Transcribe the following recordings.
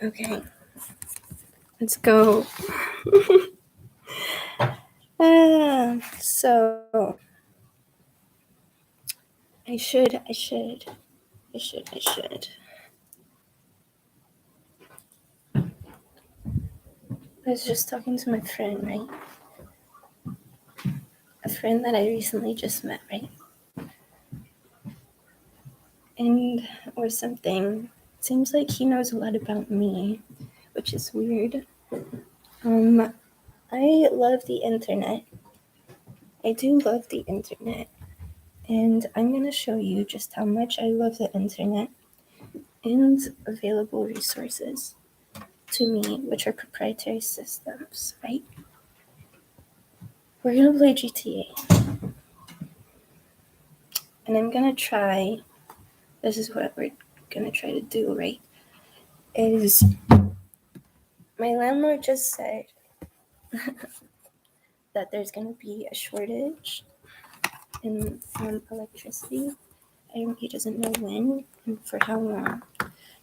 Okay, let's go. So I should. I was just talking to my friend, right? A friend that I recently just met, right? And or something. Seems like he knows a lot about me, which is weird. I love the internet. I do love the internet. And I'm going to show you just how much I love the internet and available resources to me, which are proprietary systems, right? We're going to play GTA. And I'm going to try, this is what we're going to try to do, right? Is my landlord just said that there's going to be a shortage in electricity. He doesn't know when and for how long.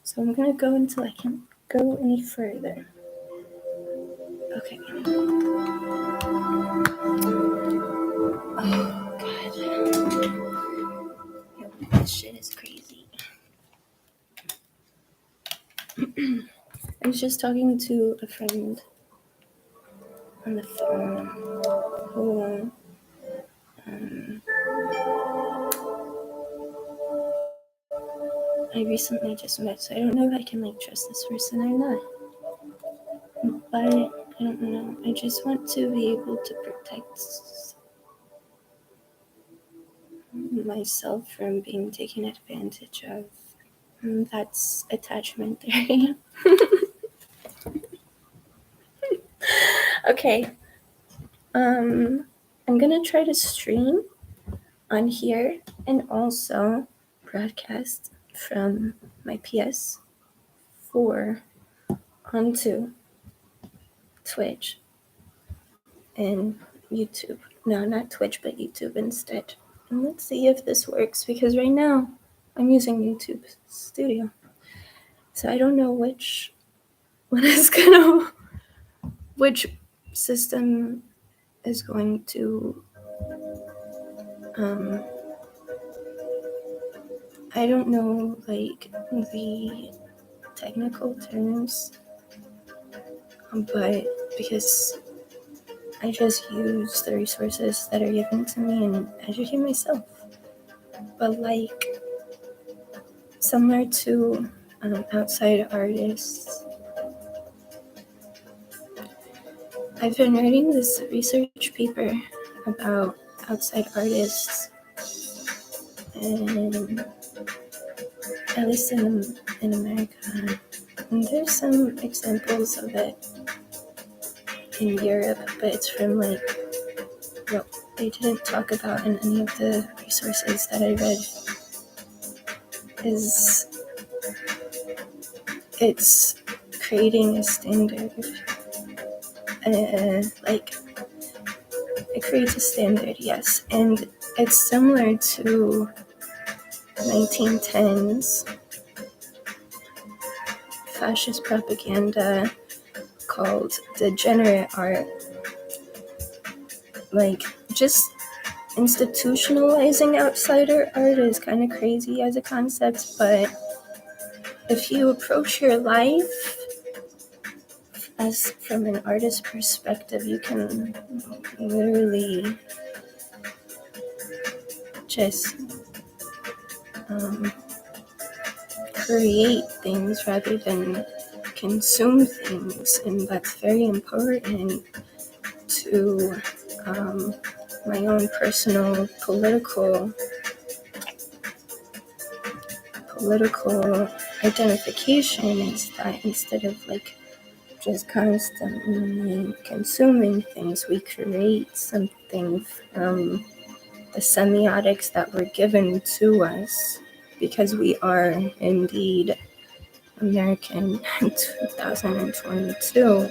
So I'm going to go until I can't go any further. Okay. Oh, God. This shit is crazy. I was just talking to a friend on the phone who I recently just met, so I don't know if I can trust this person or not. But I don't know. I just want to be able to protect myself from being taken advantage of. And that's attachment theory. Okay. I'm gonna try to stream on here and also broadcast from my PS4 onto Twitch and YouTube. No, not Twitch, but YouTube instead. And let's see if this works, because right now I'm using YouTube Studio. So I don't know which system is going to, I don't know, the technical terms, but because I just use the resources that are given to me and educate myself. But similar to outside artists, I've been writing this research paper about outside artists, and at least in America. And there's some examples of it in Europe, but it's from what they didn't talk about in any of the resources that I read. Is it's creating a standard, it creates a standard, yes, and it's similar to 1910s fascist propaganda called degenerate art. Just institutionalizing outsider art is kind of crazy as a concept, but if you approach your life as from an artist's perspective, you can literally just create things rather than consume things, and that's very important to my own personal political identification, is that instead of just constantly consuming things, we create something from the semiotics that were given to us, because we are indeed American in 2022.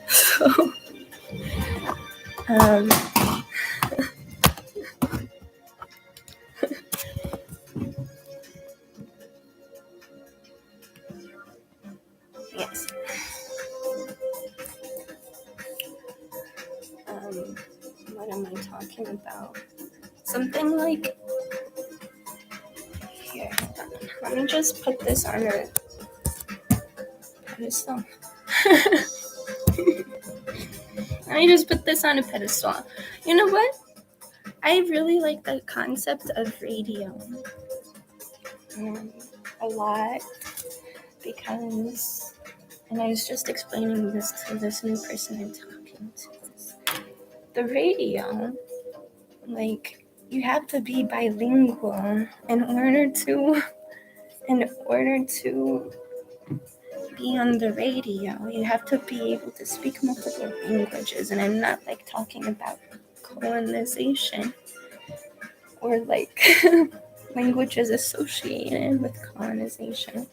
So, Yes. What am I talking about? Something like here. Let me just put this on a pedestal. Let me just put this on a pedestal. You know what? I really like the concept of radio a lot because, and I was just explaining this to this new person I'm talking to. The radio, like, you have to be bilingual in order to be on the radio. You have to be able to speak multiple languages, and I'm not like talking about colonization or like languages associated with colonization,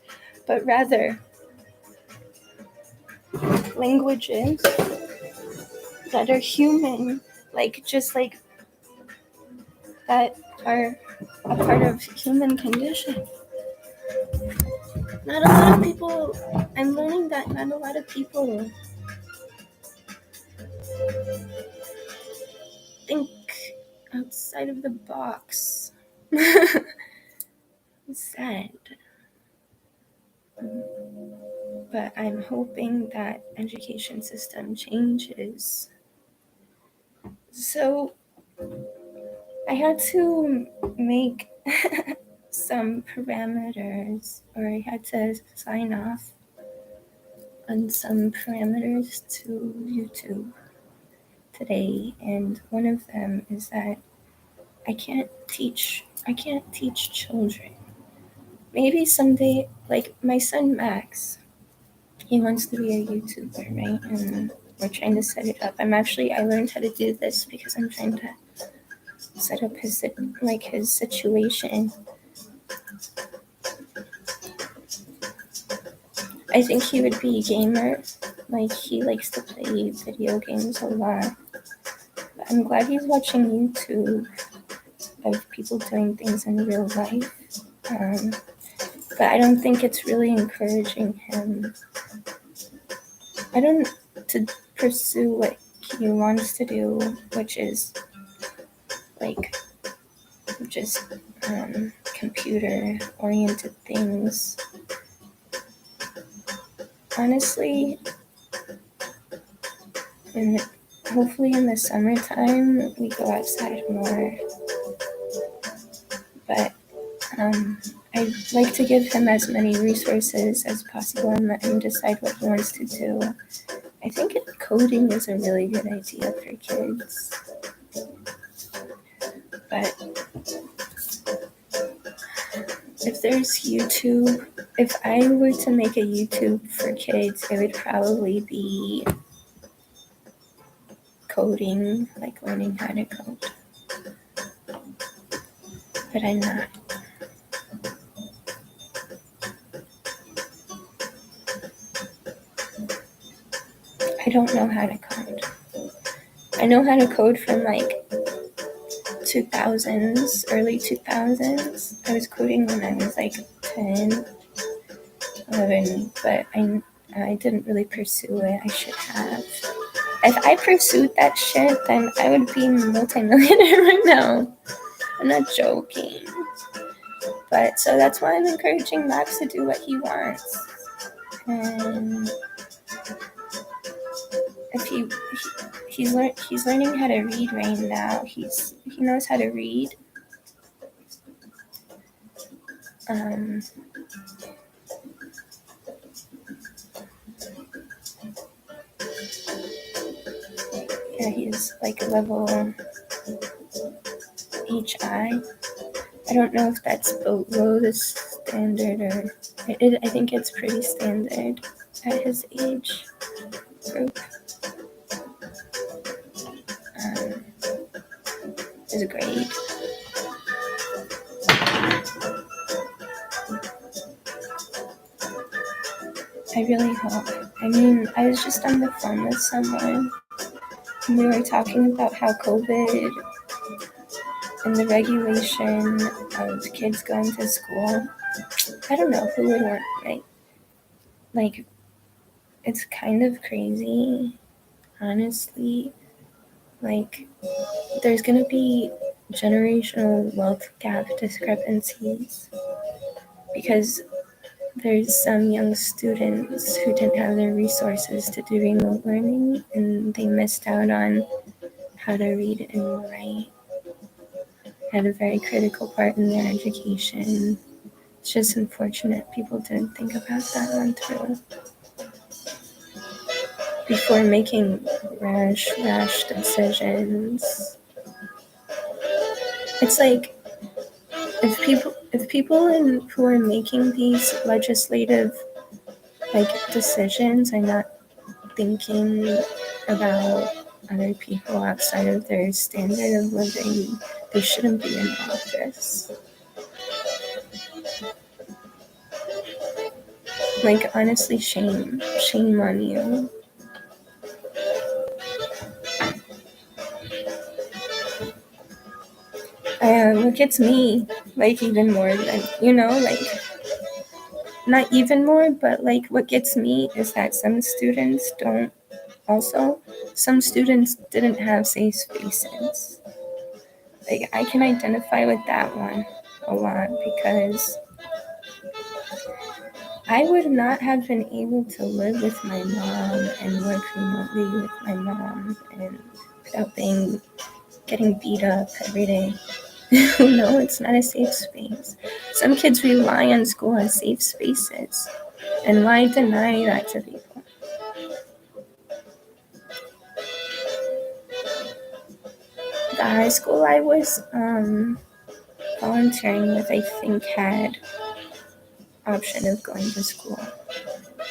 but rather languages that are human, like just like that are a part of human condition. Not a lot of people, I'm learning that not a lot of people think outside of the box. It's sad. But I'm hoping that education system changes. So I had to make some parameters, or I had to sign off on some parameters to YouTube today, and one of them is that I can't teach children. Maybe someday, like my son Max, he wants to be a YouTuber, right? And we're trying to set it up. I learned how to do this because I'm trying to set up his situation. I think he would be a gamer. Like, he likes to play video games a lot. But I'm glad he's watching YouTube of people doing things in real life. But I don't think it's really encouraging him. To pursue what he wants to do, which is like just computer oriented things. Honestly, hopefully in the summertime we go outside more. But I'd like to give him as many resources as possible and let him decide what he wants to do. I think coding is a really good idea for kids. But if there's YouTube, if I were to make a YouTube for kids, it would probably be coding, like learning how to code. But I'm not. I don't know how to code. I know how to code from like 2000s, early 2000s. I was coding when I was like 10, 11, but I didn't really pursue it. I should have. If I pursued that shit, then I would be a multimillionaire right now. I'm not joking. But so that's why I'm encouraging Max to do what he wants. And if he's learning how to read right now. He knows how to read. Yeah, he's like level HI. I don't know if that's below the standard or I think it's pretty standard at his age group. His grade. I really hope. I mean, I was just on the phone with someone and we were talking about how COVID and the regulation of kids going to school. I don't know who would want, like it's kind of crazy, honestly. Like, there's gonna be generational wealth gap discrepancies because there's some young students who didn't have the resources to do remote learning and they missed out on how to read and write. Had a very critical part in their education. It's just unfortunate people didn't think about that one through before making rash decisions. It's like if people who are making these legislative decisions are not thinking about other people outside of their standard of living, they shouldn't be in office. Like, honestly, shame on you. What gets me, even more than, not even more, but, what gets me is that some students didn't have safe spaces. I can identify with that one a lot because I would not have been able to live with my mom and work remotely with my mom and without getting beat up every day. No, it's not a safe space. Some kids rely on school as safe spaces. And why deny that to people? The high school I was volunteering with, I think, had option of going to school.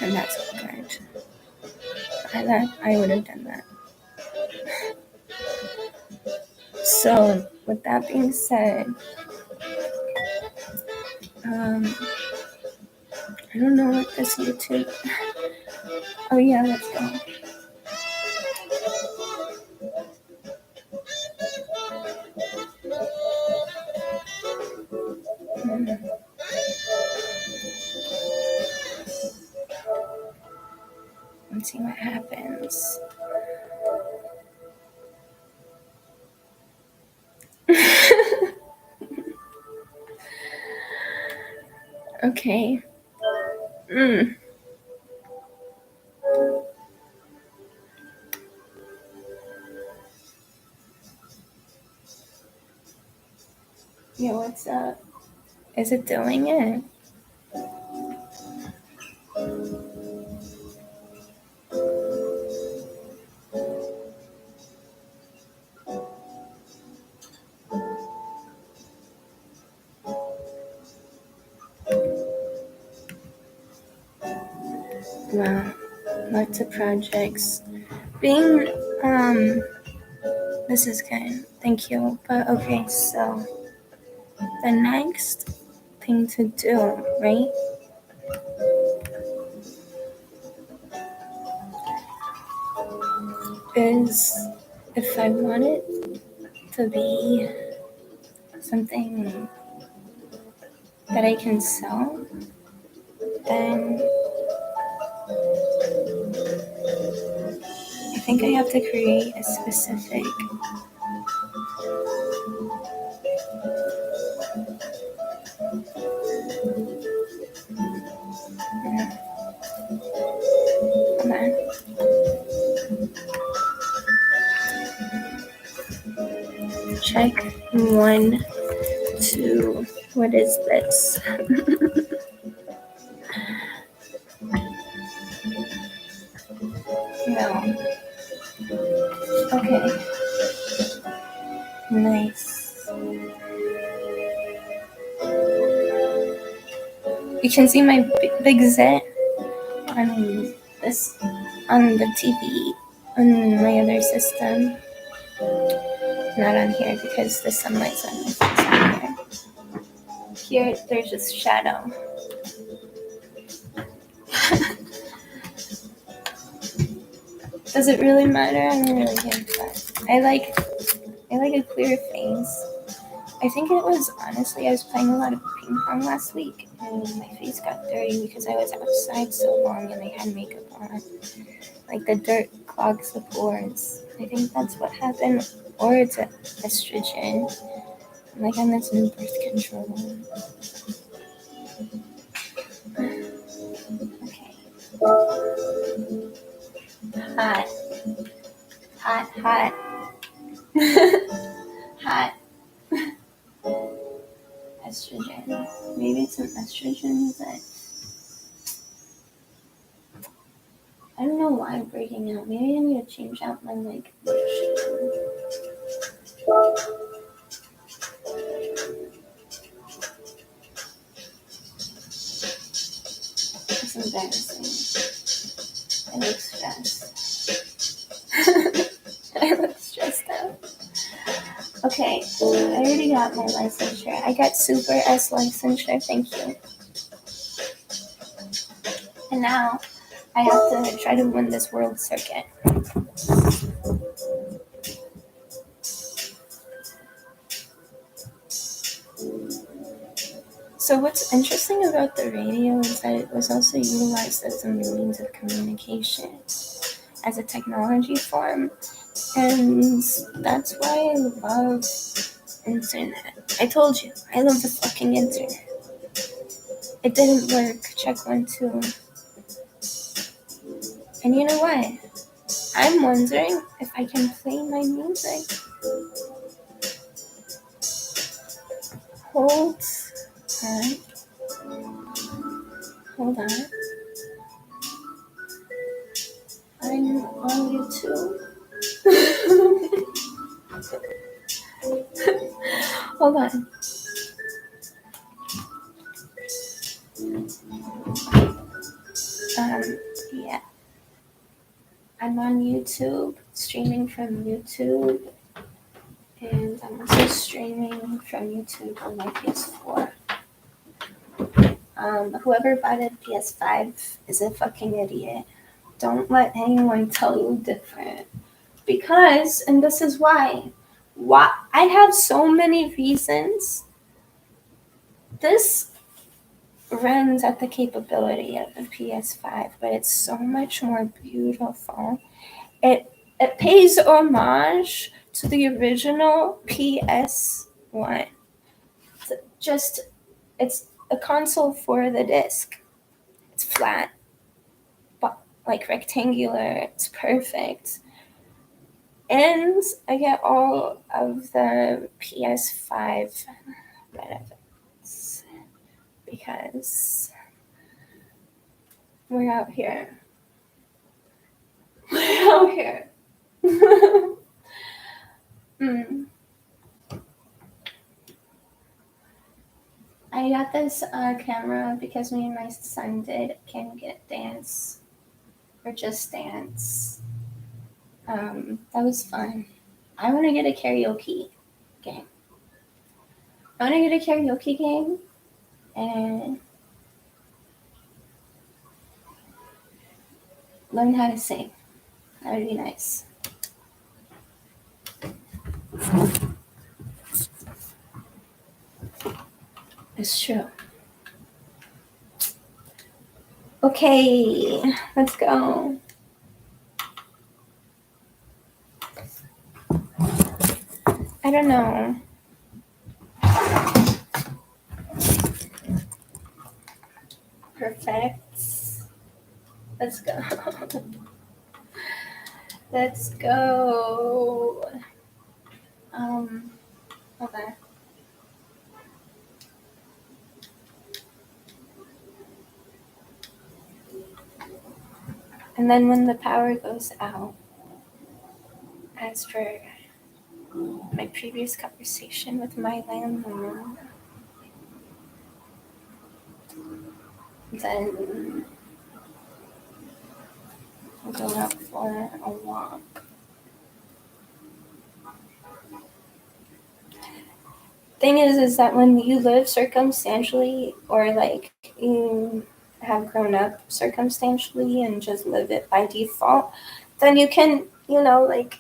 And that's good. I would have done that. So, with that being said, I don't know what this YouTube. Oh yeah, let's go. Let's see what happens. Okay. Yeah, what's up? Is it doing it? Wow, lots of projects. This is good. Thank you. But okay, so the next thing to do, right? Is if I want it to be something that I can sell, then I think I have to create a specific check 1, 2. What is this? No. Okay. Nice. You can see my big zit on the TV on my other system. Not on here because the sunlight's on my face on here. Here, there's just shadow. Does it really matter? I don't really give a fuck. I like a clear face. I think it was, honestly, I was playing a lot of ping pong last week, and my face got dirty because I was outside so long and I had makeup on. Like the dirt clogs the pores. I think that's what happened. Or it's estrogen. Like on this new birth control. Okay. Hot. Hot, hot. Hot. Estrogen. Maybe it's an estrogen, but I don't know why I'm breaking out. Maybe I need to change out my like It's embarrassing. I look stressed. I look stressed out. Okay, I already got my licensure. I got Super S licensure, thank you. And now I have to try to win this world circuit. So what's interesting about the radio is that it was also utilized as a means of communication, as a technology form, and that's why I love internet. I told you, I love the fucking internet. It didn't work. Check 1, 2. And you know what? I'm wondering if I can play my music. Hold on. Hold on. I'm on YouTube. Hold on. Yeah. I'm on YouTube, streaming from YouTube, and I'm also streaming from YouTube on my PS4. Whoever bought a PS5 is a fucking idiot. Don't let anyone tell you different. Because, and this is why I have so many reasons. This runs at the capability of a PS5, but it's so much more beautiful. It pays homage to the original PS1. It's a console for the disc. It's flat, but like rectangular. It's perfect. And I get all of the PS5 benefits because we're out here. We're out here. I got this camera because me and my son did Can Get Dance or Just Dance. That was fun. I want to get a karaoke game. I want to get a karaoke game and learn how to sing. That would be nice. It's true. Okay, let's go. I don't know. Perfect. Let's go. Let's go. Okay. And then when the power goes out, as per my previous conversation with my landlord, then we'll go out for a walk. Thing is that when you live circumstantially, or like you have grown up circumstantially and just live it by default, then you can, like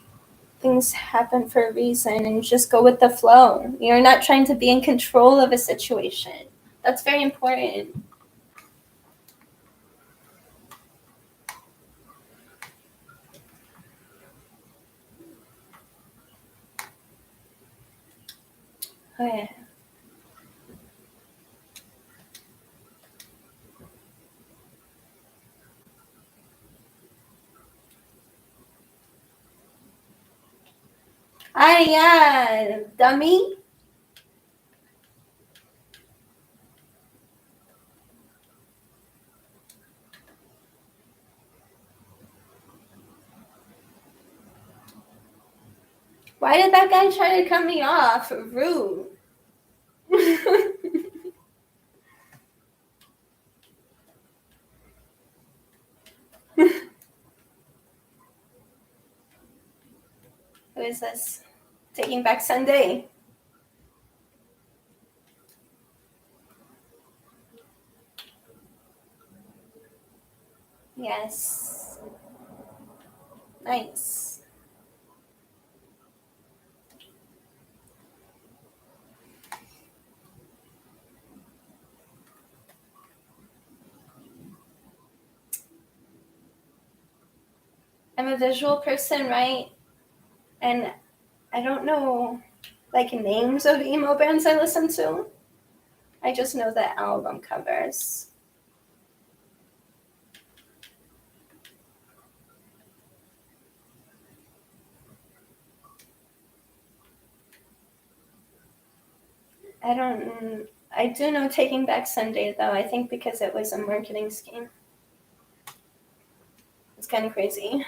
things happen for a reason and just go with the flow. You're not trying to be in control of a situation. That's very important. Okay. Ah, yeah, dummy. Why did that guy try to cut me off? Rude. Who is this? Taking Back Sunday. Yes. Nice. I'm a visual person, right? And I don't know like names of emo bands I listen to. I just know the album covers. I do know Taking Back Sunday though, I think because it was a marketing scheme. It's kind of crazy.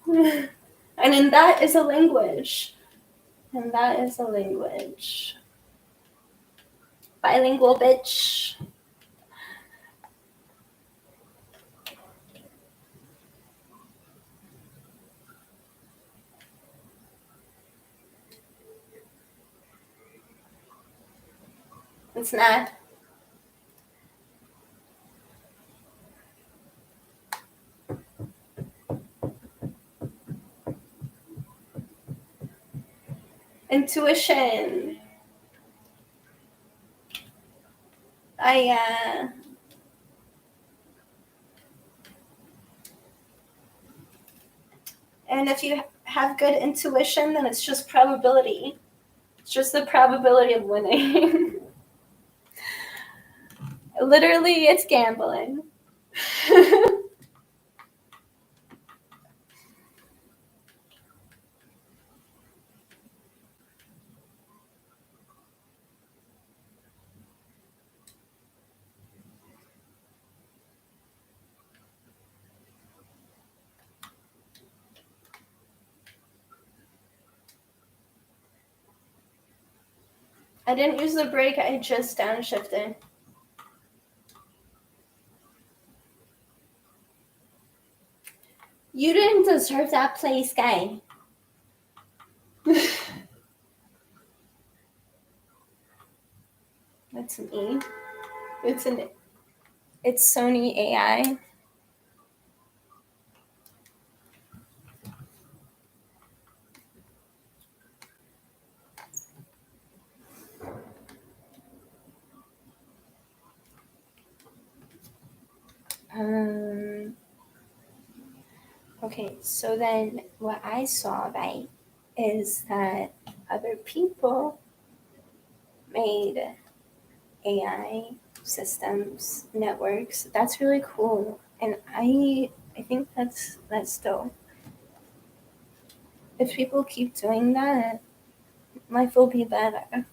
And then that is a language. And that is a language. Bilingual bitch. It's not. Intuition. I and if you have good intuition, then it's just probability. It's just the probability of winning. Literally, it's gambling. I didn't use the brake, I just downshifted. You didn't deserve that place, guy. That's me. It's Sony AI. Okay, so then what I saw, right, is that other people made AI systems, networks. That's really cool, and I think that's dope. If people keep doing that, life will be better.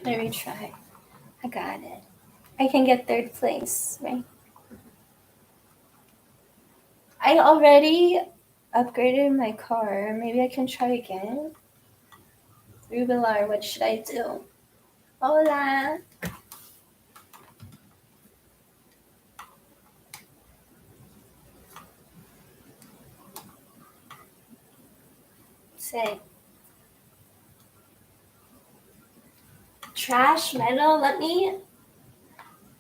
Can I retry? I got it. I can get third place, right? I already upgraded my car. Maybe I can try again. Rubilar, what should I do? Hola. Say. trash metal.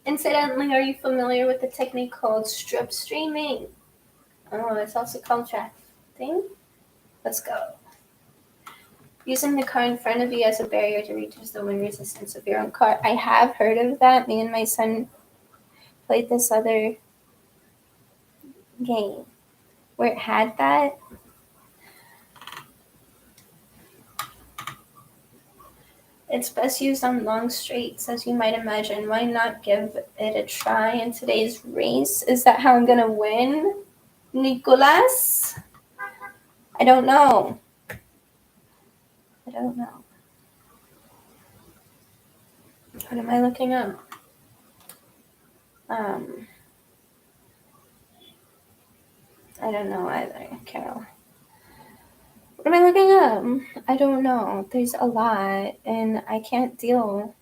Incidentally, are you familiar with the technique called strip streaming? Oh, it's also called drafting. Let's go. Using the car in front of you as a barrier to reduce the wind resistance of your own car. I have heard of that. Me and my son played this other game where it had that. It's best used on long straights, as you might imagine. Why not give it a try in today's race? Is that how I'm gonna win, Nicolas? I don't know. What am I looking up? I don't know either, Carol. What am I looking up? I don't know. There's a lot, and I can't deal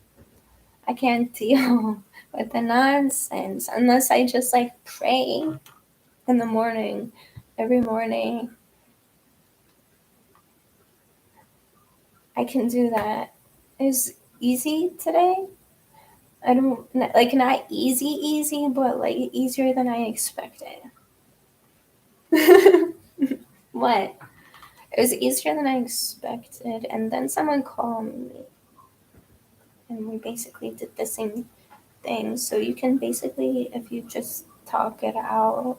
with the nonsense unless I just like pray in the morning, every morning. I can do that. It's easy today. I don't like not easy, but like easier than I expected. What? It was easier than I expected, and then someone called me, and we basically did the same thing. So you can basically, if you just talk it out,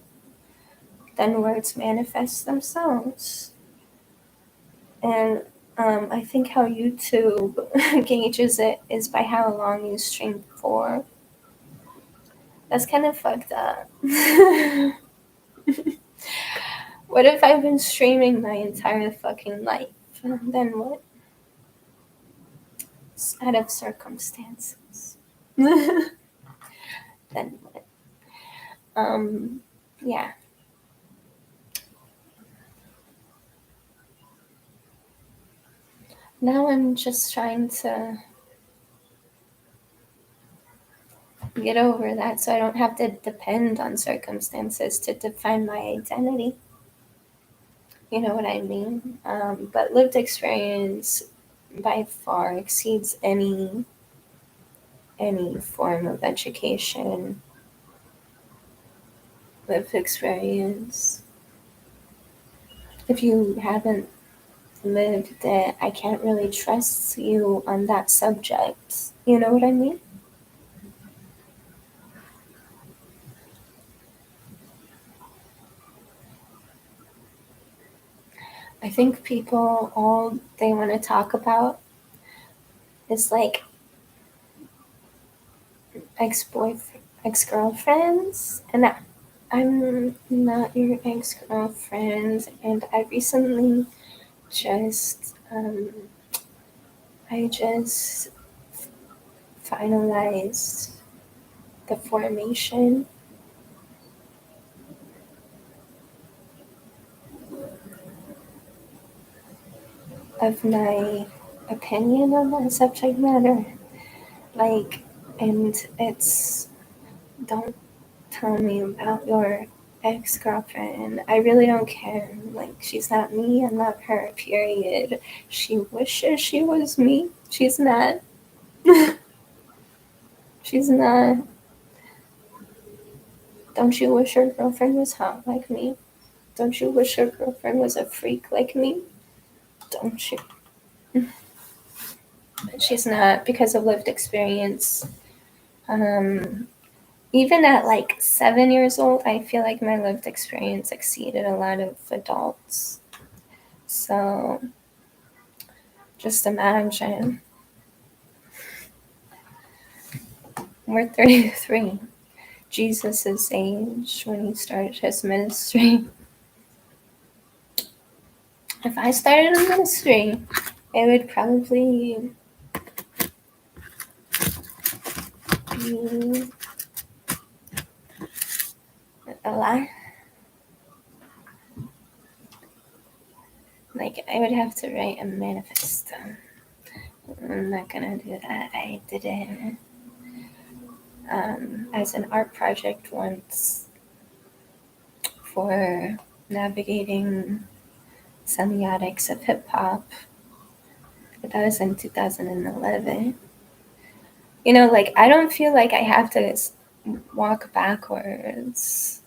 then words manifest themselves. And I think how YouTube gauges it is by how long you stream for. That's kind of fucked up. What if I've been streaming my entire fucking life? Then what? It's out of circumstances. Then what? Yeah. Now I'm just trying to get over that so I don't have to depend on circumstances to define my identity. You know what I mean? But lived experience by far exceeds any form of education. Lived experience. If you haven't lived it, I can't really trust you on that subject. You know what I mean? I think people, all they want to talk about is like ex-girlfriends, and I'm not your ex-girlfriend, and I recently just I just finalized the formation of my opinion on that subject matter. Like, and it's don't tell me about your ex-girlfriend. I really don't care. Like, she's not me, I'm not her, period. She wishes she was me. She's not. She's not. Don't you wish your girlfriend was hot like me? Don't you wish your girlfriend was a freak like me? Don't you? But she's not, because of lived experience. Even at like 7 years old, I feel like my lived experience exceeded a lot of adults. So just imagine. We're 33. Jesus' age when he started his ministry. If I started a ministry, it would probably be a lot. Like, I would have to write a manifesto. I'm not gonna do that. I did it as an art project once for navigating semiotics of hip hop. But that was in 2011. Like I don't feel like I have to walk backwards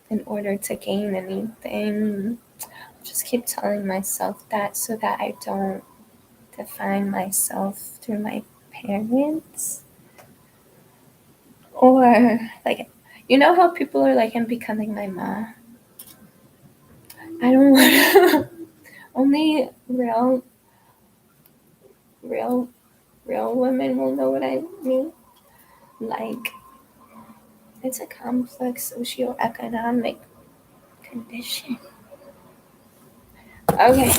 in order to gain anything. I just keep telling myself that so that I don't define myself through my parents. Or like, how people are like, I'm becoming my mom. I don't want to. Only real, real women will know what I mean. Like, it's a complex socioeconomic condition. Okay.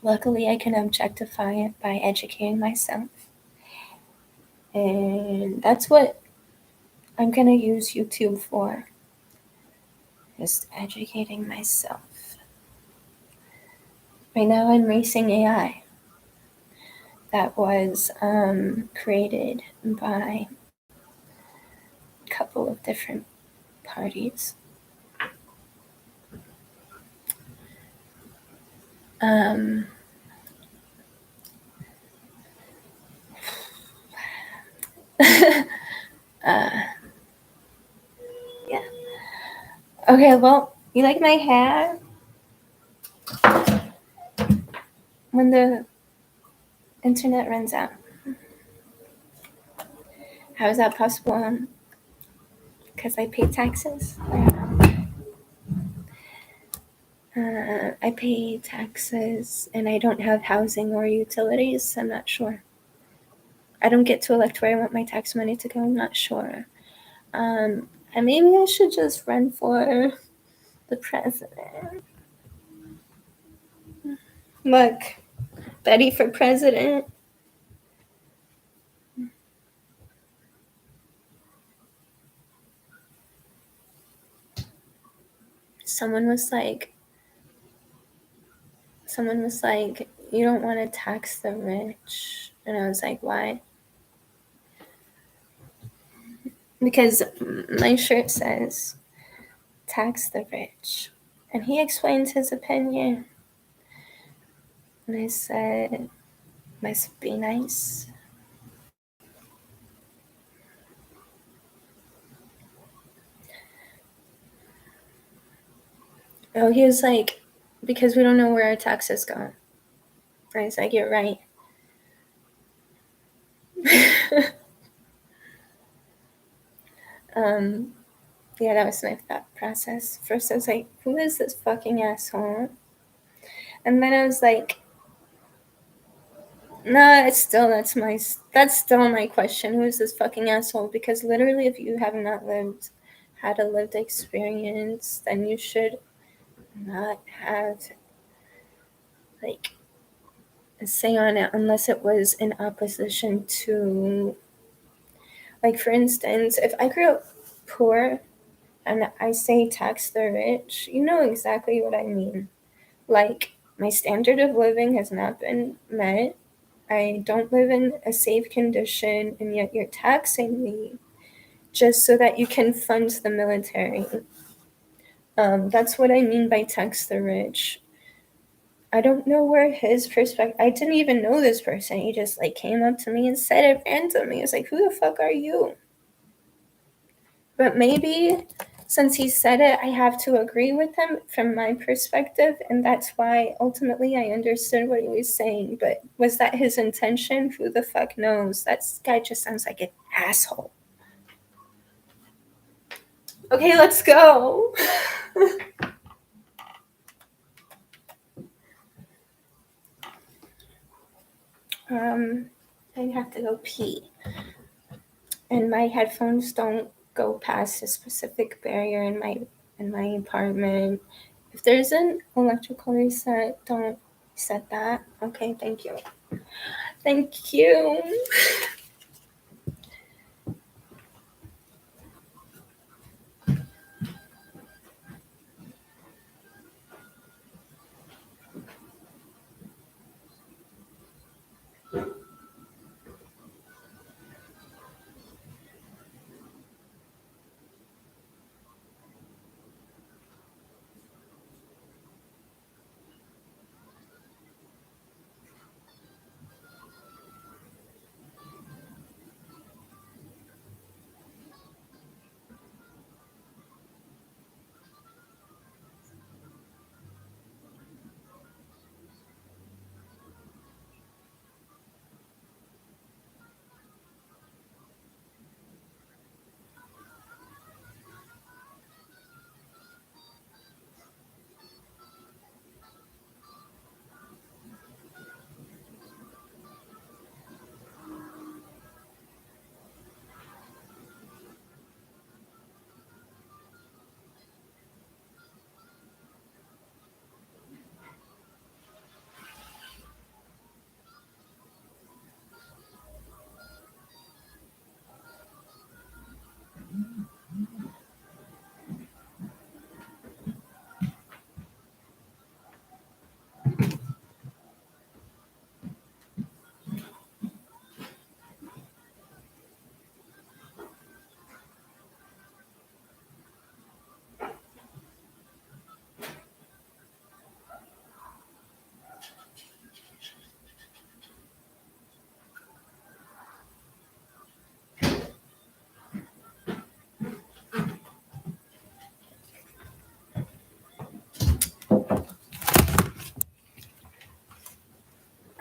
Luckily, I can objectify it by educating myself. And that's what I'm going to use YouTube for, is educating myself. Right now, I'm racing AI that was created by a couple of different parties. Um, yeah. Okay, well, you like my hair? When the internet runs out. How is that possible? Because I pay taxes. I pay taxes and I don't have housing or utilities. I'm not sure. I don't get to elect where I want my tax money to go. I'm not sure. And maybe I should just run for the president. Look, Betty for president. Someone was like, you don't want to tax the rich. And I was like, why? Because my shirt says, tax the rich. And he explained his opinion. And I said, must be nice. Oh, he was like, because we don't know where our taxes go. I was like, you're right. Yeah, that was my thought process. First, I was like, who is this fucking asshole? And then I was like, no, that's still my question. Who is this fucking asshole? Because literally, if you have not had a lived experience, then you should not have like a say on it unless it was in opposition to, like, for instance, if I grew up poor and I say tax the rich, you know exactly what I mean. Like, my standard of living has not been met. I don't live in a safe condition, and yet you're taxing me just so that you can fund the military. That's what I mean by tax the rich. I don't know where his perspective. I didn't even know this person. He just like came up to me and said it randomly. I was like, "Who the fuck are you?" But maybe since he said it, I have to agree with him from my perspective, and that's why ultimately I understood what he was saying. But was that his intention? Who the fuck knows? That guy just sounds like an asshole. Okay, let's go. I have to go pee. And my headphones don't go past a specific barrier in my apartment. If there's an electrical reset, don't set that. Okay, thank you. Thank you.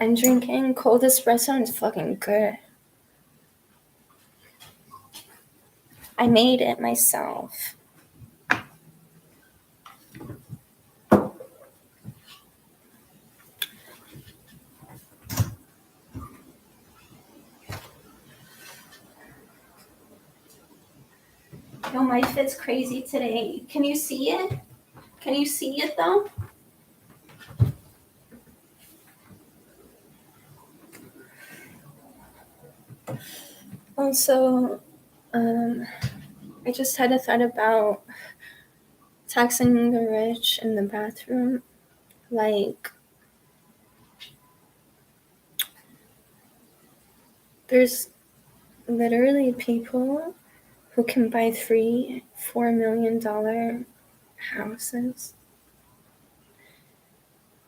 I'm drinking cold espresso and it's fucking good. I made it myself. Yo, my fit's crazy today. Can you see it? Can you see it though? Also, I just had a thought about taxing the rich in the bathroom. Like, there's literally people who can buy $3-4 million houses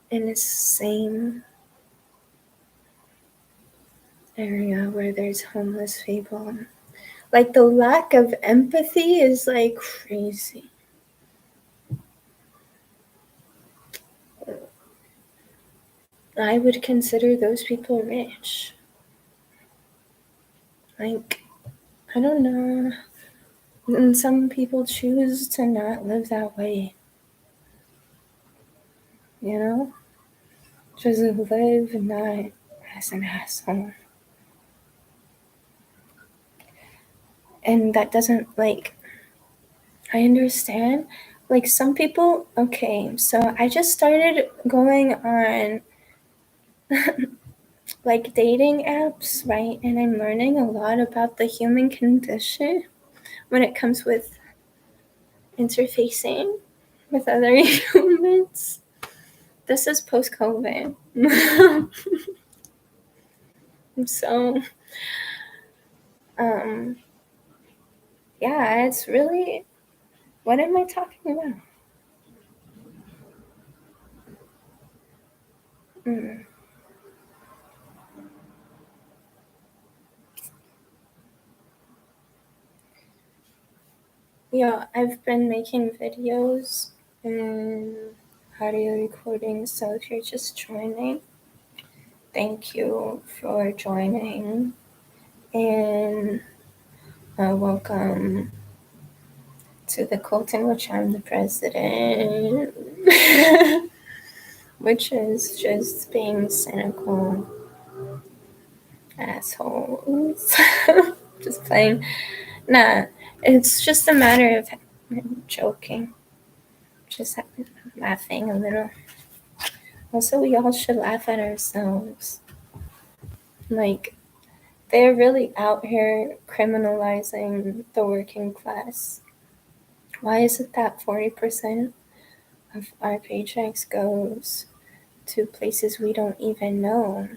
in the same area where there's homeless people. Like, the lack of empathy is like crazy. I would consider those people rich. Like, I don't know. And some people choose to not live that way. You know? Just live not as an asshole. And that doesn't, like, I understand. Like, some people, okay, so I just started going on like dating apps, right? And I'm learning a lot about the human condition when it comes with interfacing with other humans. This is post COVID. So, um, yeah, it's really, what am I talking about? Mm. Yeah, I've been making videos and audio recordings, so if you're just joining, thank you for joining, and welcome to the cult in which I'm the president, which is just being cynical assholes. Just playing. Nah, it's just a matter of joking, just laughing a little. Also, we all should laugh at ourselves. Like, they're really out here criminalizing the working class. Why is it that 40% of our paychecks goes to places we don't even know?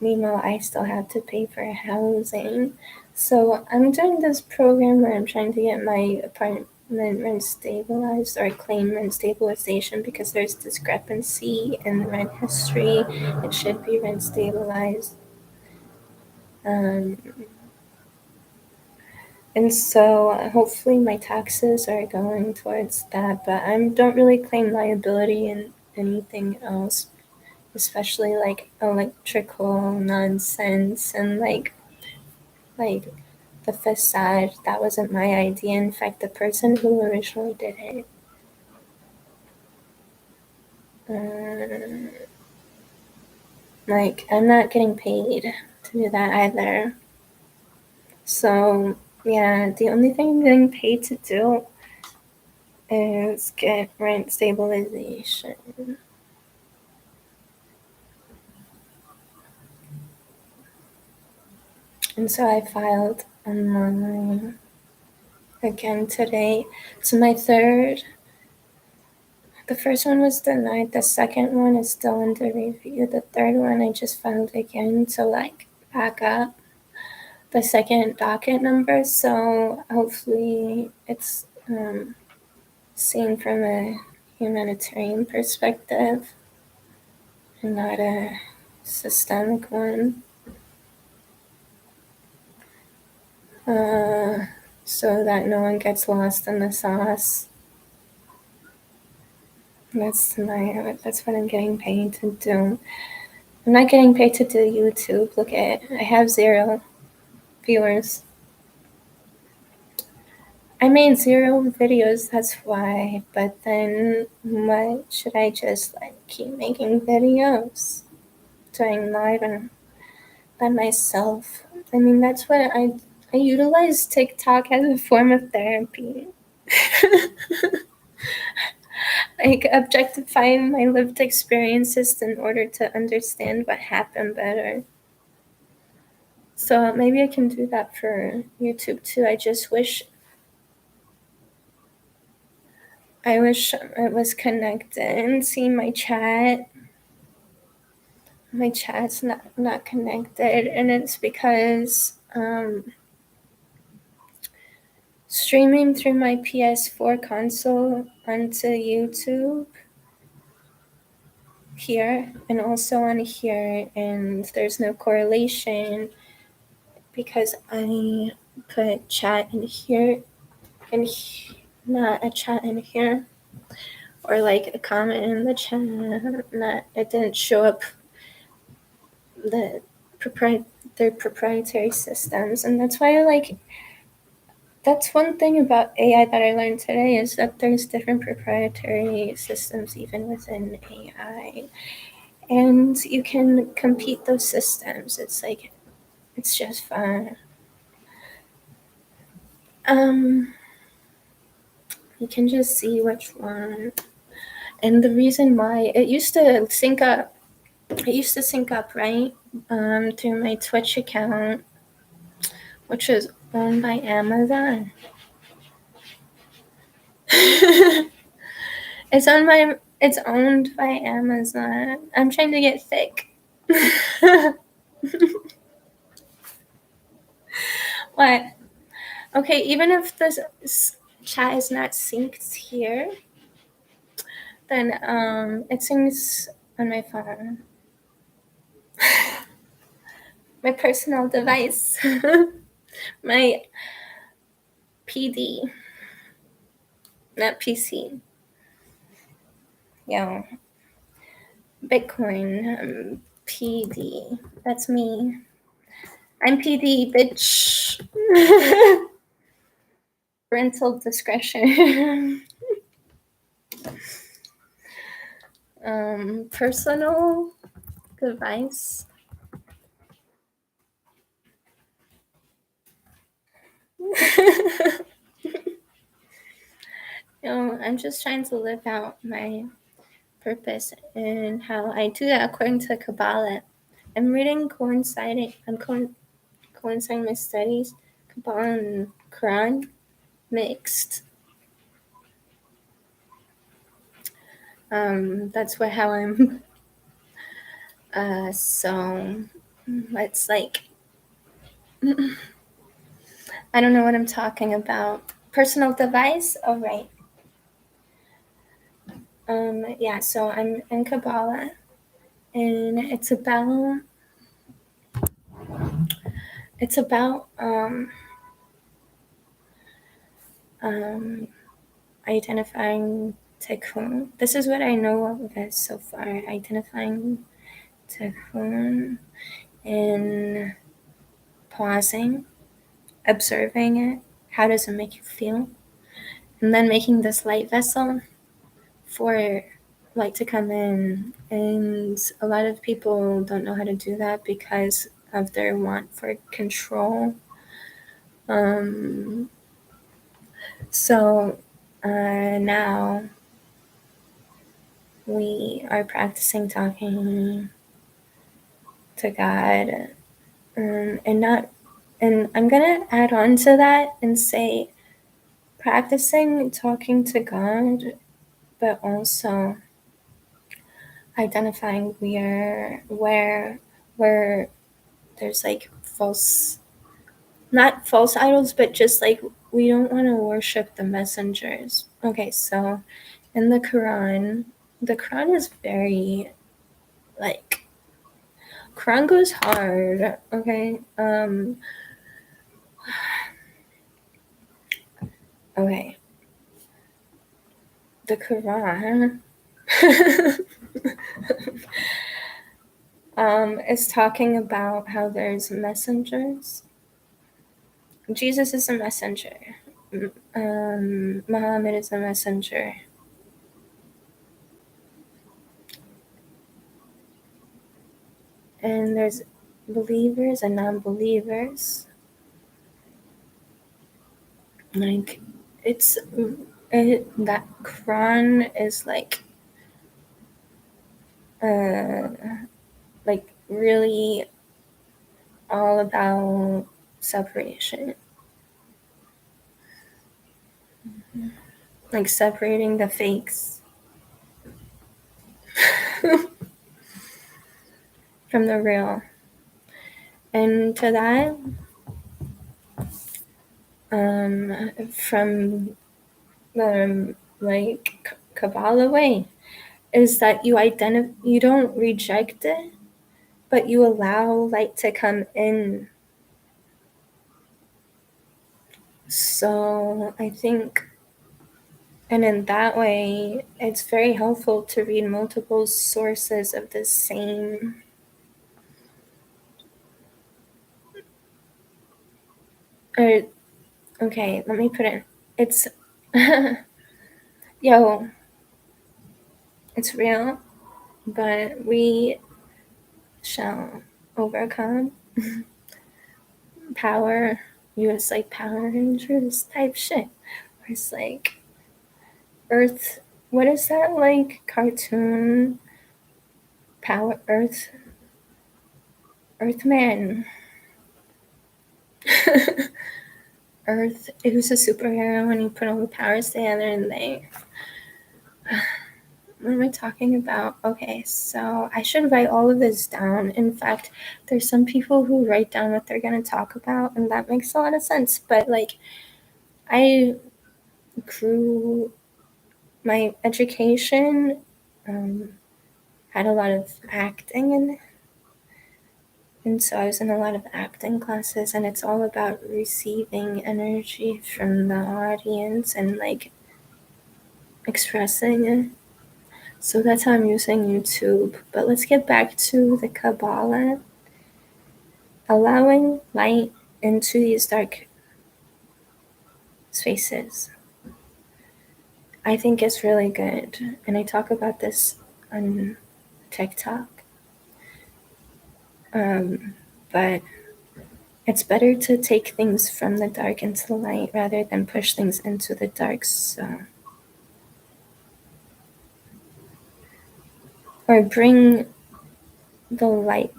Meanwhile, I still have to pay for housing. So I'm doing this program where I'm trying to get my apartment rent stabilized, or claim rent stabilization, because there's discrepancy in the rent history. It should be rent stabilized. And so hopefully my taxes are going towards that, but I don't really claim liability in anything else, especially like electrical nonsense and like the facade. That wasn't my idea. In fact, the person who originally did it, like, I'm not getting paid to do that either. So yeah, the only thing I'm getting paid to do is get rent stabilization. And so I filed online again today. So the first one was denied. The second one is still under review. The third one I just filed again to like back up the second docket number. So hopefully it's seen from a humanitarian perspective and not a systemic one. So that no one gets lost in the sauce. That's what I'm getting paid to do. I'm not getting paid to do YouTube. Look at it. I have 0 viewers. I made 0 videos, that's why. But then, what should I just keep making videos, doing live and by myself? I mean, that's what I utilize TikTok as a form of therapy. Objectifying my lived experiences in order to understand what happened better. So maybe I can do that for YouTube too. I just wish it was connected and see my chat. My chat's not connected, and it's because streaming through my PS4 console onto YouTube here and also on here, and there's no correlation because I put chat in here and not a chat in here, or like a comment in the chat. It didn't show up the their proprietary systems, and that's why that's one thing about AI that I learned today is that there's different proprietary systems even within AI, and you can compete those systems. It's just fun. You can just see which one. And the reason why it used to sync up, right? Through my Twitch account, which is owned by Amazon. It's owned by Amazon. I'm trying to get thick. What? Okay, even if this chat is not synced here, then it syncs on my phone. My personal device. My PD. Not PC. Yeah. Bitcoin. PD. That's me. I'm PD, bitch. Parental discretion. Personal device. I'm just trying to live out my purpose and how I do that according to Kabbalah. I'm reading coinciding my studies, Kabbalah and Quran mixed. That's how I'm. So it's like I don't know what I'm talking about. Personal device. Oh right. Yeah. So I'm in Kabbalah, and it's about identifying tikkun. This is what I know of it so far. Identifying tikkun and pausing, observing it. How does it make you feel? And then making this light vessel for light to come in. And a lot of people don't know how to do that because of their want for control. So now we are practicing talking to God, and I'm gonna add on to that and say practicing talking to God, but also identifying where there's not false idols, but just we don't want to worship the messengers. Okay, so in the Quran is very Quran goes hard. Okay. Okay. The Quran is talking about how there's messengers. Jesus is a messenger. Muhammad is a messenger. And there's believers and non-believers. Like, that Quran is like really all about separation. Like separating the fakes from the real. And to that, from the Kabbalah way, is that you don't reject it, but you allow light to come in. So I think, and in that way, it's very helpful to read multiple sources of the same. Or, okay, let me put it. It's, yo, it's real, but we shall overcome. Power, US like Power Rangers type shit. Where it's like Earth, what is that like cartoon? Power Earthman. Earth, who's a superhero when you put all the powers together and they. What am I talking about? Okay, so I should write all of this down. In fact, there's some people who write down what they're going to talk about, and that makes a lot of sense. But like, I grew my education, had a lot of acting in it. And so I was in a lot of acting classes, and it's all about receiving energy from the audience and like expressing it. So that's how I'm using YouTube. But let's get back to the Kabbalah. Allowing light into these dark spaces, I think is really good. And I talk about this on TikTok. But it's better to take things from the dark into the light rather than push things into the dark. So, or bring the light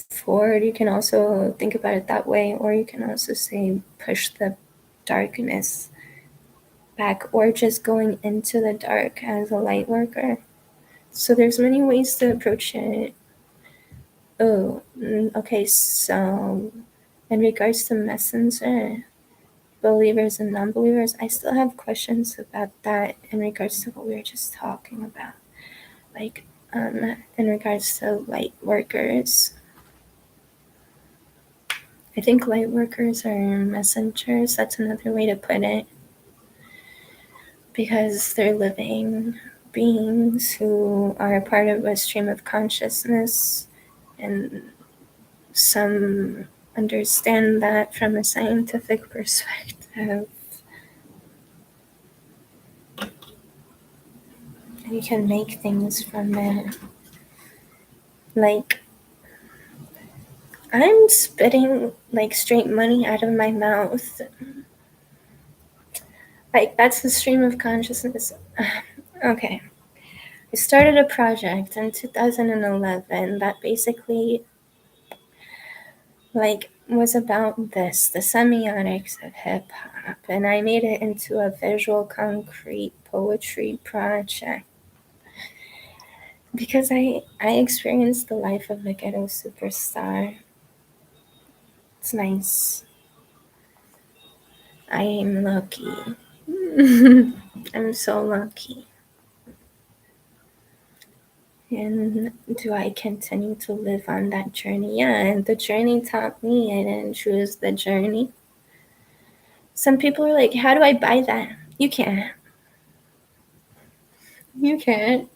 forward. You can also think about it that way, or you can also say push the darkness back, or just going into the dark as a light worker. So there's many ways to approach it. Oh, okay, so in regards to messenger, believers and non-believers, I still have questions about that in regards to what we were just talking about. Like, in regards to light workers, I think light workers are messengers. That's another way to put it. Because they're living beings who are a part of a stream of consciousness, and some understand that from a scientific perspective. You can make things from it. Like, I'm spitting like straight money out of my mouth. Like, that's the stream of consciousness. Okay. I started a project in 2011 that basically was about this, the semiotics of hip hop, and I made it into a visual concrete poetry project. Because I experienced the life of a ghetto superstar. It's nice. I am lucky. I'm so lucky. And do I continue to live on that journey? Yeah, and the journey taught me I didn't choose the journey. Some people are like, how do I buy that? You can't. You can't.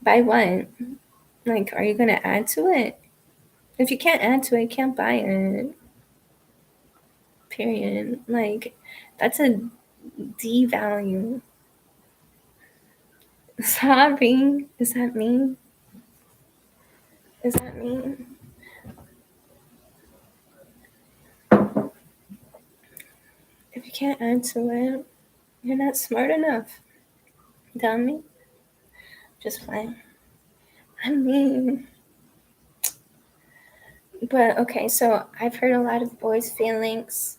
Buy what? Like, are you gonna add to it? If you can't add to it, you can't buy it. Period. Like, that's a devalue. Sorry. Is that mean? Is that mean? If you can't add to it, you're not smart enough. Dummy. Just fine. I mean, but okay, so I've heard a lot of boys' feelings.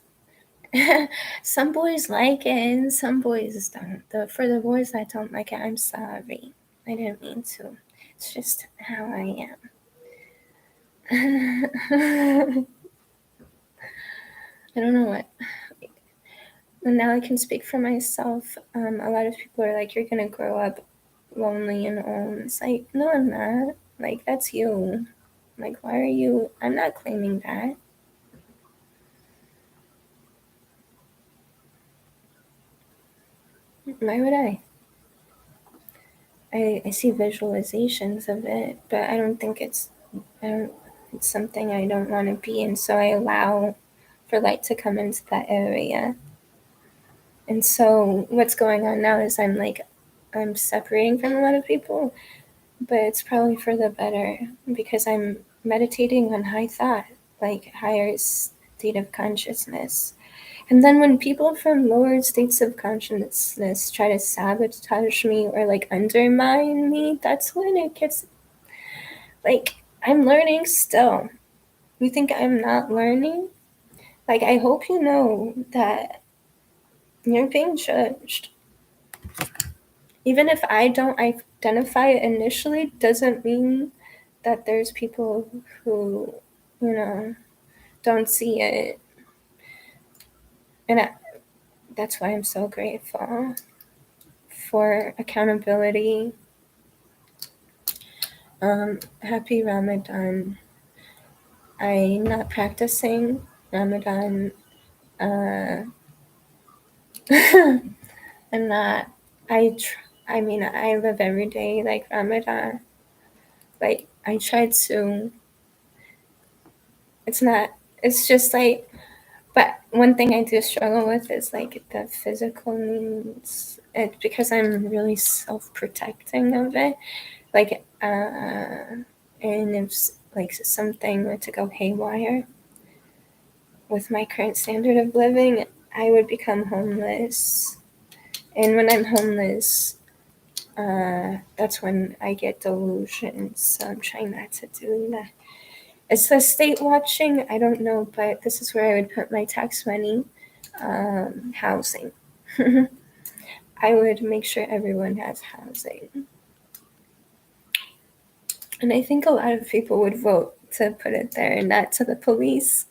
Some boys like it and some boys don't. For the boys that don't like it, I'm sorry. I didn't mean to. It's just how I am. I don't know what. And now I can speak for myself. A lot of people are like, you're gonna grow up lonely and alone. It's like, no, I'm not. Like, that's you. Like, why are you? I'm not claiming that. Why would I? I see visualizations of it, but I don't think I don't, it's something I don't want to be in. So I allow for light to come into that area. And so what's going on now is I'm separating from a lot of people, but it's probably for the better because I'm meditating on high thought, like higher state of consciousness. And then when people from lower states of consciousness try to sabotage me or like undermine me, that's when it gets like I'm learning still. You think I'm not learning? Like, I hope you know that you're being judged. Even if I don't identify it initially, doesn't mean that there's people who, you know, don't see it. And that's why I'm so grateful for accountability. Happy Ramadan. I'm not practicing Ramadan. I'm not. I mean, I live every day like Ramadan. Like I try to. It's not. It's just like. But one thing I do struggle with is like the physical needs. It because I'm really self-protecting of it. Like, and if like something were to go haywire with my current standard of living, I would become homeless. And when I'm homeless, that's when I get delusions. So I'm trying not to do that. Is the state watching? I don't know, but this is where I would put my tax money. Housing. I would make sure everyone has housing. And I think a lot of people would vote to put it there and not to the police.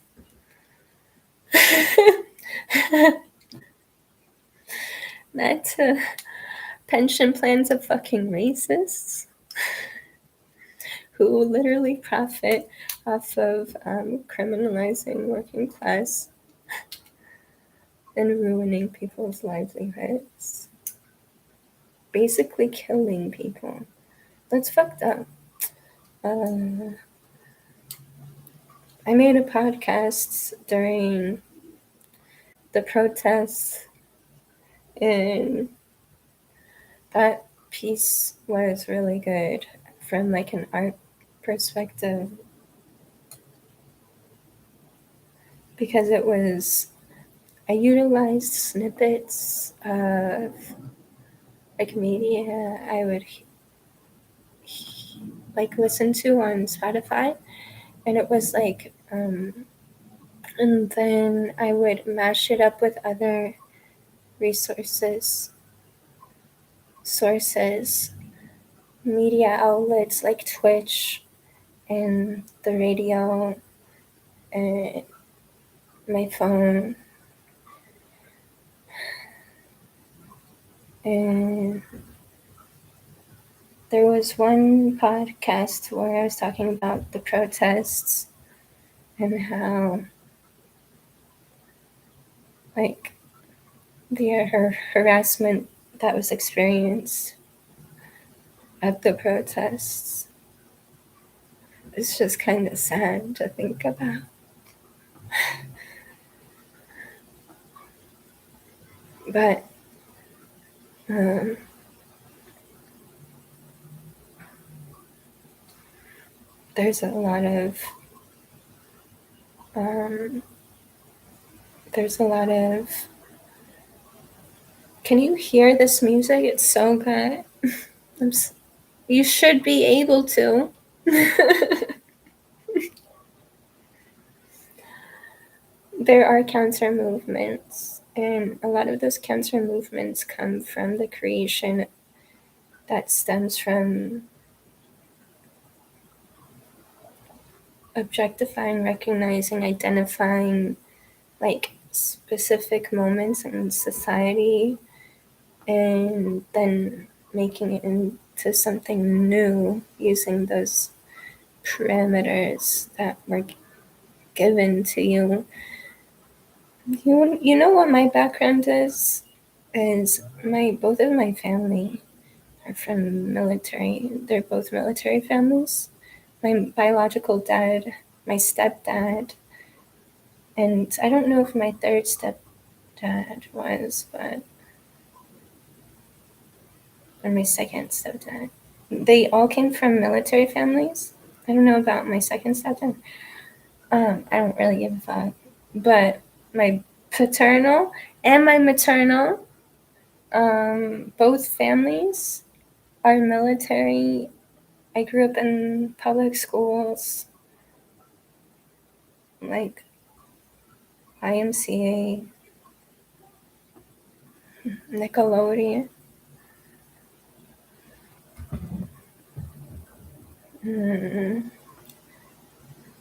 Not to pension plans of fucking racists who literally profit off of criminalizing working class and ruining people's livelihoods. Basically killing people. That's fucked up. I made a podcast during the protests, and that piece was really good from like an art perspective because I utilized snippets of like media I would like listen to on Spotify, and it was like and then I would mash it up with other sources, media outlets like Twitch and the radio and my phone. And there was one podcast where I was talking about the protests and how like the harassment that was experienced at the protests. It's just kind of sad to think about. But there's a lot of can you hear this music? It's so good. You should be able to. There are counter movements, and a lot of those counter movements come from the creation that stems from objectifying, recognizing, identifying like specific moments in society and then making it into something new using those parameters that were given to you. You know what my background is both of my family are from military. They're both military families. My biological dad, my stepdad, and I don't know if my third stepdad was, but or my second stepdad. They all came from military families. I don't know about my second stepdad. I don't really give a fuck. But my paternal and my maternal, both families are military. I grew up in public schools, like IMCA, Nickelodeon. You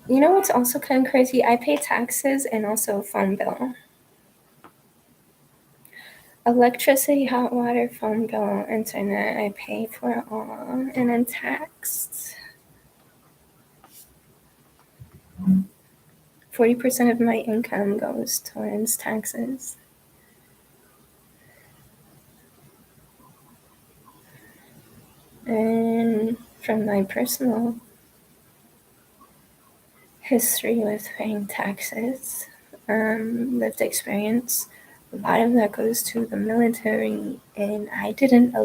know what's also kind of crazy? I pay taxes and also a phone bill. Electricity, hot water, phone bill, internet, I pay for it all, and then taxed. 40% of my income goes towards taxes. And from my personal history with paying taxes, lived experience, a lot of that goes to the military, and I did not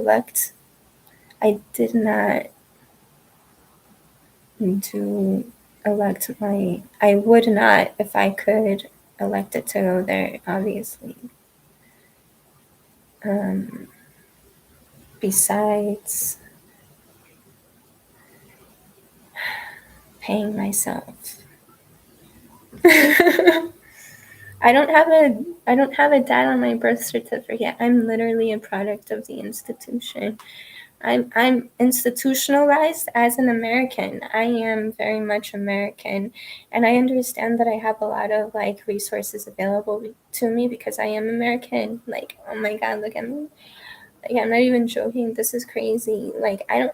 I would not, if I could, elect it to go there, obviously. Besides paying myself. I don't have a dad on my birth certificate. I'm literally a product of the institution. I'm institutionalized as an American. I am very much American, and I understand that I have a lot of like resources available to me because I am American. Like, oh my God, look at me. Like, I'm not even joking. This is crazy. Like, and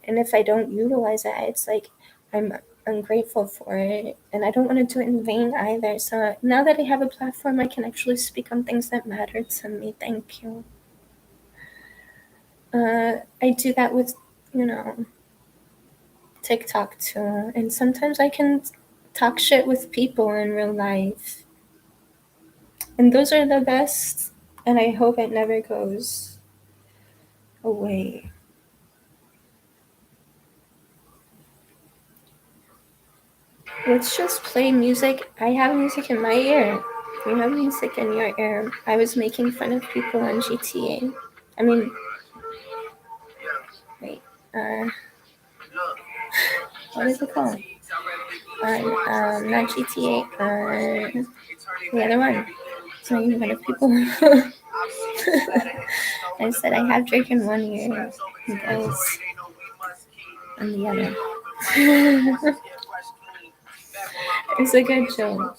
if I don't utilize it, it's like I'm ungrateful for it, and I don't want to do it in vain either. So now that I have a platform, I can actually speak on things that matter to me. Thank you. I do that with, TikTok too, and sometimes I can talk shit with people in real life, and those are the best, and I hope it never goes away. Let's just play music. I have music in my ear. You have music in your ear. I was making fun of people on GTA. I mean, wait, what is it called? On, not GTA, on the other one. It's making fun of people. I said I have Drake in one ear, guys, on the other. It's a good joke.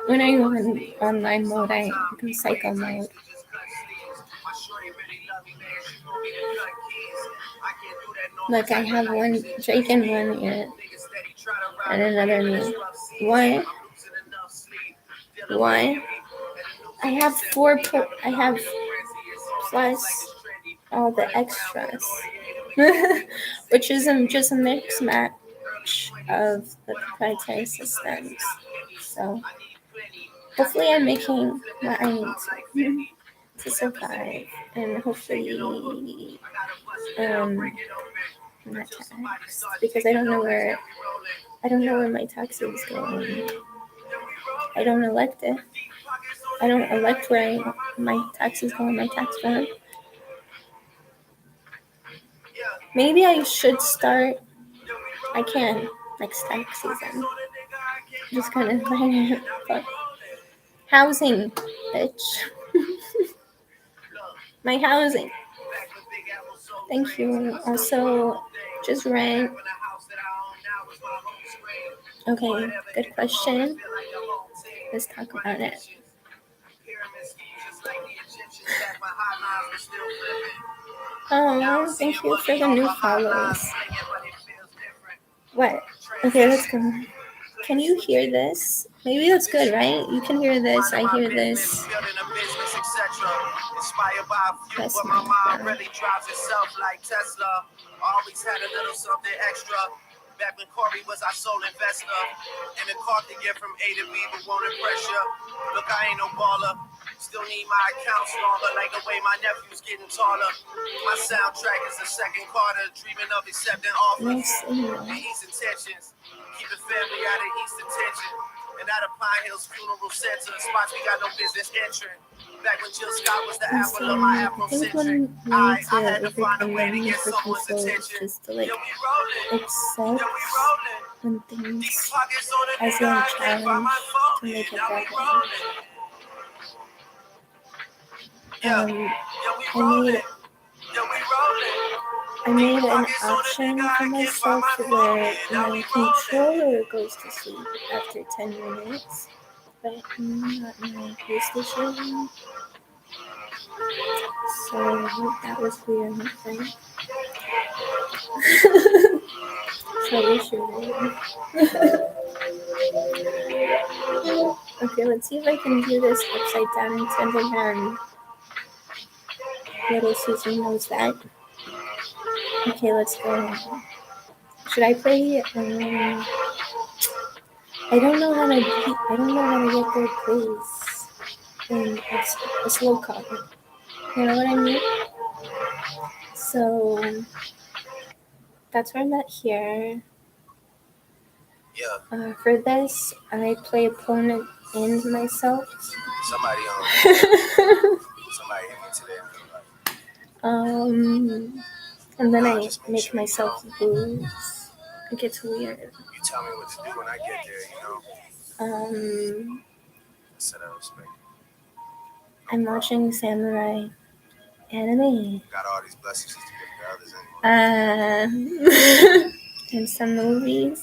When I go in online mode, I go psycho mode. Look, I have one Drake in one ear and another me. Why? I have I have plus all the extras, which is just a mix match of the proprietary systems. So hopefully I'm making what I need to survive, and hopefully not taxed, because I don't know where my taxes go. I don't elect it. I don't elect where my taxes go on my tax form. Maybe I should start. I can next tax season. Just kind of like housing, bitch. My housing. Thank you. Also, just rent. Okay, good question. Let's talk about it. Oh, thank you for the new follows. What? Okay, let's go. Can you hear this? Maybe that's good, right? You can hear this. I hear this. That's my really drives itself like Tesla. Always had a little something extra. Back when Corey was our sole investor. And the car could get from A to B, but won't impress you. Look, I ain't no baller. Still need my accounts longer, like the way my nephew's getting taller. My soundtrack is the second quarter, dreaming of accepting offers. The East intentions, keeping family out of East attention. And out of Pine Hills funeral center, spots we got no business entering. Back when Jill Scott was the apple of my Afrocentric. I had to find a way to get someone's attention. Just to like accept when things as a challenge to make it better. I made an option for myself where my controller goes to sleep after 10 minutes, but not my PlayStation. So that was weird, right? Troubleshooting. Okay, let's see if I can do this upside down and turn it around. Little Susan knows that. Okay, let's go. Should I play? I don't know how to get their place in a slow car. You know what I mean? So that's where I'm at here. Yeah. For this, I play opponent and myself. Somebody hit me today. And then I make myself lose. It gets weird. You tell me what to do when I get there, you know? I said I respect you. I'm watching samurai anime. Got all these blessings to give to others anyway. And some movies.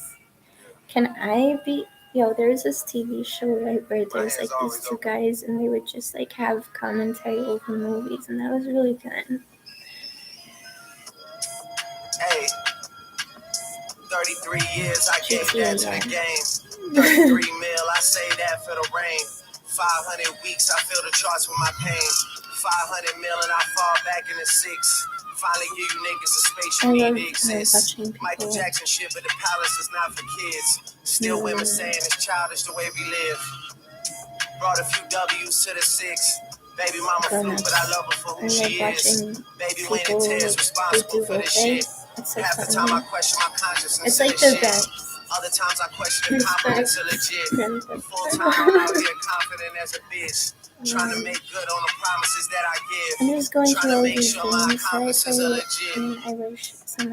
Can I be... Yo, there's this TV show, right, where there's like these two guys and they would just like have commentary over movies, and that was really good. Hey, 33 years I gave that to the game. 33 mil, I say that for the rain. 500 weeks, I feel the charts with my pain. 500 mil and I fall back in the six. Finally give you niggas a space you need to exist. Michael Jackson shit, but the palace is not for kids. Still women saying it's childish the way we live. Brought a few W's to the six. Baby mama flew, but I love her for who she is. Baby Wayne and Ted's responsible for this shit. Half the time I question my consciousness. It's like the best. Other times I question the confidence of legit. Full time I'm out here confident as a bitch. Trying to make good on the promises that I give. I'm just going to make sure my accomplices are legit.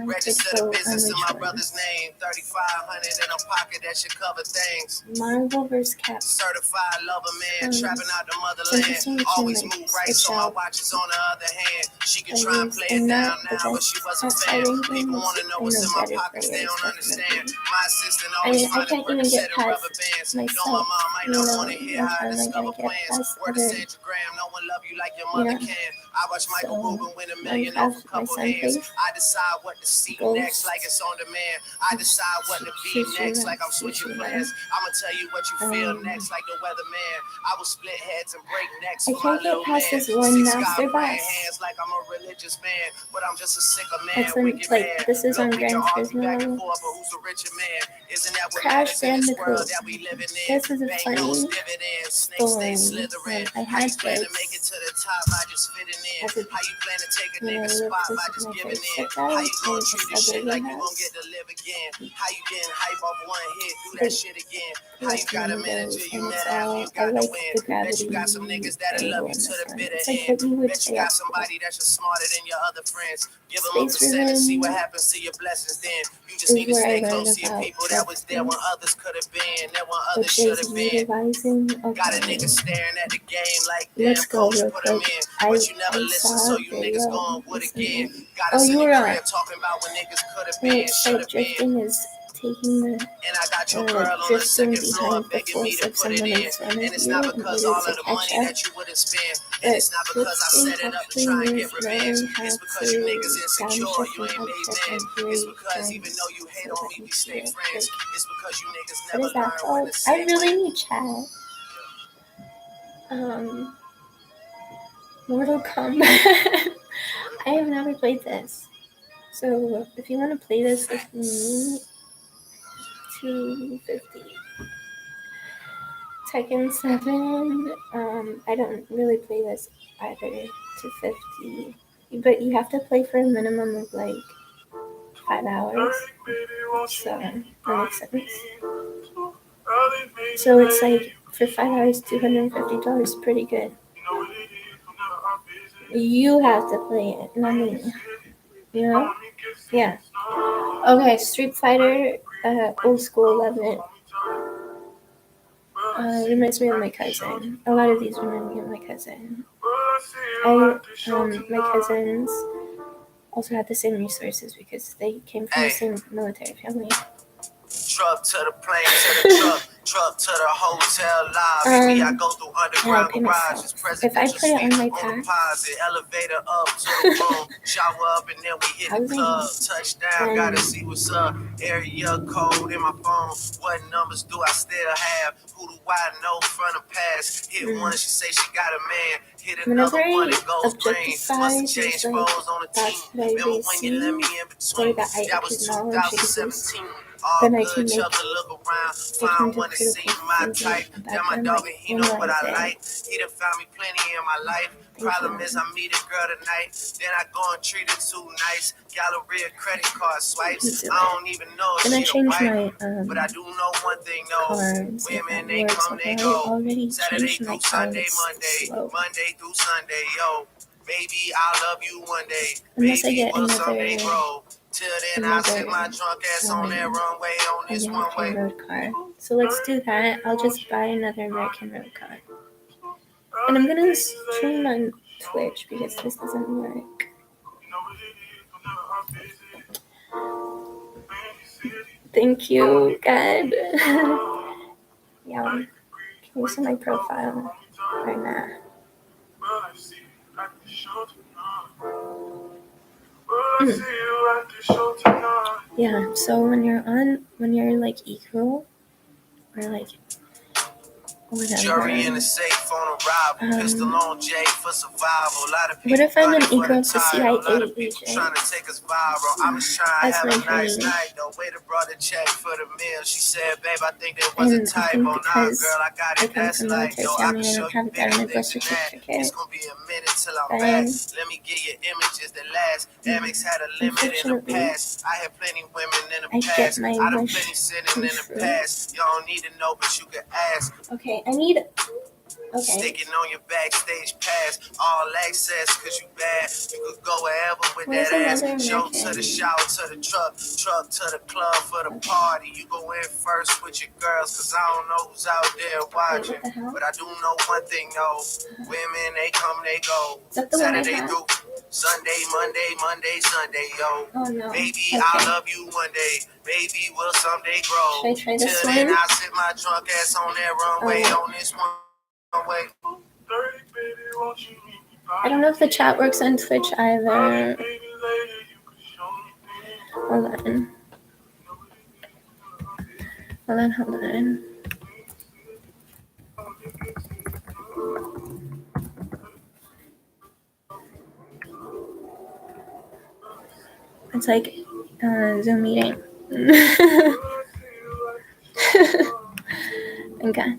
Register the business in my brother's name. 3,500 in a pocket that should cover things. Marvel vs. Cap. Certified lover man, trapping out the motherland. Always move right, so my watch is on the other hand. She can try and play it down now, but she wasn't fan. People want to know what's in my pockets, they don't understand. My assistant always finding work and setting rubber bands. Know my mom might not want to hear how I discover plans. Word to Instagram, no one love you like your mother can. I watch Michael So Rubin win $1 now we million off have a my couple son hands. plays I decide what to see next, like it's on demand. I decide what to be next, like I'm switching plans. I'ma tell you what you feel next, like the weatherman. I will split heads and break necks I for my can't get little past man. this one 6 master God praying boss. hands like I'm a religious man, but I'm just a sicker That's man, when, wicked like, man. this is on Look, we can Gran argue Turismo back and level. forth, but who's a richer man? Isn't that what Crash matters in this world Bandicoot. that we living in? This is a Banknotes, funny dividends, snakes stay story. slithering. I How you had plan to make it bikes to the top by just fitting in? as a How you plan to take a when I nigga lived spot by with just my giving first in? How stepdad you in gonna a treat this shit suburban like you gon' get house. to live again? How you getting hype off one hit, do that They shit again? How you left got one a of manager those, you and it's met after all you I got the like win? the Bet you gravity got some niggas that'll angle love you in to this the one. bitter It's like end. what you would Bet you play got at school. somebody that's just smarter than your other friends. Give them a Space percent and see what Ribbon happens to your blessings then. You just is need to where I stay learned close to your about people that was there when substance, others could have been, there when others which should is have been. utilizing. Got a Okay, nigga staring at the game like, damn, let's go coach, real put him quick. in. I But you never listen, saw so a you niggas video going would again. recently. Got Oh, us in you the were on. crib talking about when niggas could have When been, it's should like have been. drifting is taking the And I got your like girl on the drifting second floor behind the begging me force to of put it someone in in. front And of it's you not in because order all to of the catch money up. that you wouldn't spend. And But it's not because I drifting set it up to actually try and get means revenge. knowing It's how because you niggas to insecure, downshift you and ain't made upshift men. and It's break because even though you drums hate so on that me, you we stay feel friends. like It's because you niggas what never is that learn when called? to I say really when. need chat. Um, Mortal Kombat. I have never played this. So if you want to play this with me, 250. Tekken 7. I don't really play this either. 250. But you have to play for a minimum of like 5 hours. So that makes sense. So it's like for 5 hours, $250, pretty good. You have to play it, not me. You know? Yeah. Okay, Street Fighter, old school, love it. Reminds me of my cousin. A lot of these remind me of my cousin. My cousins also had the same resources because they came from the same military family. Truck to the plane to the truck to the hotel lobby. Me, I go through underground garages, presidential suite on deposit, elevator up to the room, shower up, and then we hit the club. Touchdown, gotta see what's up. Area code in my phone. What numbers do I still have? Who do I know from the past? Hit one, she say she got a man. Hit another one, it goes green. Must have changed foes on the team. Remember when you let me in between? That was 2017. All good, chuck a look around. Find one to see my type. That my dog and he know what I like. He done found me plenty in my life. Problem is I meet a girl tonight, then I go and treat her too nice. Galleria credit card swipes. I don't even know if she a wife, but I do know one thing though. Women they come, they go. Saturday through Sunday, Monday through Sunday, yo. Maybe I'll love you one day. Maybe we'll someday grow. Till then, I'll sit my drunk ass on that runway on this one way. Road car. So let's do that. I'll just buy another American road car. And I'm gonna stream on Twitch because this doesn't work. Thank you, God. Yeah, can you see my profile right now? Yeah, so when you're like equal or like whatever. Jury in the safe on arrival, pistol on J for survival. A lot of people What if I'm an gunning for equal the to title. A lot of CIA people agent? trying to take us viral. I'm just trying to have a nice dream. night. The waiter brought a check for the meal. She said, babe, I think there was a And I typo. think Nah, because girl, I got I it. come That's from like, military yo, I family, can I show don't you have a bigger government things birth than that. certificate. It's gonna be a minute till I'm Then, back. Let me get your images that last. Amex had a limit in the past. I had plenty women in the I get past. my I done wish plenty sitting come in the true. past. You don't need to know, but you can ask. Okay, I need. Okay. Sticking on your backstage pass, all access, cause you bad. You could go wherever with Where's that ass. another Show American? to the shower, to the truck to the club for the party. You go in first with your girls, cause I don't know who's out there watching. Wait, but I do know one thing though. Women, they come, they go. Is that the Saturday one I through Sunday, Monday, Sunday, yo. Oh no. Maybe Okay. I'll love you one day. Maybe we'll someday grow. Should I try this Till then, one? I'll sit my drunk ass on that runway on this one way. I don't know if the chat works on Twitch either. Hold on. Hold on. It's like Zoom meeting. Okay.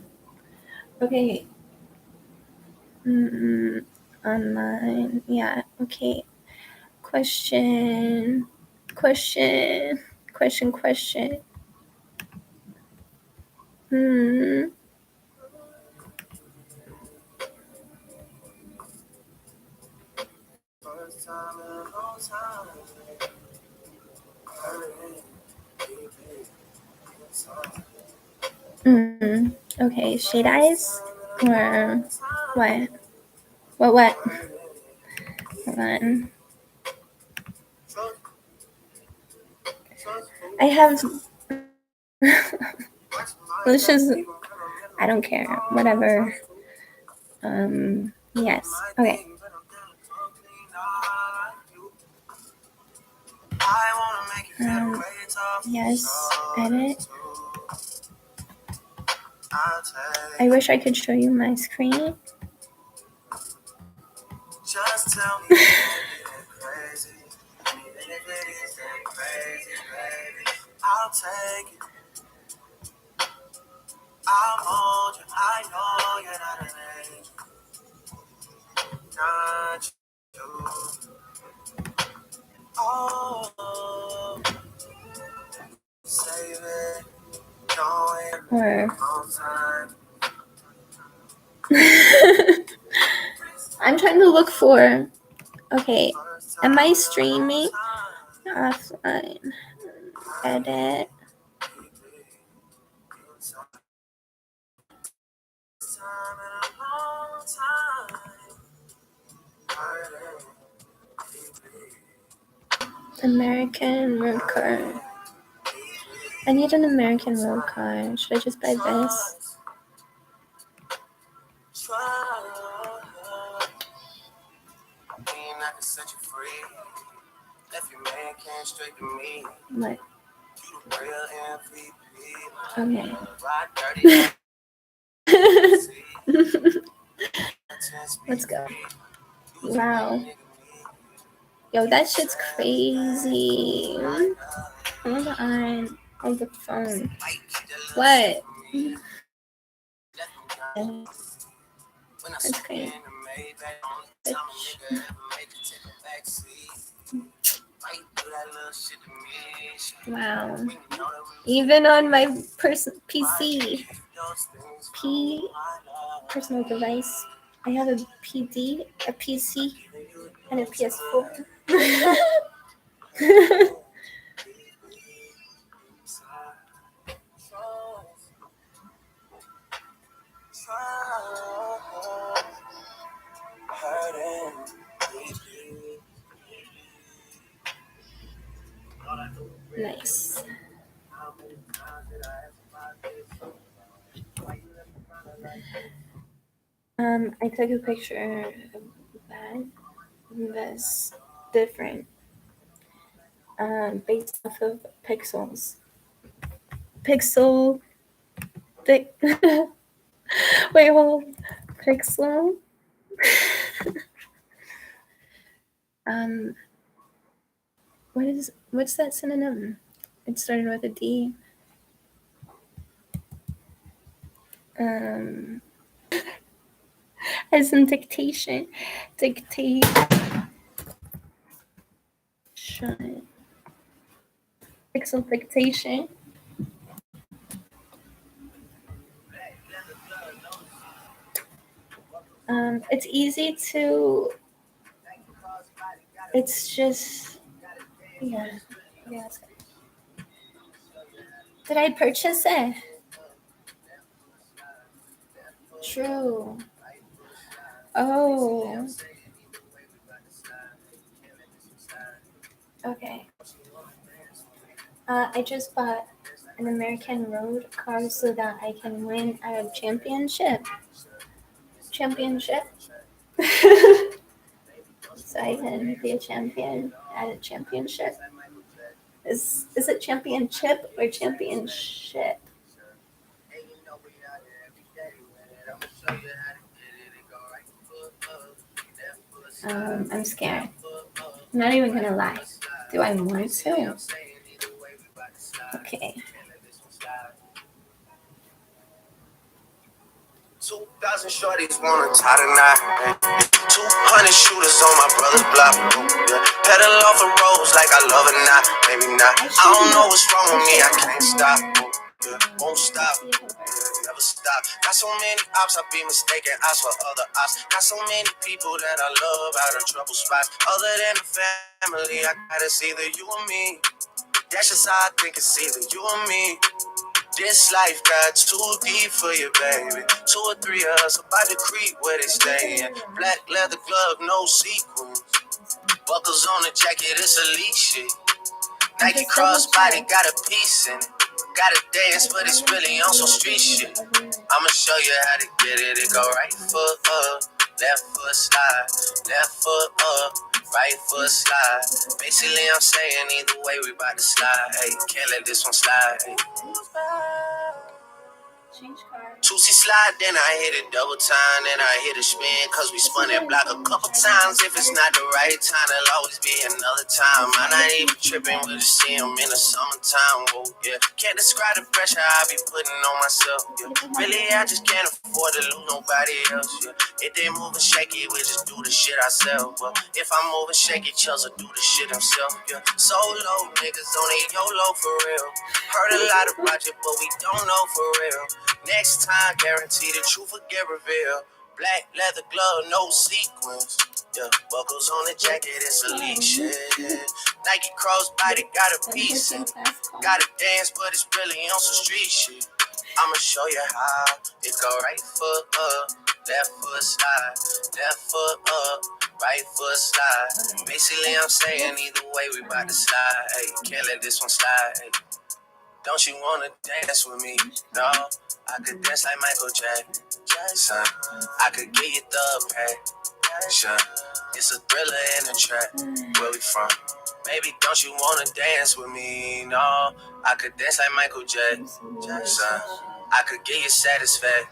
Okay. Online. Yeah. Okay. Question. Okay. Shade eyes or what? What? Hold on. I have. Let's just. I don't care. Whatever. Yes. Okay. Yes. Edit. I wish I could show you my screen. Just tell me crazy. I'll take it. I'll hold you. I know you're not an angel. Not you. Oh, save it. Or I'm trying to look for. Okay, am I streaming offline? Edit. American road car. I need an American road car. Should I just buy this? What? Okay. Let's go. Wow. Yo, that shit's crazy. Hold on. On the phone. What? That's crazy. Wow. Even on my PC. Personal device. I have a PD, a PC, and a PS4. Nice. I took a picture of that. That's different. Based off of pixels. Pixel. Wait, hold. Pixel. What's that synonym? It started with a D. As in dictation. Pixel dictation. It's easy to. It's just. Yeah. Did I purchase it? True. Oh. Okay. I just bought an American road car so that I can win a championship. so I can be a champion at a championship. Is it championship or championship? I'm scared. I'm not even gonna lie. Do I want to? Okay. 2,000 shorties wanna tie the knot. 200 shooters on my brother's block. Yeah. Pedal off the roads like I love it not, maybe not. I don't know what's wrong with me, I can't stop. Yeah. Won't stop, never stop. Got so many ops, I be mistaken ops for other ops. Got so many people that I love out of trouble spots. Other than the family, I gotta see either you or me. That's just how I think it's either you or me. This life got too deep for you, baby. 2 or 3 of us about to creep where they stayin'. Black leather glove, no sequins. Buckles on the jacket, it's elite shit. Nike crossbody got a piece in it. Gotta dance, but it's really on some street shit. I'ma show you how to get it. It go right foot up, left foot slide, left foot up, right foot slide. Basically, I'm saying either way, we bout to slide. Hey, can't let this one slide. Hey. Two-C slide, then I hit it double time, then I hit a spin, cause we spun that block a couple times. If it's not the right time, there'll always be another time. I'm not even tripping, we'll just see them in the summertime. Whoa, yeah. Can't describe the pressure I be putting on myself, yeah. Really, I just can't afford to lose nobody else, yeah. If they moving shaky, we just do the shit ourselves. Well, if I'm moving shaky, Chelsea do the shit himself, yeah. Solo niggas only YOLO for real. Heard a lot about you, but we don't know for real. Next time, guarantee the truth will get revealed. Black leather glove, no sequins. Yeah, buckles on the jacket, it's elite shit. Nike crossbody got a piece in it. Gotta dance, but it's really on some street shit. I'ma show you how. It go right foot up, left foot slide, left foot up, right foot slide. Basically, I'm saying either way, we bout to slide. Hey, can't let this one slide. Hey. Don't you wanna dance with me? No, I could dance like Michael Jackson. I could get you the passion. It's a thriller in the track. Where we from? Baby, don't you wanna dance with me? No, I could dance like Michael Jackson. I could get you satisfaction.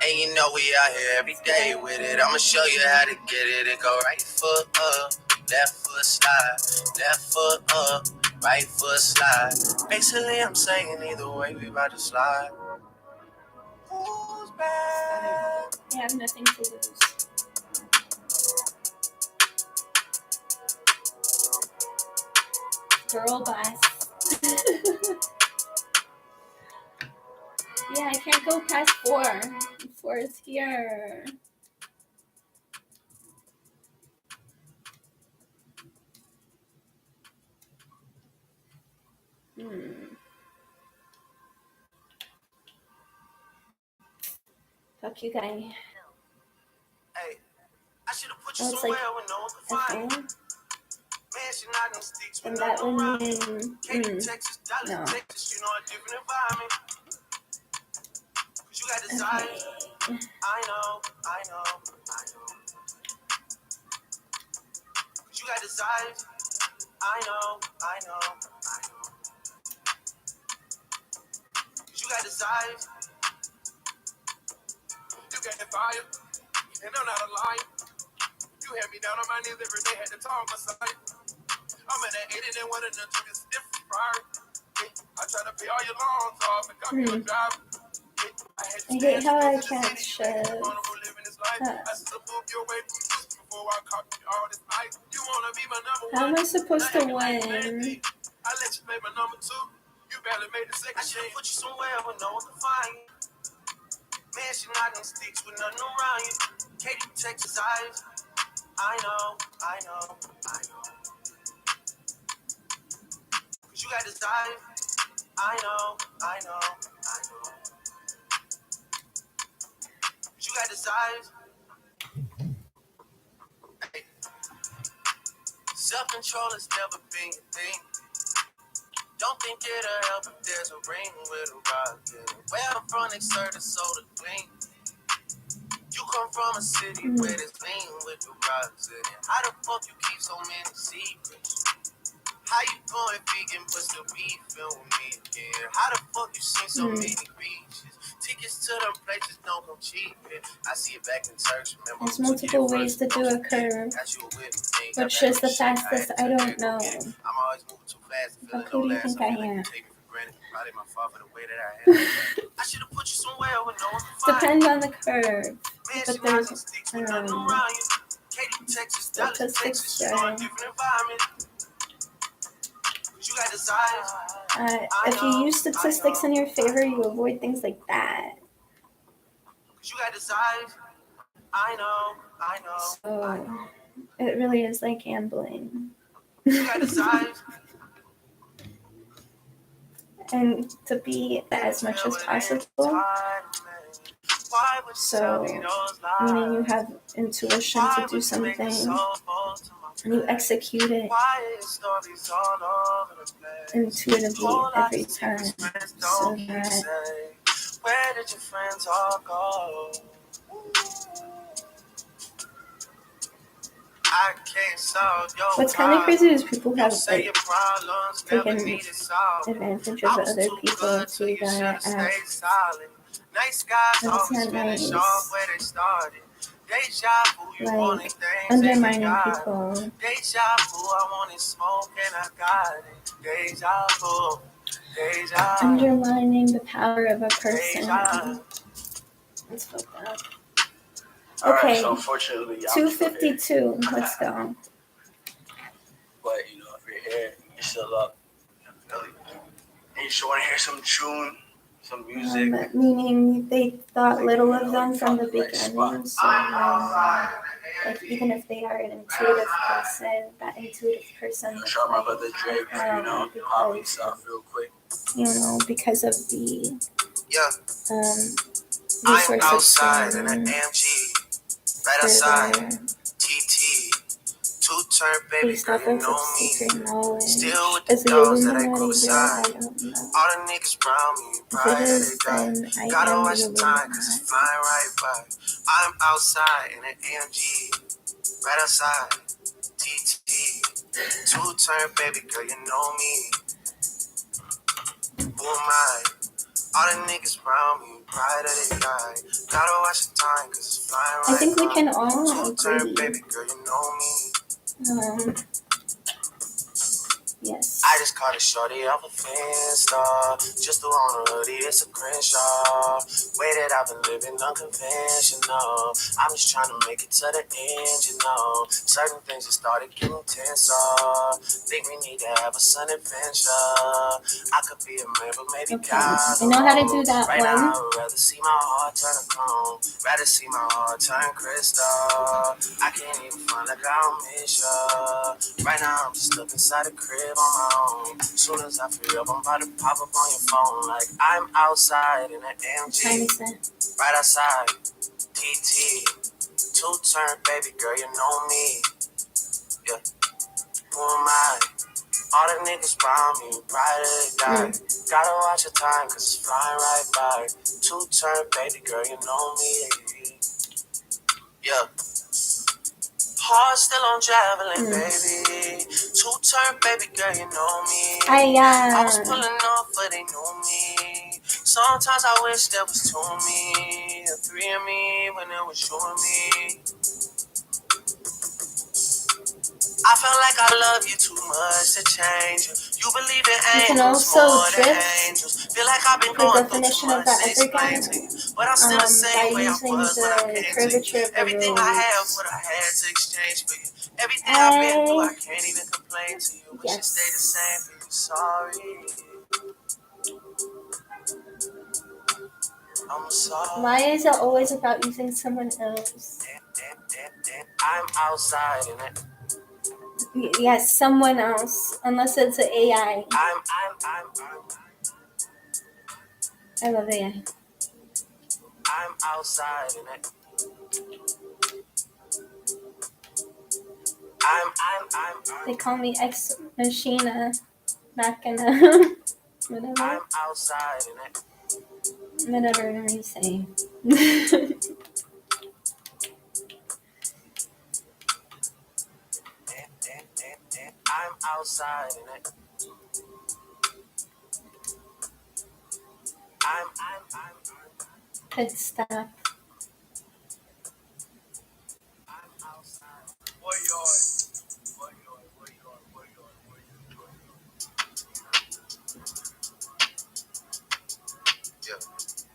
And you know we out here every day with it. I'ma show you how to get it. It go right foot up, left foot slide, left foot up, right foot slide. Basically, I'm saying either way, we about to slide. Who's back? I have nothing to lose. Girl boss. Yeah, I can't go past 4. 4 is here. Fuck you guys. Hey, I should have put you somewhere where no one could find you. Man, she not gonna stick to and that would mean Texas, Dallas, Texas, you know a different environment. Cause you got desires. Okay. I know. Cause you got desires. I know. Cause you got desires. You got the fire, and I'm not a liar. You had me down on my knees every day, had to talk my side. I'm at that 80 and one of them took a stiff prior. I try to pay all your loans off and got me a job. I hate how I can't shove. How am I supposed to win? I let you make my number 2. You barely made the second. I should put you somewhere where no one can find you. Man, she not gonna stick with nothing around you. Katie, Texas eyes. I know. Cause you got desire. I know. Cause you got desires. Hey. Self-control has never been your thing. Don't think it'll help if there's a ring with a rock in it. Where I'm from, exert a soda clean. You come from a city where there's lean with the rocks in it. How the fuck you keep so many secrets? How you going vegan but still beefing with me again? How the fuck you seen so many beaches? Tickets to them places don't come cheap. I see it back in Turks. Remember, there's multiple ways to do a curve. Which is the fastest? I don't know. I'm always moving too fast. But who do you think I am? Probably my fault for the way that I am. I should have put you somewhere where no one can find. Depends on the curve. But there's statistics there. If you use statistics in your favor, you avoid things like that. You got desires. I know. So it really is like gambling. You got desires. And to be as much as possible. So, meaning you have intuition to do something, and you execute it intuitively every time. So that where did your friends all go? I can't solve your what's kind of crazy is people have like taken advantage of other people to that act. Nice guys That's not finish nice. off where they started. Deja vu, you wanted things Undermining people. Deja vu, I wanted smoke and I got it. Deja vu. Undermining the power of a person. That's fucked up. Okay, so unfortunately, 2:52. Let's go. But you know, if you're here, you're still up. And you just want to hear some tune, some music. Meaning they thought little of them from the beginning. So like even if they are an intuitive person, that intuitive person. Shout my brother Drake, popping stuff real quick. Because of the I'm outside in an AMG. Right outside, TT, two-turn baby girl, you know me. Still with the dogs that I grew beside. All the niggas around me, prior they die. Gotta watch the time, cause it's flying right by. I'm outside in an AMG, right outside, TT, two-turn baby girl, you know me. Who am I? All the niggas around me, pride that they die. Gotta watch the time, cause it's flying right. I think we can all agree. Baby girl, you know me. Yes. I just caught a shorty off a Finsta. Just to on a hoodie, it's a Crenshaw. Way that I've been living unconventional. I'm just trying to make it to the end, Certain things just started getting tenser. Think we need to have a sun adventure. I could be a man, but maybe God. I know how to do that right one. Now, I'd rather see my heart turn to chrome. Rather see my heart turn crystal. I can't even find like I don't miss ya. Right now, I'm just stuck inside the crib on my own. Soon as I free up, I'm about to pop up on your phone. Like I'm outside in an AMG. Right outside, TT. Two-turn baby girl, you know me. Yeah. Who am I? All the niggas around me, brighter they die. Gotta watch the time, cause it's flying right by. Two-turn baby girl, you know me. Yeah. Heart still on javelin, baby. Two-turn baby girl, you know me. I was pulling off, but they knew me. Sometimes I wish there was two of me, or three of me, when it was you and me. I felt like I love you too much to change you. You believe in angels more than angels. Feel like I've been going through too much to explain to you. But I'm still the same way I was when I came to you. Everything I have, what I had to exchange for you. Everything I've been through, I can't even complain to you. But you stay the same for you. Sorry. I'm sorry. Why is it always about using someone else? I'm outside in it. Yes, someone else, unless it's an AI. I love AI. I'm outside in it. They call me Ex Machina, Machina. Whatever. I'm outside in it. Whatever you say. outside and Pit stop. Yeah.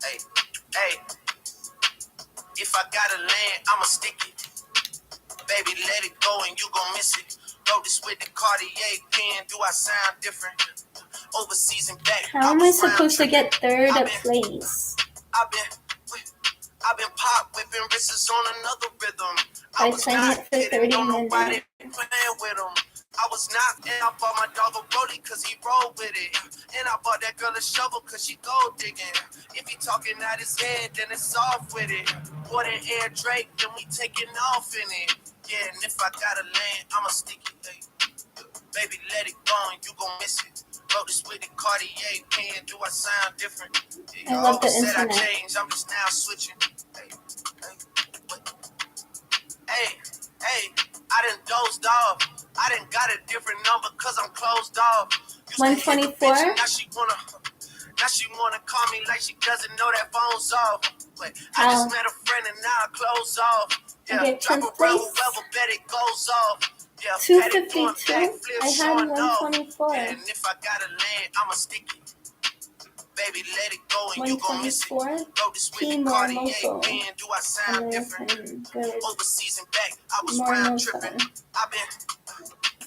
Hey, if I gotta land, I'ma stick it. Baby, let it go and you gon' miss it. Wrote this with the Cartier pen. Do I sound different? Overseas and back. How am I supposed to get third place? I've been pop whipping wrists on another rhythm. I was not kidding, don't know why they playing with them. I was not, and I bought my dog a rollie cause he rolled with it. And I bought that girl a shovel cause she gold digging. If he talking out his head, then it's off with it. Pour that air Drake, then we taking off in it. Yeah, and if I gotta land, I'ma stick it. Hey. Baby, let it go and you gon' miss it. Wrote this with the Cartier pen. Do I sound different? I love the internet. I changed, I'm just now switching. Hey, I done dozed off. I done got a different number cause I'm closed off. 124? Now she wanna call me like she doesn't know that phone's off. Wait, I just met a friend and now I close off. Yeah, okay, drop around whoever, bet it goes off. Yeah, 252? I had 124. And if I gotta land, I'ma stick it. Baby, let it go and you gon' miss it. Go this with the Cartier pen. Do I sound different? Overseas and back, I was round tripping. I've been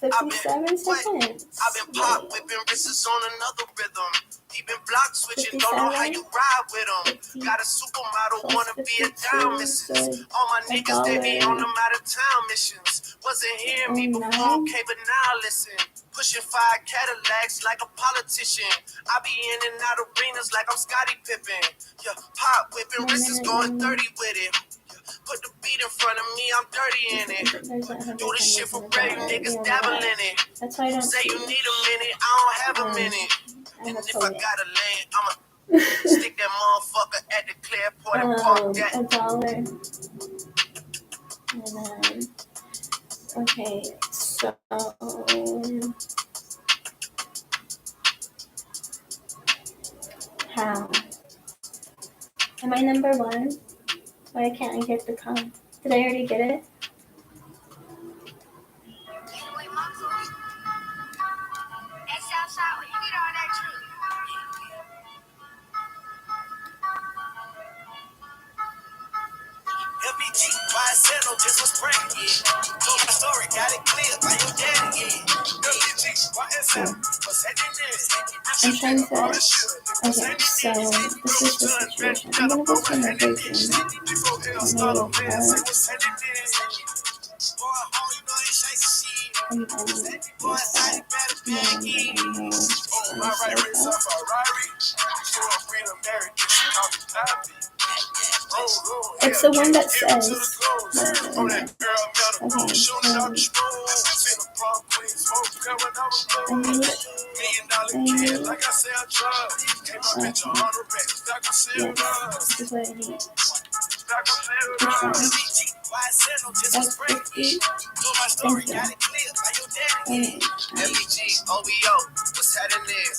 57 seconds. I've been pop whipping wrists on another rhythm. Deep in block switching, don't know how you ride with them. Got a supermodel, wanna be a down missus. All my niggas, they be on them out of town missions. Wasn't hearing me before, okay, but now listen. Pushing 5 Cadillacs like a politician. I be in and out arenas like I'm Scottie Pippen. Yeah, pop whipping wrists going 30 with it. Put the beat in front of me, I'm dirty in it. Do this shit for real, niggas dabble in it. Say you need a minute, I don't have a minute. And if I gotta land, I'ma stick that motherfucker at the Clearport and park that. $1. Okay, so how? Am I number 1? Why can't I get the comp? Did I already get it? Just was pregnant, told my story, got it clear by your daddy, I'm trying to. Okay, so this is the situation. I'm gonna go to my version. It's the one that says. OBO, what's happening?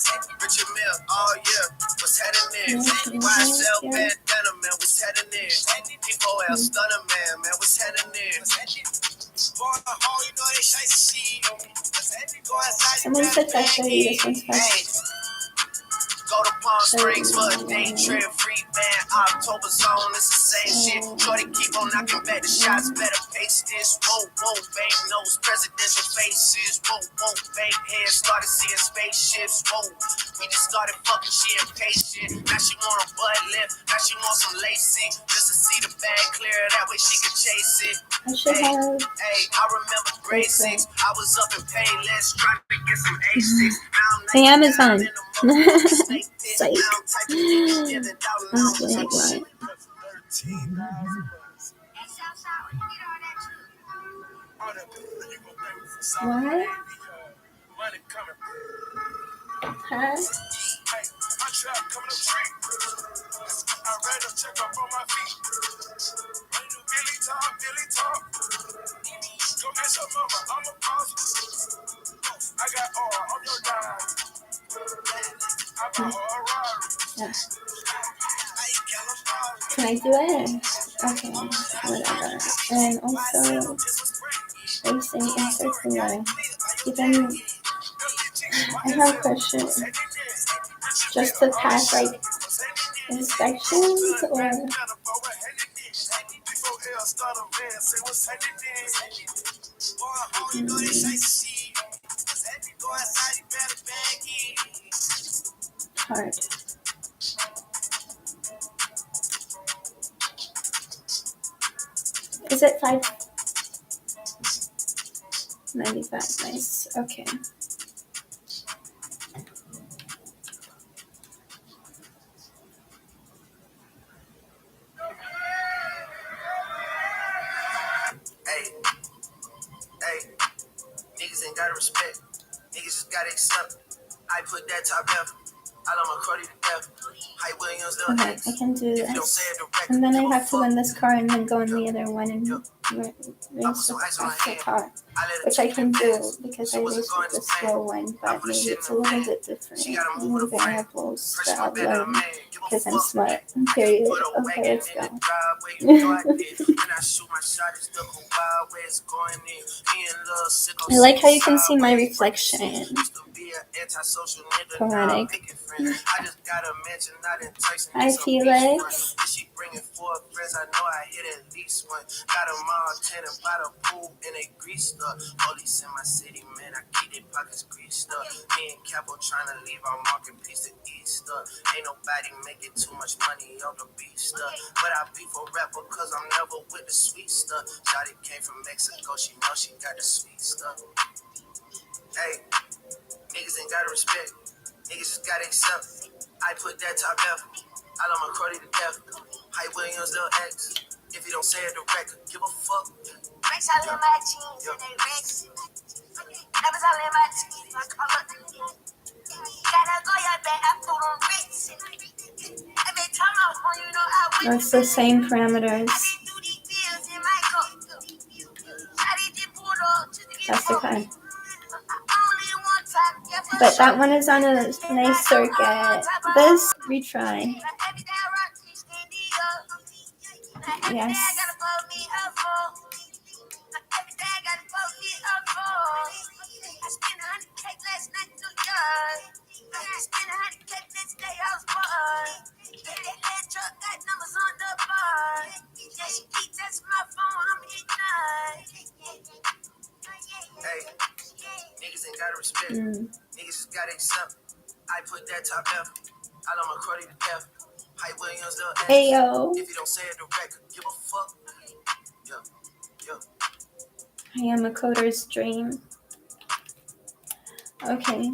Richard Mill, oh yeah, what's happening? YSL bandana, man, what's happening? P4L stunner, man, what's happening? Someone said that this one's fast. Go to Palm Springs for a day trip, free band, October zone, it's the same shit. Shorty keep on knocking back the shots, better pace this. Whoa, bank nose, presidential faces. Whoa, bank head, started seeing spaceships. Whoa, we just started fucking, she impatient. Now she want a butt lift, now she want some lacing. Just to see the bag clear, that way she can chase it. I remember grade 6, I was up in Payless, trying to get some A6. The Amazon. Psych. What? Huh? Yeah. Can I do it? Okay, whatever. And also, racing and circular. Even, I have a question. Just to pass, like, inspections, or... Hard. Is it $5.95? Nice. Okay. Hey, niggas ain't gotta respect. Niggas just gotta accept. I put that top left. I love my Cardi to death. Hype Williams, little Okay, X. I can do If you don't this. say it direct, And then I give a have to fuck. win this car and then go in the other one and I race put some with ice on my the hand. car. I let her Which I take can it do fast. because She I wasn't race going with the to plan. slow one, I but put the maybe shit it's in a the little van. bit different. She gotta move More with a friend. variables Pressure that my I've bed and a learned man. Give a because I'm fuck. smart. I just Period. put a Okay, wagon let's in the go. driveway. You know I did. When I shoot my shot, it's the cool wild way it's going in. Me and Lil Sicko I like how you can sideways. see my reflection. Used to be an antisocial nigga, now I'm Poetic. making friends. I just gotta mention, not in Tyson. Hi, Felix. If she bringing 4 friends, I know I hit at least one. Got them all tenant by the pool and they greased up. Police in my city, man, I keep their pockets greased up. Me and Capo trying to leave our marketplace to Easter. Ain't nobody making too much money on the beef stuff. But I beef a rapper cause I'm never with the sweet stuff. Shawty came from Mexico, she know she got the sweet stuff. Hey, niggas ain't gotta respect. Niggas just gotta accept. I put that top left. I love my Cardi to death. Hype Williams, Lil X. If you don't say it direct, give a fuck. Rich, I live my jeans and they rich. Never I live my jeans, my color. Gotta go, your back, I put on rich. Every time I want, you know I win. That's the same parameters. That's the kind. But that one is on a nice circuit. This, retry. Yes. Hey, niggas ain't gotta respect. Niggas just gotta accept. I put that top left. I love my Cardi to death. Hype Williams, Lil X. Hey, yo. If you don't say it direct, give a fuck. Yo. I am a coder's dream. Okay.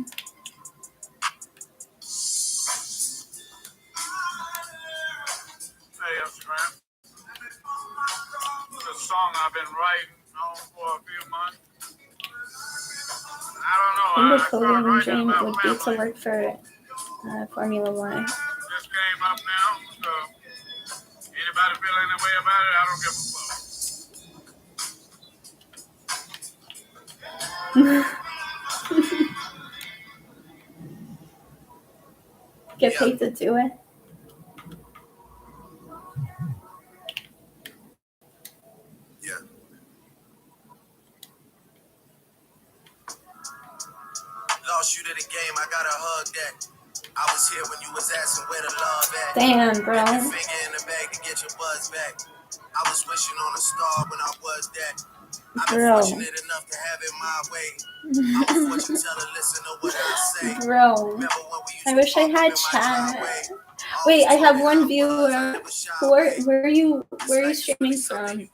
Hey, Instagram. It's a song I've been writing for a few months. I don't know. I think a coding dream would be to work for Formula One. Just came up now, so anybody feel any way about it, I don't give a fuck. Get paid to do it. Yeah. Lost you to the game, I gotta hug that. I was here when you was asking where the love at. Damn, bro. Put your finger in the bag to get your buzz back. I was wishing on a star when I was that. I've been fortunate enough to have it my way. I'm a fortune teller, listen to what I say. Bro, I wish I had chat. Wait, I have one viewer. Where are you streaming from? I know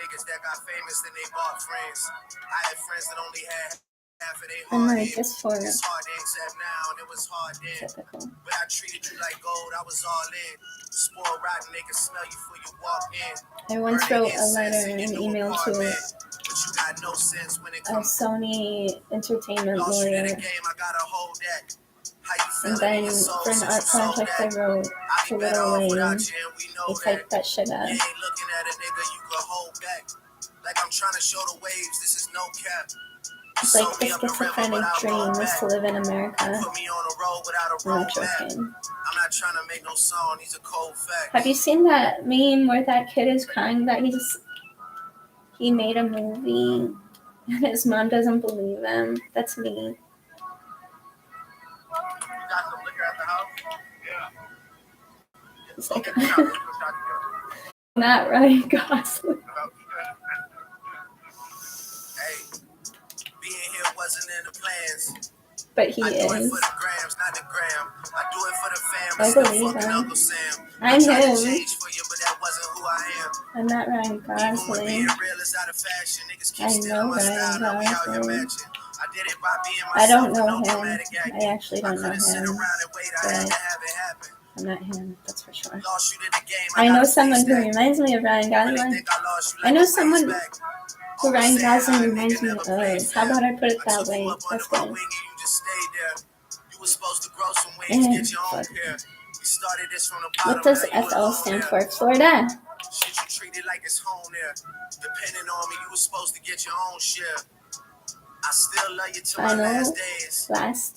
niggas that got famous and they bought friends. I had friends that only had half of their heart. Just for it's hard to accept now, and it was hard then. Typical. But I treated you like gold, I was all in. Spoiled rotten niggas smell you before you walk in. I once wrote a letter and an email to but you got no sense when it a comes Sony Entertainment lost you to lawyer. the game, I gotta hold that. And then for an art project I wrote to Little Wayne, I typed that shit up. You ain't looking at a nigga you could hold back. Like I'm trying to show the waves, this is no cap. It's like the schizophrenic dream is to live in America. I'm not joking. I'm not trying to make no song, these are cold facts. Have you seen that meme where that kid is crying that he made a movie and his mom doesn't believe him? That's me. You got some liquor at the house? Yeah. It's like, Okay, let's go shot together. not Ryan Gosling. Hey, being here wasn't in the plans. But he I do it is. for the grams, not the gram. I do it for the fam. I Still believe fucking him. Uncle Sam. I'm tried to him. change for you, but that wasn't who I am. I'm not Ryan Even when Gosling. being real is out of fashion, niggas keep I stealing know my style. Ryan Now we out here Gosling. matching. I did it by being I myself don't with know no him. dramatic acting. I actually don't know couldn't sit him. around and wait. I had But to have it happen. I'm not him, that's for sure. Lost you to the game. I know gotta someone face who that. reminds me of Ryan Really Gosling. think I lost you I like know a ways someone back. who Always Ryan saying how Gosling a reminds nigga me never played of. How fair. about I put it I that took you way? up under That's my good. wing and you just stayed there. You were supposed to grow some wings, get your own Fuck. pair. We started this from the What bottom, does now you FL alone stand there. for? Florida. Shit, you treated like it's home there. Depending on me, you were supposed to get your own share. I still love you till my last days.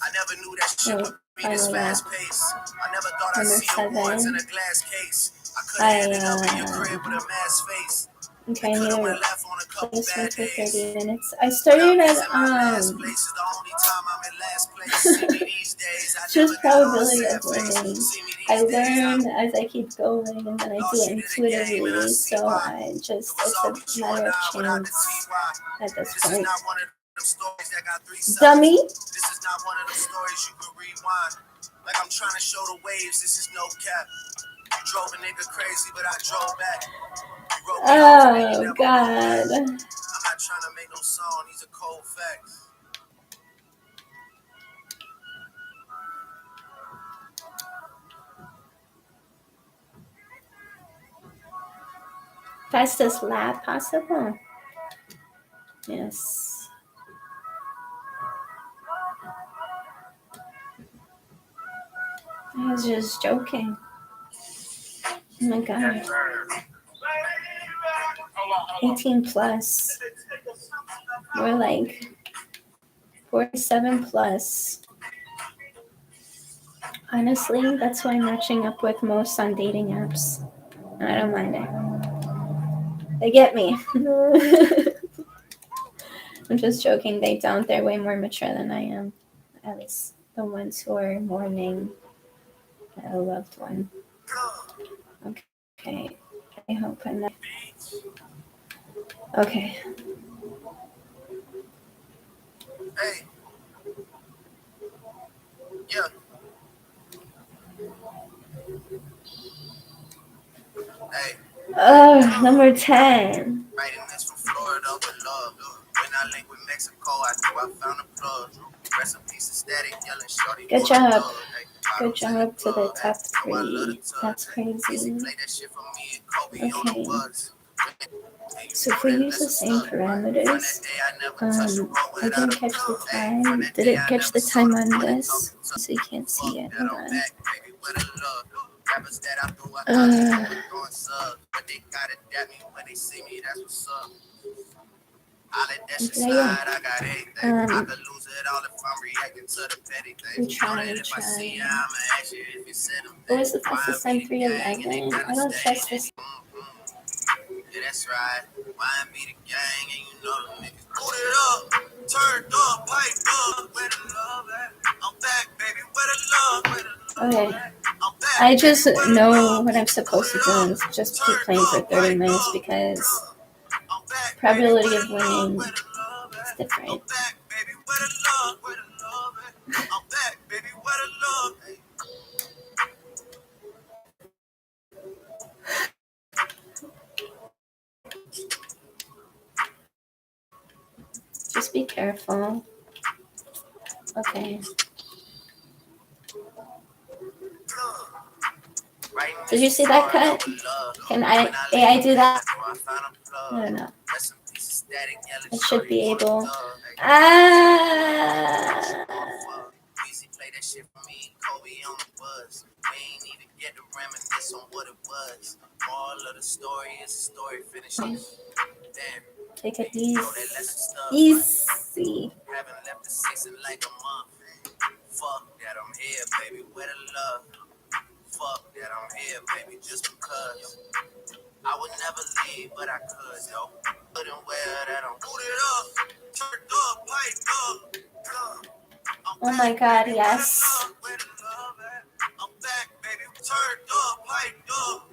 I never knew that shit would be this fast paced. I never thought I'd see awards in a glass case. I could have ended up in your crib with a mask face. Okay, I need to left on a couple place bad for days. 30 minutes. I started at Place is the only time I'm in last place. See me these days. I just never got on probability sad of face. winning. See me I these days. learn as I keep going, and then I do it intuitively. So I just it's a matter of chance at this point. Dummy. This is not one of them stories you can rewind. Like I'm trying to show the waves. This is no cap. You drove a nigga crazy, but I drove back. Oh God. I'm not trying to make no song. These are cold facts. Fastest lap possible. Yes. I was just joking. Oh my God. 18 plus. More like 47 plus. Honestly, that's why I'm matching up with most on dating apps. I don't mind it. They get me. I'm just joking. They don't. They're way more mature than I am. At least the ones who are mourning a loved one. Okay. I hope I'm not. Okay. Hey. Yeah. Hey. Number 10. Writing this from Florida with love. When I link with Mexico, I found a plug. Rest in peace, static, yelling shorty. Good job. Good job to the top 3. That's crazy. Okay. So if we use the same parameters, I didn't catch the time. Did it catch the time on this? So you can't see it. Hold on. We try. What was the fastest time? 3:11. I don't trust this. Yeah, that's right. Why be the gang and you know the niggas booted up, turned up, piped up, where the love at? I'm back, baby, where the love, where the love at? I just know what I'm supposed to do is just keep playing for 30 minutes because probability of winning is different. Just be careful. Okay. Did you see that cut? Can AI do that? I don't know. It should be able. a story is a story finishing. Damn. Take it easy. Haven't left the season like a month. Fuck that I'm here, baby. Where the love? Fuck that I'm here, baby. Just because I would never leave, but I could, yo. Couldn't wear that I'm booted up, turned up, piped up. Oh my God, yes. Where the love at? I'm back, baby. Turned up, piped up.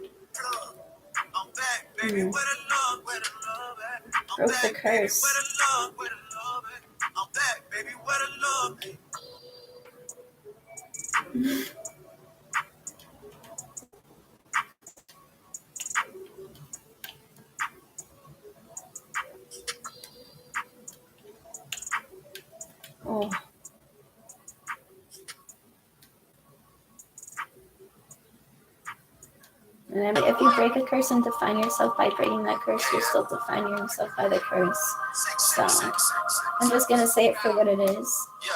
I'm back, baby. Where the love? Where the love at? I'm Broke back, the curse. Baby. Where the love? Where the love at? I'm back, baby. Where the love? Oh. And if you break a curse and define yourself by breaking that curse, you're still defining yourself by the curse. So I'm just gonna say it for what it is. Yeah.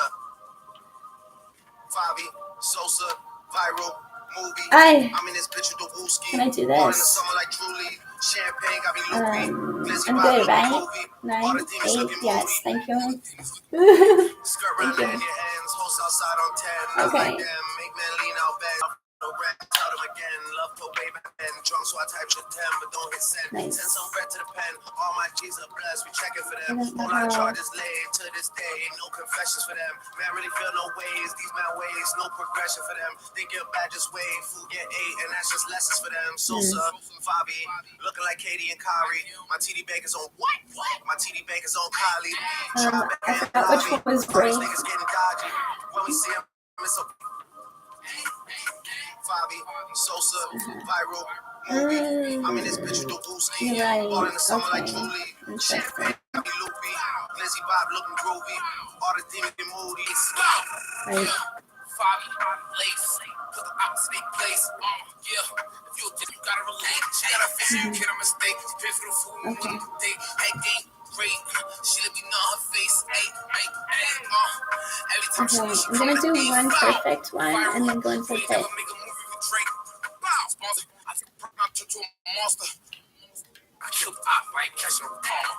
Fabi, Sosa, viral movie. I'm in this bitch with the wooski. Can I do Born in the this? summer like Truly. Champagne got me loopy. I'm good, right? 9, 8, yes, thank you. Skirt Thank round you. in your hands, host outside on 10. Okay. Like them, make man lean out bad. No rap, tell them again. Love to way back then. Drunk, so I type shit 10, but don't hit send. Nice. Send some bread to the pen. All my G's are blessed, we checking for them. I don't know Whole lot of how- charges laid to this day. No confessions for them. Man, really feel no ways. These man ways, no progression for them. Think you're bad, just wait. Food get 8, and that's just lessons for them. Sosa, Fabi, looking like Katie and Kyrie. My TD Baker's on what? My TD Baker's on Kylie. I forgot which one was break. Niggas getting dodgy. When we see him, it's a Fabi, Sosa, viral movie. I'm in this bitch with the wooski. You're right. All in the summer like Okay. Julie. Interesting. Champagne, got me loopy. Lizzie Bob looking groovy. All the demons be moody. Right. Fabi, lace, put the opposite place. Yeah, if you just you gotta relate. She gotta fix it, you get a mistake. She pay for the food, Okay. they date great. She let me know her face. Every time Okay, she I'm gonna do one perfect one and then go into we pit. never make a movie with Drake. Wow, sponsor. I think I'm to a monster. I killed Pop like catching a palm.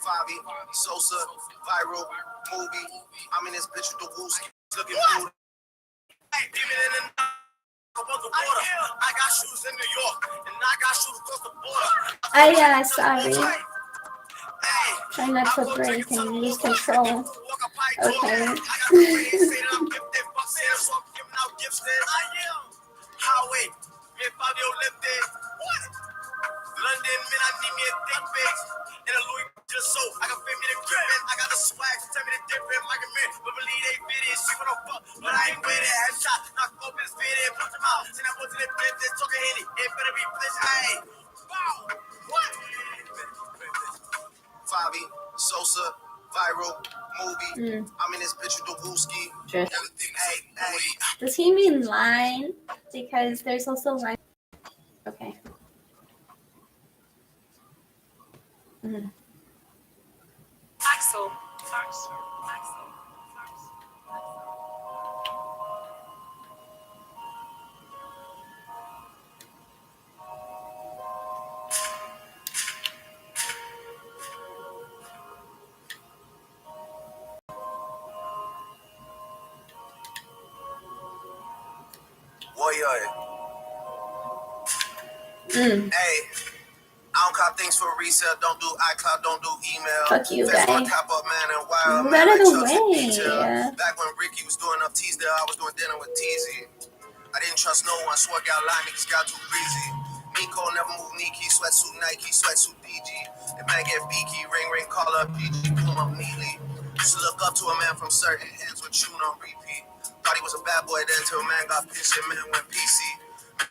Fabi, Sosa, viral movie. I'm in this bitch with the wooski. Looking good. Hey, demon in the above the water. I got shoes in New York, and I got shoes across the border. Sorry. Try not to break and lose control. Okay. Highway, Fabio lived there. What? London, man, I need me a thick bitch. And a Louis just so I can fit me the grip. I got the swag, tell me the different. Like a man, but believe they fit it. She wanna fuck, but I ain't with it. Headshot, knock off his fit it, punch him out. Send that boy to the flip, this talking hit it. It better be bitch. Hey, wow, what? Fabi, Sosa, viral movie. I'm in this bitch with the wooski. Hey. Does he mean line? Because there's also line. Okay. Axel. Hey, I don't cop things for resale. Don't do iCloud. Don't do email. Fuck you, Fast guy. one tap up, man, and wild Move man. out of Like the Chubbs and way. detail. Back when Ricky was doing up Teasdale, I was doing dinner with Teasy. I didn't trust no one. Swore got line niggas got too breezy. Nico never move Nike. Sweatsuit Nike. Sweatsuit DG. If man get beaky, ring call up PG. Boom up neatly. Used to look up to a man from certain ends with tune on repeat. Thought he was a bad boy then till man got pissed and man went PC.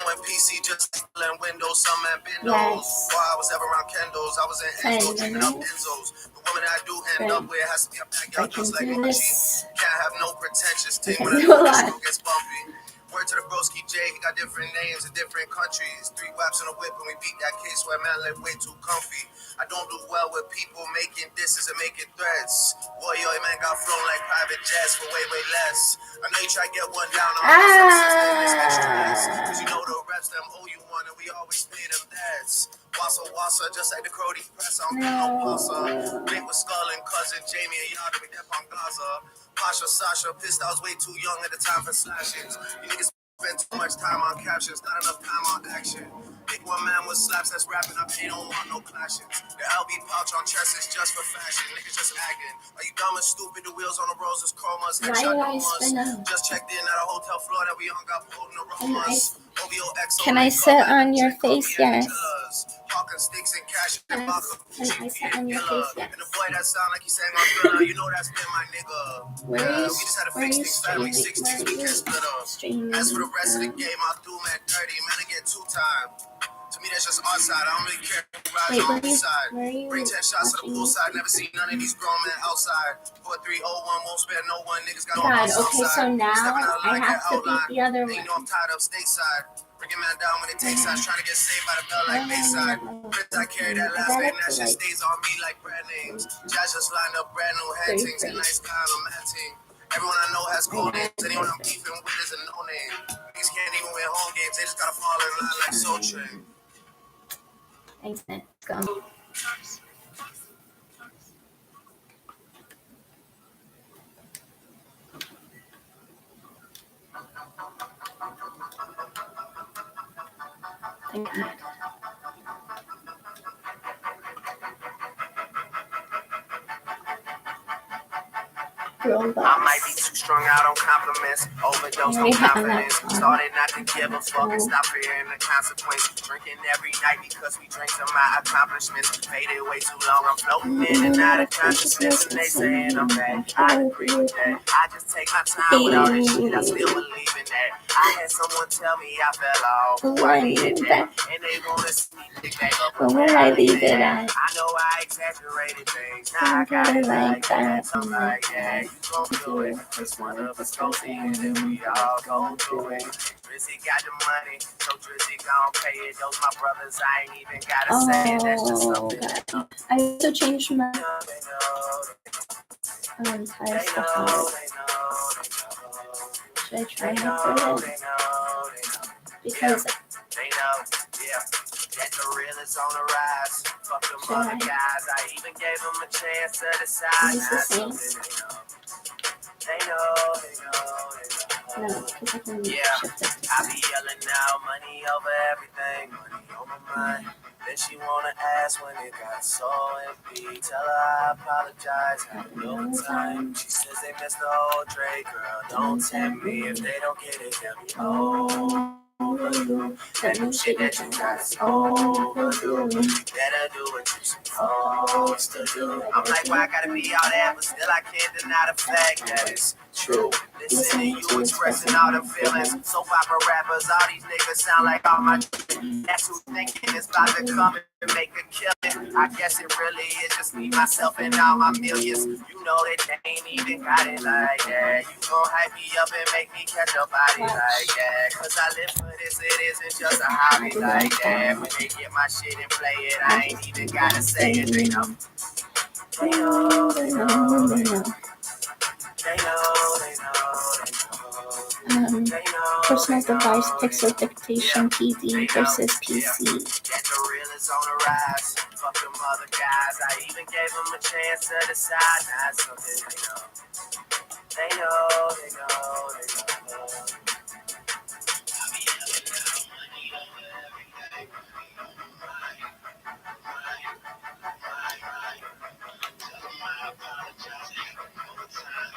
When PC just in windows, some man windows. Yes. While I was ever around Kendall's, I was in Enzo, dreaming up Enzo's. The woman I do end up with has to be a I backyard can just like do Gucci. this. Can't have no pretentious I team can when I do do a this, lot. still gets bumpy. Word to the broski J, he got different names in different countries. 3 whaps on a whip and we beat that case where man live way too comfy. I don't do well with people making disses and making threats. Boy, yo, man got flown like private jets for way less. I know you try to get one down on us, cause you know the reps them owe you one and we always pay them debts. bossa, just like the Crody press. I don't get no bossa. Big with Skull and cousin Jamie and y'all to be that on Gaza. Pasha, Sasha, pissed I was way too young at the time for slashings. You niggas spend too much time on captions, not enough time on action. Pick one man with slaps that's rapping up, they don't want no clashes. The LB pouch on chest is just for fashion, niggas just acting. Are you dumb and stupid? The wheels on the roads is chromas, headshot domas. Just checked in at a hotel floor that we on got pulled in aromas. Can I sit on your face? Yes. Hawking sticks and cash and Can I sit on your face? Yes. and the boy that sound like he sang my thriller, you know that's been my nigga. Where are you, We just had to where are fix you things, family streaming? 16 we can't split up. Streaming? As for the rest of the game, I'll do man 30, man, I get 2 time. To me, that's just our side. I don't really care who rides on the side. Bring 10 shots to the poolside. Never seen none of these grown men outside. 4301 won't spare no one. Niggas got on the okay, so now I have to beat the other one. You know I'm tied up stateside. Bring a man down when it takes sides. Trying to get saved by the bell like Bayside. Prince, I carry that last name. That shit stays on me like brand names. Jazz just lined up brand new hand things. And nice guy on my team. Everyone I know has cold names. Anyone I'm beefing with is a no name. Niggas can't even win home games. They just gotta fall in line like Soul Train. Thanks, man. Let's go. Thank you. I might be too strung out on compliments, overdose on confidence. Started not to give a fuck and stop fearing the consequence. Drinking every night because we drink to my accomplishments. Faded way too long, I'm floating in and out of consciousness. And they saying I'm bad, I agree with that. I just take my time with all this shit, I still believe in that. I had someone tell me I fell off, ooh, I needed that. And they wanna see me back up. But where I leave it at? I know I exaggerated things, now I got it like that. I'm like, yeah, you gon' do it. Just one of us goes in and we all gon' do it. Drizzy got the money, so Drizzy gon' pay it. Those my brothers, I ain't even gotta say it. That's just something. I also changed my entire They stuff know, out. they know. Should I try They and know, upload they it? know. Because They know, yeah. That the real is on the rise. Fuck them other guys. I even gave them a chance to decide. Is this the same? They know, they know, they know. No, because I can Yeah, shift it to I that. be yelling out money over everything, money on my mind. Then she wanna ask when it got so empty. Tell her I apologize, have a good time. She says they missed the whole Dre, girl. Don't tempt me if they don't get it, tell me oh. That new shit that you got is overdue. You better do what you supposed to do. I'm like, why I gotta be all that, but still I can't deny the fact that it's true. Listening to you expressing all them feelings. Soap opera rappers, all these niggas sound like all my. That's who thinking it's about to come and make a killing. I guess it really is just me, myself, and all my millions. You know that they ain't even got it like that. You gon' hype me up and make me catch a body like that. Cause I live for this, it isn't just a hobby like that. When they get my shit and play it, I ain't even gotta say it. They know. They know, they know, they know. They know, they know, they know. Personal device pixel dictation PD versus PC. That the real is on the rise. Fuck them other guys. I even gave them a chance to decide. That's something they know. They know, they know, they know. I be yelling out money over everything. Tell them I apologize. All the time.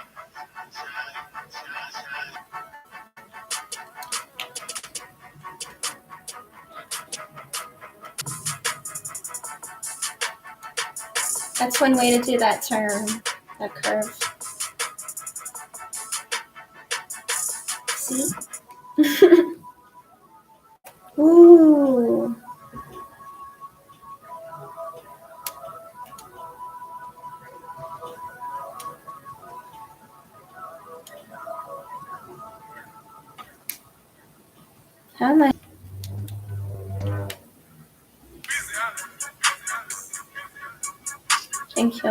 That's one way to do that turn, that curve. See? Ooh. How am I? Thank you.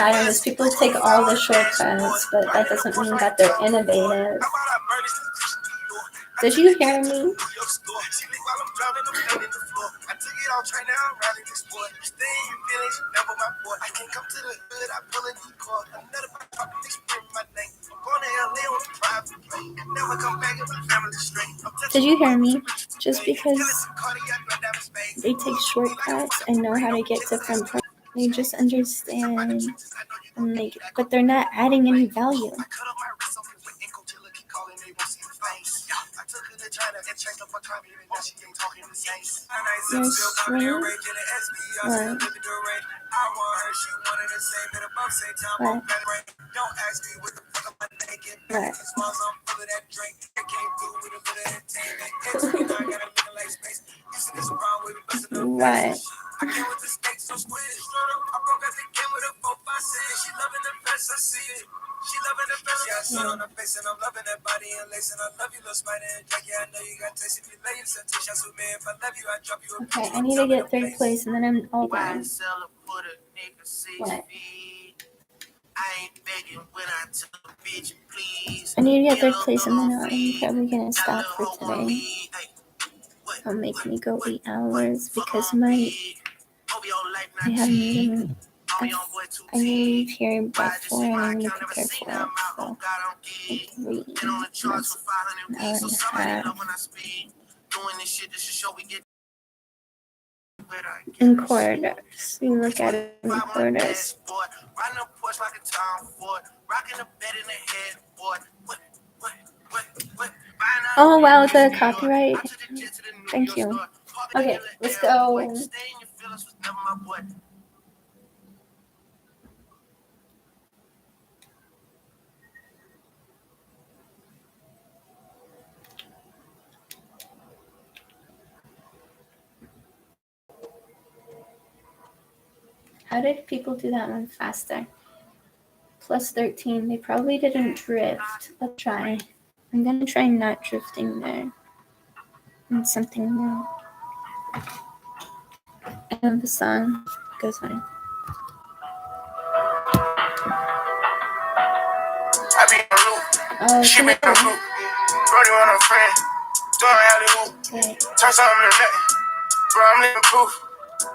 I know these people take all the shortcuts, but that doesn't mean that they're innovative. Did you hear me? Did you hear me? Just because they take shortcuts and know how to get different points, they just understand and but they're not adding any value. Your stream? What? What? What? Okay, I need to get third place and then I'm all done. What? I need to get third place and then I'm probably gonna stop for today. It'll make me go 8 hours because I have meeting. I leave here by 4 and I'm gonna prepare for it. So like 3 that's an hour and a half. In quarters. You look at it in quarters. Oh wow, the copyright. Thank you. Okay, let's go. How did people do that one faster? Plus 13. They probably didn't drift. Let's try. I'm gonna try not drifting there. And something new. And the song goes fine. Oh, she made a group. Brody on her friend. Doing alley-oop. Turn something to nothing. Bro, I'm living proof.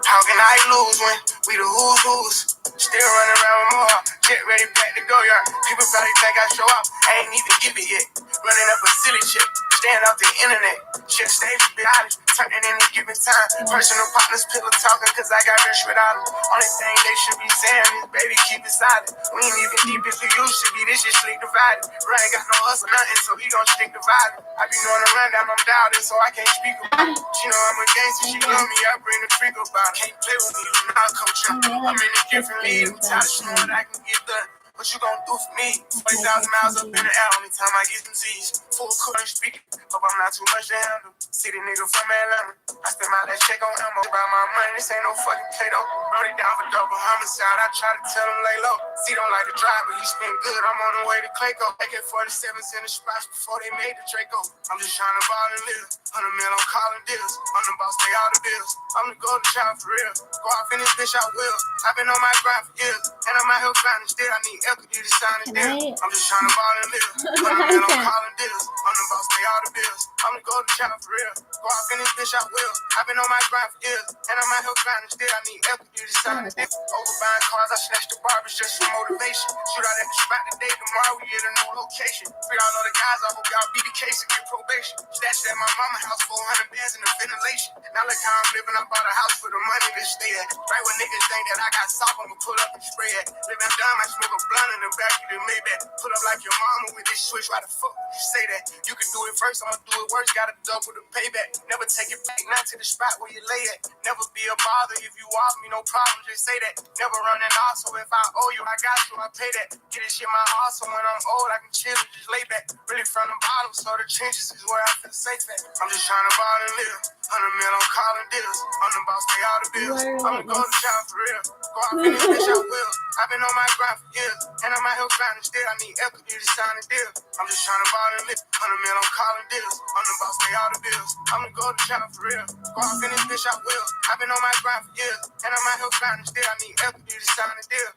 How can I lose when we the who's? Still running around with more. Get ready, back to go, yard. People probably think I show up. I ain't even give it yet. Running up a silly shit. Stand off the internet. Shit stage to be honest. Turning in any given time. Personal partners, pillow talking, cause I got rich without them. Only thing they should be saying is, baby, keep it silent. We ain't even deep as we used to be. This shit sleep divided. Bro, ain't got no hustle, nothing, so he gon' stick divided. I be knowing the rundown, I'm doubted, so I can't speak about it. She know I'm a gangster, she love me, I bring the freak about it. Can't play with me, you know I coach up. I'm in a different league, I'm tired of showing I can get done. What you gon' do for me? 20,000 miles up in the air, only time I get some Z's. Full current speaking, hope I'm not too much to handle. City nigga from Atlanta, I spend my last check on ammo. About my money, this ain't no fucking Play-Doh. Wrote it down for double homicide, I try to tell him lay low. C don't like to drive, but he spin good, I'm on the way to Clayco. AK-47s in the spots before they made the Draco. I'm just trying to ball and live, 100 mil on calling deals. I'm the boss, pay all the bills. I'm the golden child for real. Go off in this bitch, I will. I've been on my grind for years, and I'm out here grinding still. I need equity to sign a deal. I'm just trying to ball and live, 100 mil on calling deals. I'm the boss, pay all the bills. I'm the golden child for real. Go off in this bitch, I will. I've been on my grind for years, and I'm out here grinding still. I need equity to sign a deal. Over buying cars, I snatched the barbers just for motivation. Shoot out at the spot today, tomorrow we get a new location. Free all of the guys, I hope y'all beat the case and get probation. Stashed at my mama house, 400 bands in the ventilation. Now look how I'm living, I bought a house for the money to stay at. Right when niggas think that I got soft, I'ma pull up and spray at. Living dumb, I smoke a blunt in the back of the Maybach. Pull up like your mama with this switch, why the fuck would you say that? You can do it first, I'ma do it worse, gotta double the payback. Never take it back, not to the spot where you lay at. Never be a bother if you off me, no problem, just say that. Never running off, so if I owe you, I got you, I pay that. Get this shit my heart, so when I'm old, I can chill and just lay back. Really from the bottom, so the trenches is where I feel safe at. I'm just trying to ball and live, 100 mil on calling deals. I'm the boss, pay all the bills. I'm the golden child for real. Go off in this bitch, I will. I've been on my grind for years, and I'm out here grinding still. I need equity to sign a deal. I'm just trying to ball and live, 100 mil on calling deals. I'm the boss, pay all the bills. I'm the golden child for real. Go off in this bitch, I will. I've been on my grind for years, and I'm out here grinding still. I need equity to sign a deal.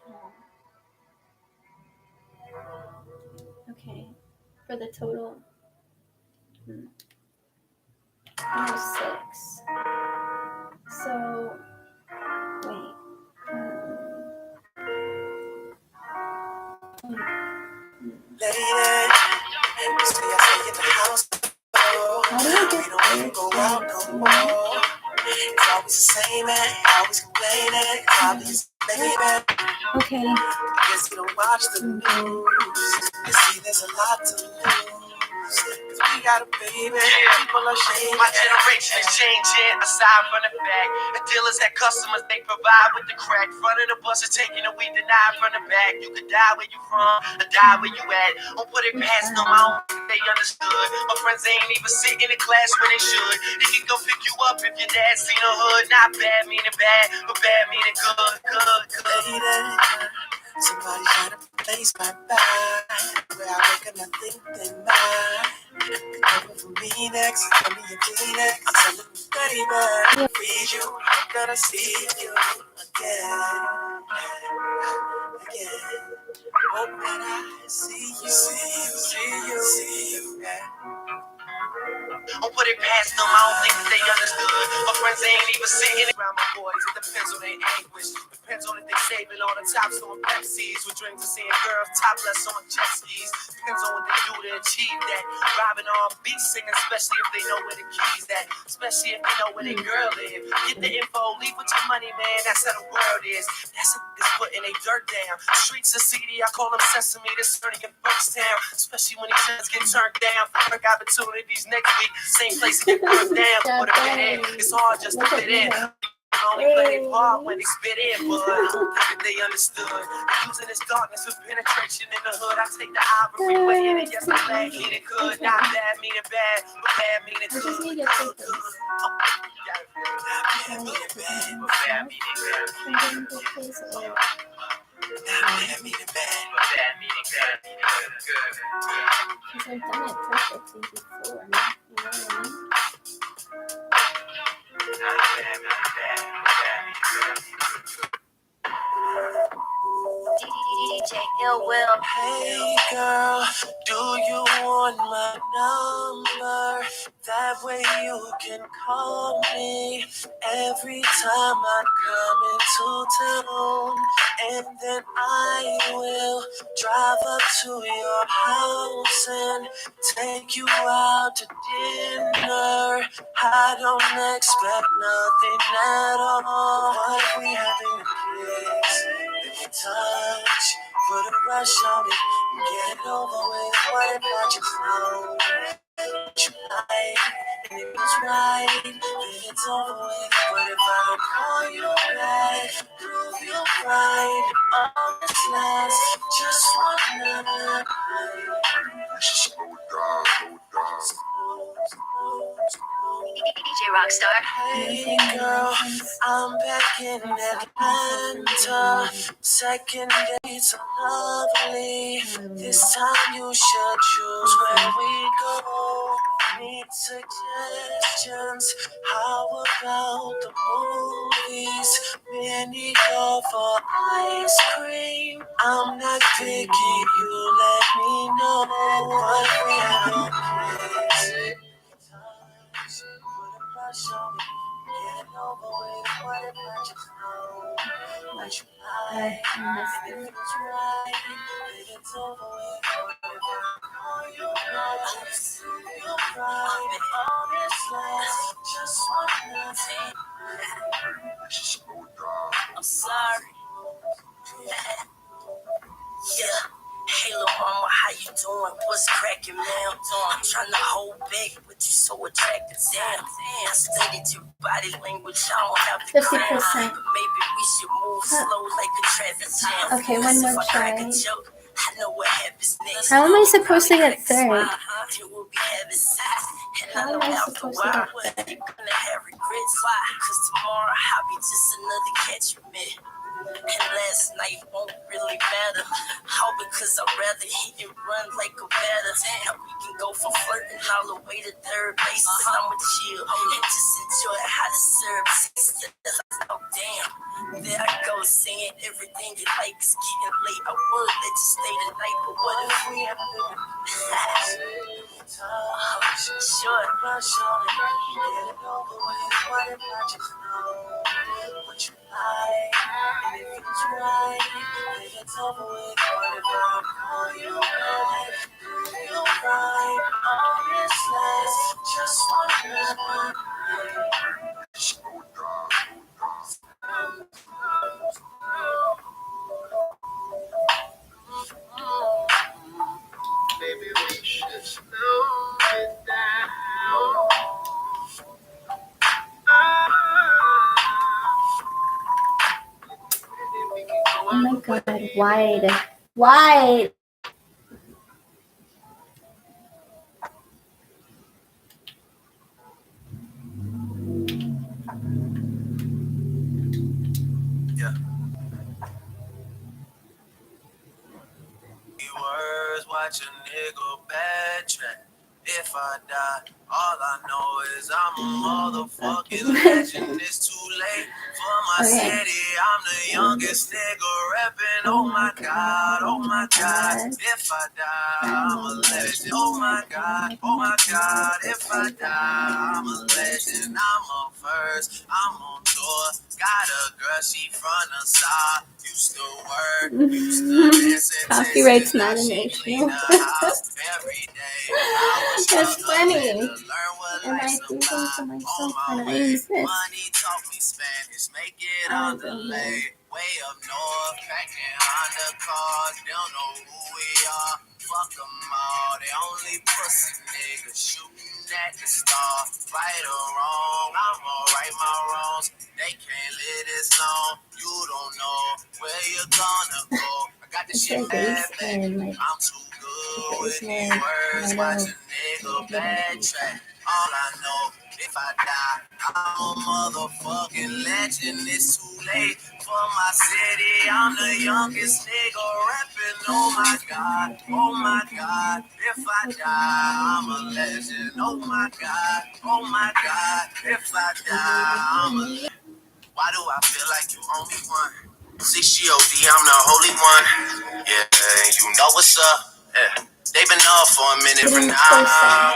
Okay, for the total. almost 6. So, wait. Lady, you see I stay in the house. How do I get We don't even go out no more. It's always the same, man. Always complaining. Probably is baby. Okay. Guess you don't watch the news. You see, there's a lot to lose. Cause we got a baby. People are shaming. My generation is changing. Aside from the fact, the dealers had customers they provide with the crack. Front of the bus is taking the weed, deny from the back. You could die where you from, or die where you at. Don't put it past them. I don't think they understood. My friends ain't even sit in the class where they should. He can go pick you up if your dad seen a hood. Not bad meaning bad, but bad meaning good, good, good. Lady, somebody trying to place my back. Where I reckon I think they might. Coming for me next, for me and me next. I'm telling you, baby, freeze you. I'm gonna see you again, again. Hope that I see you again. Don't put it past them, I don't think that they understood. My friends ain't even sitting around my boys. It depends on their anguish. Depends on if they saving on the tops on Pepsis. With dreams of seeing girls topless on jet skis. Depends on what they do to achieve that. Driving on beat singing, especially if they know where the keys at. Especially if they know where their girl live. Get the info, leave with your money, man. That's how the world is. That's is putting they dirt down. Streets are seedy, I call them sesame. This turning in first town. Especially when these chance get turned down for work opportunities next week. Same place to get worked down, put a fit in. It's hard just to fit in. Only play their part when they spit in, but I don't think that they understood. Using this darkness with penetration in the hood. I take the ivory way in it, yes, I'm glad meaning good. Not bad meaning bad, but bad meaning good. Good, good. Bad meaning bad, but bad meaning good. Not bad meaning bad, but bad meaning good. Good, good. Because I've done it perfectly before. You know what I mean? DJ Ill Will. Hey girl, do you want my number? That way you can call me every time I come into town. And then I will drive up to your house and take you out to dinner. I don't expect nothing at all. What we having a kiss? If you touch, put a rush on it, get it over with. What if I just know what you like? And if it's right, then it's over with. What if I don't call you back? Prove you right. All this lasts just one night. I should slow it down, DJ Rockstar. Hey girl, I'm back in Atlanta. Second date's so lovely. This time you should choose where we go. Need suggestions? How about the movies? Many go for ice cream. I'm not picky, you let me know what we have. Put a brush on it, get it over with. What if I just know what you like? And if it's right, then it's over with. What if I call you back? Just you right. All this lasts just one night. I should slow it down. I'm sorry. Yeah. Hey, little mama, how you doing? What's cracking, man? I'm trying to hold back, but you so attractive. Damn. I studied your body language. I don't have the 50%. crown, but maybe we should move slow like a traffic jam. Okay, one more try. I know what happens next. How am I supposed to get third? You will be having sex. How am I supposed to get third? You're gonna have regrets. Why? Cause tomorrow I'll be just another catch you met. And last night won't really matter. All because I'd rather hit and run like a batter. Now we can go from flirting all the way to third base. I'ma chill and just enjoy how the syrup tastes. Oh damn, there I go saying everything you like is getting late. I would let you stay tonight, but what if we have Short brush on it, get it over with. What if I just know what you like? And if it's right, then it's over with. What if I call you back? You right, honestness, just one maybe we should slow it down. Oh my god, wide. Wide! Yeah. Words, watch a nigga backtrack. If I die, all I know is I'm a motherfucking legend. It's too late for my city. I'm the youngest nigga reppin'. Oh my god, oh my god. If I die, I'm a legend. Oh my god, oh my god. If I die, I'm a legend. I'm on first, I'm on tour. Got a girl, she from the side. Used to work, used to dance and Copyright's now not an she issue. clean the house every day. I was That's funny. to learn what And I life's do think to about. myself, On when my I way, use this, money taught me Spanish, make it I on don't know. delay. Way up north, packing Honda cars, they don't know who we are. Fuck them all, they only pussy niggas shooting at the star. Right or wrong, I'ma right my wrongs. They can't live this long. You don't know where you're gonna go. I got this shit bad, baby. I'm too good with these words. Watch a nigga backtrack. All I know, if I die, I'm a motherfucking legend. It's too late for my city. I'm the youngest nigga rapping. Oh my god, oh my god. If I die, I'm a legend. Oh my god, oh my god. If I die, I'm a legend. Why do I feel like you owe me one? CCOD, I'm the holy one. Yeah, you know what's up. Yeah. They been off for a minute for now.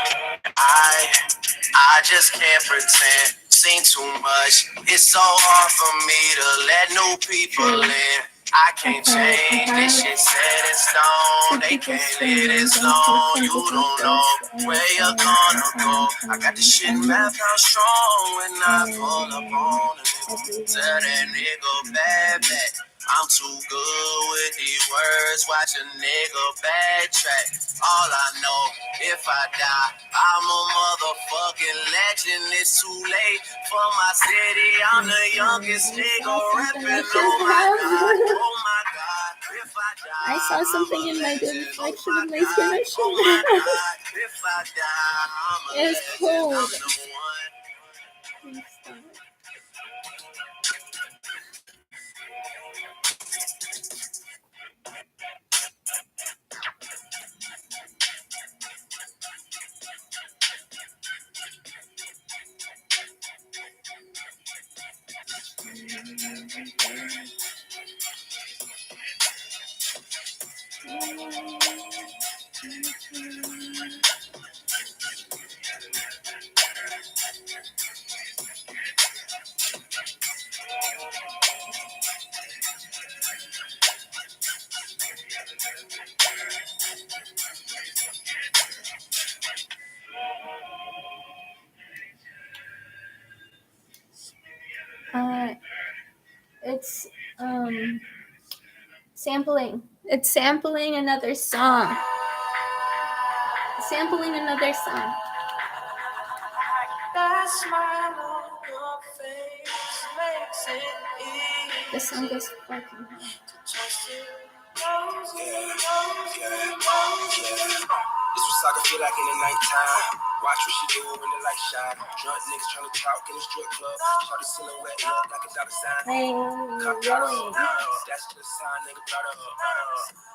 I just can't pretend. Seen too much. It's so hard for me to let new people in. I can't change this shit set in stone. They can't live this long. You don't know where you're gonna go. I got this shit mapped out strong when I pull up on a nigga. Tell that nigga bad back. I'm too good with these words. Watch a nigga backtrack. All I know, if I die, I'm a motherfucking legend. It's too late for my city. I'm the youngest nigga rapping. Oh my god, oh my god. If I die, I saw something in my legend. reflection of my skin. I Oh my god, if I die, I'm a It's legend. cold. I'm the one. It's sampling. It's sampling another song. Sampling another song. That smile on your face makes it easy. The song goes fucking hard. This was like I feel like in the nighttime. Watch what she do when the light shine. Drunk niggas trying to talk in the strip club. Shawty silhouette look like a dollar sign. Cop got her. That's the sign, nigga, got her.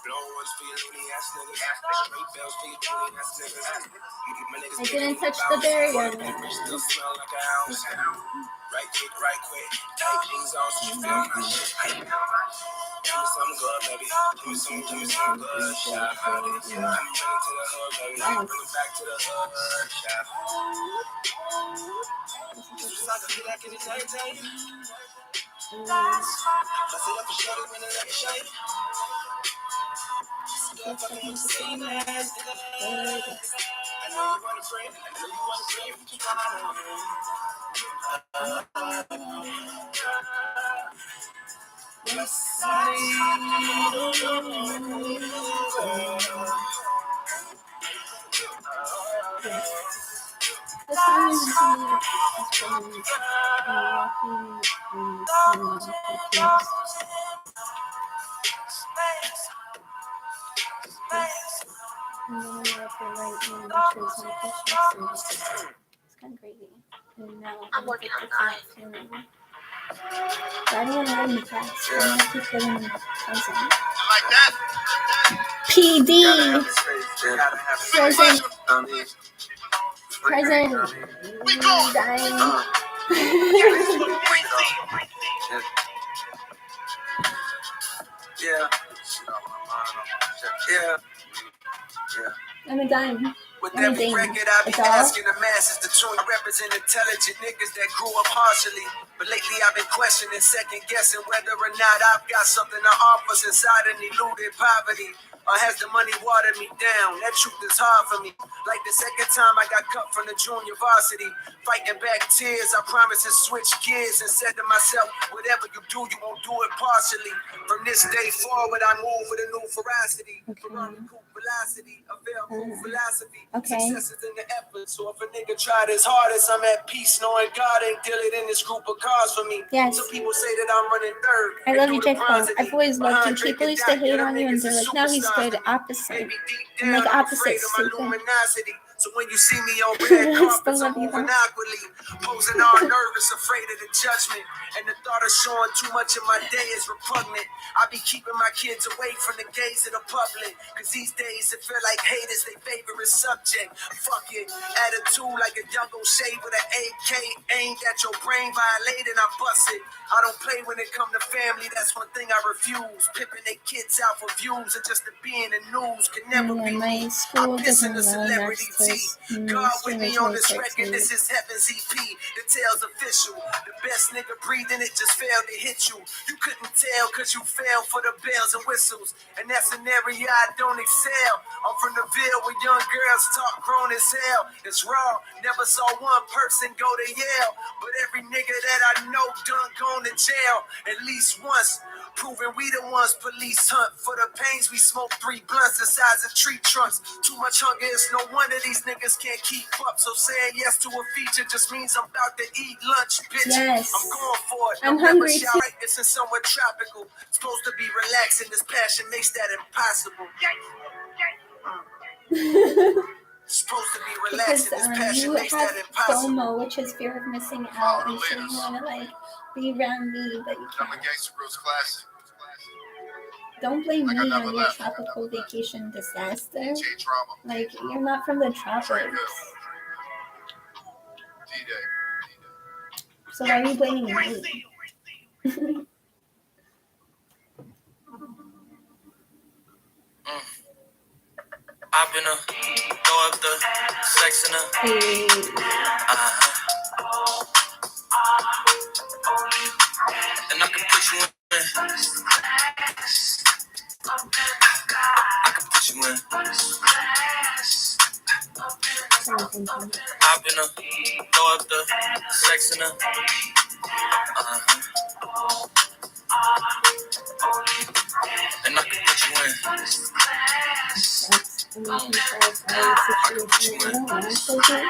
Blow ones for your loony ass niggas. Straight bells for your loony ass niggas. I didn't touch the barrier. Still smell like an ounce. Right quick. Take things off so you feel my shit. Give me some good, baby. Give me some good shot. I'm running to the hood, baby. Bring it back to the hood shop. Just like a feel like in the nighttime. Bust it up and shut it when the light shine. Still fucking with the same ass nigga. I know you wanna pray. But you The song is from walking it's kind of crazy. And now I'm working on mine. I don't want to run the past. I want to keep getting present. Like that? PD. Present. We go. Dying. Yeah. I'm a dime. With every record, I be asking the masses to tune. I represent intelligent niggas that grew up partially. But lately, I've been questioning, second guessing whether or not I've got something to offer since I done eluded poverty. Or has the money watered me down? That truth is hard for me. Like the second time I got cut from the junior varsity. Fighting back tears, I promised to switch gears and said to myself, whatever you do, you won't do it partially. From this day forward, I move with a new ferocity. Velocity, a veil philosophy. Success is in the effort. So if a nigga tried his hardest, I'm at peace, knowing God ain't dealing in this group of cars for me. Yes. Some people say that I'm running third. I love you, J. Cole. I've always loved you. People used to hate on you and they're like, no, he's good. Opposite. I'm like opposite, stupid. So when you see me on red carpets, I'm moving awkwardly, posing all nervous, afraid of the judgment, and the thought of showing too much of my day is repugnant. I be keeping my kids away from the gaze of the public, cause these days it feel like hate is their favorite subject. Fuck it, attitude like a young O'Shea with an AK aimed at your brain, violated, I bust it. I don't play when it come to family, that's one thing I refuse. Pimping their kids out for views and just to be in the news can never be me. I'm pissing the celebrity tea. God with me on this record, this is Heaven's EP. The tale's official. The best nigga breathing, it just failed to hit you. You couldn't tell cause you fell for the bells and whistles. And that's an area I don't excel. I'm from the Ville where young girls talk grown as hell. It's raw, never saw one person go to Yale. But every nigga that I know done gone to jail at least once. Proving we the ones police hunt. For the pains we smoke 3 blunts the size of tree trunks. Too much hunger, it's no wonder these niggas can't keep up. So saying yes to a feature just means I'm about to eat lunch, bitch. Yes. I'm going for it. I'm hungry too. It's in somewhere tropical. Supposed to be relaxing. This passion makes that impossible. Supposed to be relaxing. This passion You makes that have impossible. FOMO, which is fear of missing out, and so you want to like be around me, but you I'm a can't. gangster Roots classic. Don't blame Like I me never on your left. tropical vacation disaster. J drama. Like, you're not from the tropics. D-Day. So why are you blaming me? I've been throw up the sex in a Hey. and I can put you in. I can put you in. I've been throw up the sex in a and I can put you in. That's in control of our situation.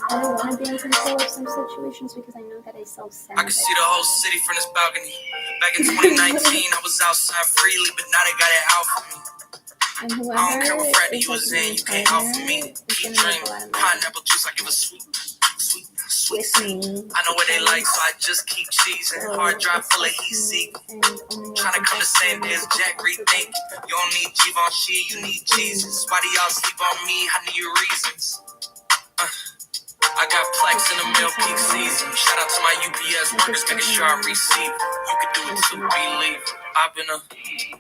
I don't want to be in control of some situations because I know that I I self-sabotage. can see the whole city from this balcony. Back in 2019, I was outside freely, but now they got it out for me. And I don't whoever care what Friday is you like was in, my you can't offer partner me. is Keep gonna make a dreaming. lot of money Pineapple juice, I give a sweet. with me. I know what they like, so I just keep cheesing. Hard drive full of heat seek. Trying to come to same day as Jack rethink. You don't need Givenchy, you need Jesus. Why do y'all sleep on me? I need reasons. I got Plex in the mail peak season. Shout out to my UPS workers making sure I receive. You can do it too, believe. I've been a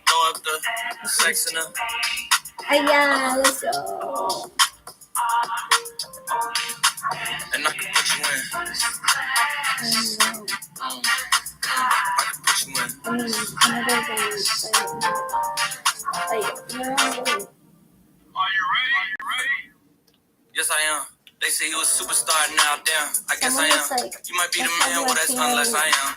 throw up the sex in a. Yeah, let's go. And I can put you in. I can put you in. I mean, another day, like, you're on the Are you ready? Yes, I am. They say you a superstar now, damn. I guess I am. like, You might be the let's man, have well, that's like, unless I am.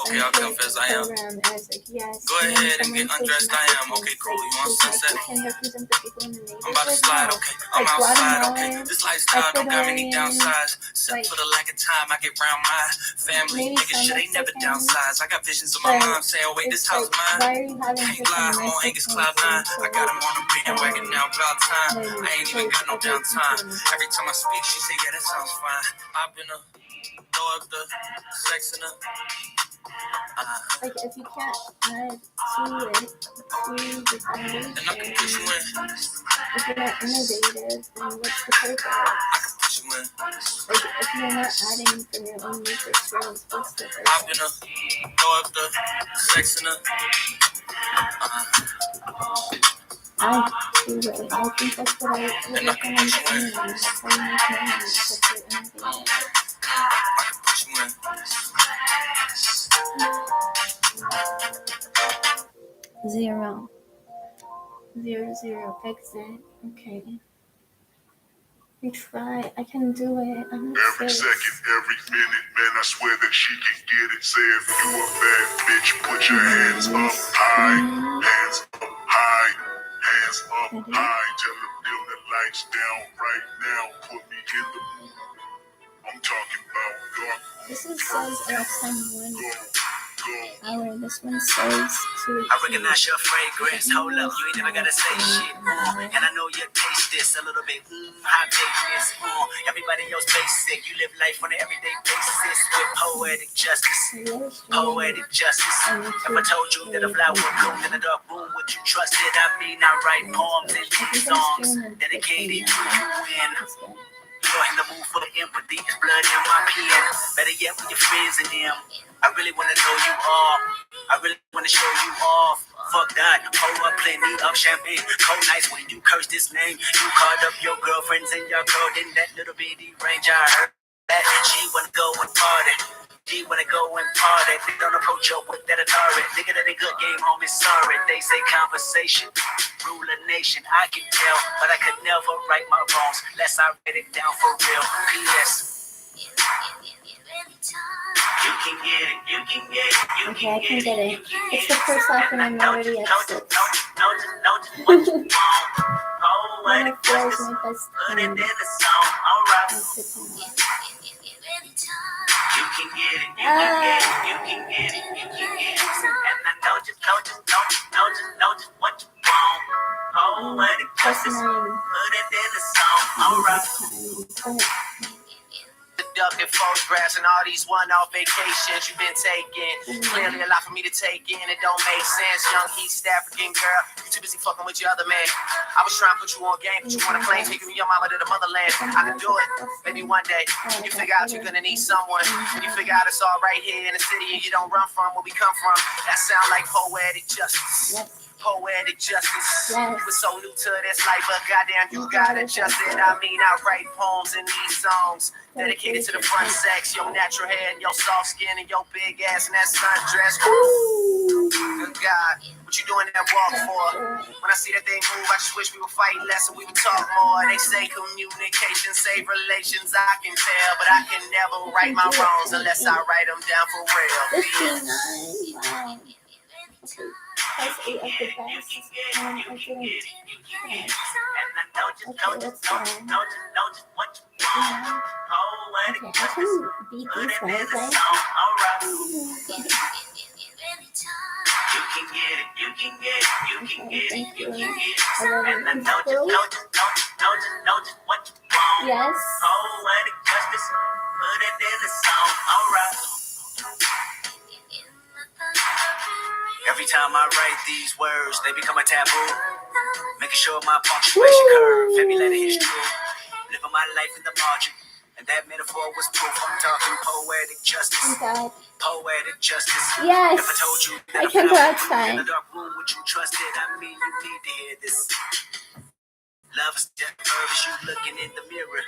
Okay, I'll confess I am. As, like, yes, Go ahead and get undressed, I am. Okay, cool. You want sunset? Represent the people in the I'm about to slide, okay. I'm like, outside, okay. Guatemalan, This lifestyle don't got many Ecuadorian, downsides. Except like, for the lack of time I get round my family. maybe Nigga shit some ain't never Mexicans, downsize. I got visions of my but mom saying, wait, this it's house like, mine. why are you having Can't such lie, a I'm on Mexican Angus Cloud 9. I got him on a beat and wagon now, about time. I ain't even got no downtime. Every time I speak, she say, yeah, that sounds fine. I've been a throw up the sex in a. like, if you can't add to it, to the foundation, And I can put you in. if you're not innovative, then what's the purpose? I can put you in. Like, if you're not adding from your own user experience, what's the purpose? I've been a throw up the sex in a. I do it. I think that's what I would recommend to anyone. That's how you make money, because you're innovative. I can put you in. 0, 0, 0, exit. Okay. You try. I can do it. I'm not Every serious. second, every minute, man, I swear that she can get it. Say if you a bad bitch, put your hands up high, hands up high, hands up high. Tell them dim the lights down right now. Put me in the mood. I'm talking about dark. This one says FM1 Go. hour. This one says 2. I recognize your fragrance. Hold up, you ain't never gotta say shit. And I know you taste this a little bit. High maintenance. Everybody else basic. You live life on an everyday basis with poetic justice. Poetic justice. If I told you that a flower bloomed in a dark room, would you trust it? I mean, I write poems and songs dedicated to you and. You're in the mood for the empathy, it's blood in my pen. Better yet, with your friends and them. I really wanna know you all. I really wanna show you off. Fuck that, pour up plenty of champagne. Cold nights when you curse this name. You called up your girlfriends and your girl in that little bitty range. I heard that she wanna go and party. She wanna go and party. They don't approach her with that Atari. Nigga, that ain't good game, homie, sorry. They say conversation, rule a nation. I can tell, but I could never right my wrongs unless I write it down for real. P.S. You can get it, you can get it, you Okay, I can get it. It's the it. first half and I'm already at 6. What you want. One of four is my best Put it in friend. the song, alright. That's good to know. You can get it, you can get it, you can get it, you can get it. And I know just what you want. Oh, what it Plus just is. 9. Put it in the song, alright. Conducting photographs and all these one-off vacations you've been taking. Clearly a lot for me to take in. It don't make sense. Young East African girl, you too busy fucking with your other man. I was trying to put you on game, but you want to claim taking your mama to the motherland. I can do it. Maybe one day you figure out you're gonna need someone. You figure out it's all right here in the city and you don't run from where we come from. That sound like poetic justice. Poetic justice. Yes. We're so new to this life, but goddamn, you gotta adjust it. I mean, I write poems in these songs dedicated to the front sex, your natural hair, and your soft skin, and your big ass, and that sundress. Good God, what you doing that walk for? When I see that thing move, I just wish we would fight less and we would talk more. They say communication save relations, I can tell, but I can never right my wrongs unless I write them down for real. 59. Wow. That's 8 of the best. I didn't. Okay, let's go. Yeah. Okay, I can beat these guys, right? can get it, you can get it, you can get it, you can get it. I love And I it. know just what you want. Yes. Poetic justice, put it in the song, alright. Every time I write these words, they become a taboo. Making sure my punctuation curve, every letter is true. Living my life in the margin, and that metaphor was proof. I'm talking poetic justice. Oh God. Poetic justice. Yes. If I told you that I can go in outside. the dark room, would you trust it? I mean, you need to hear this. Love is just a verb, as you looking in the mirror.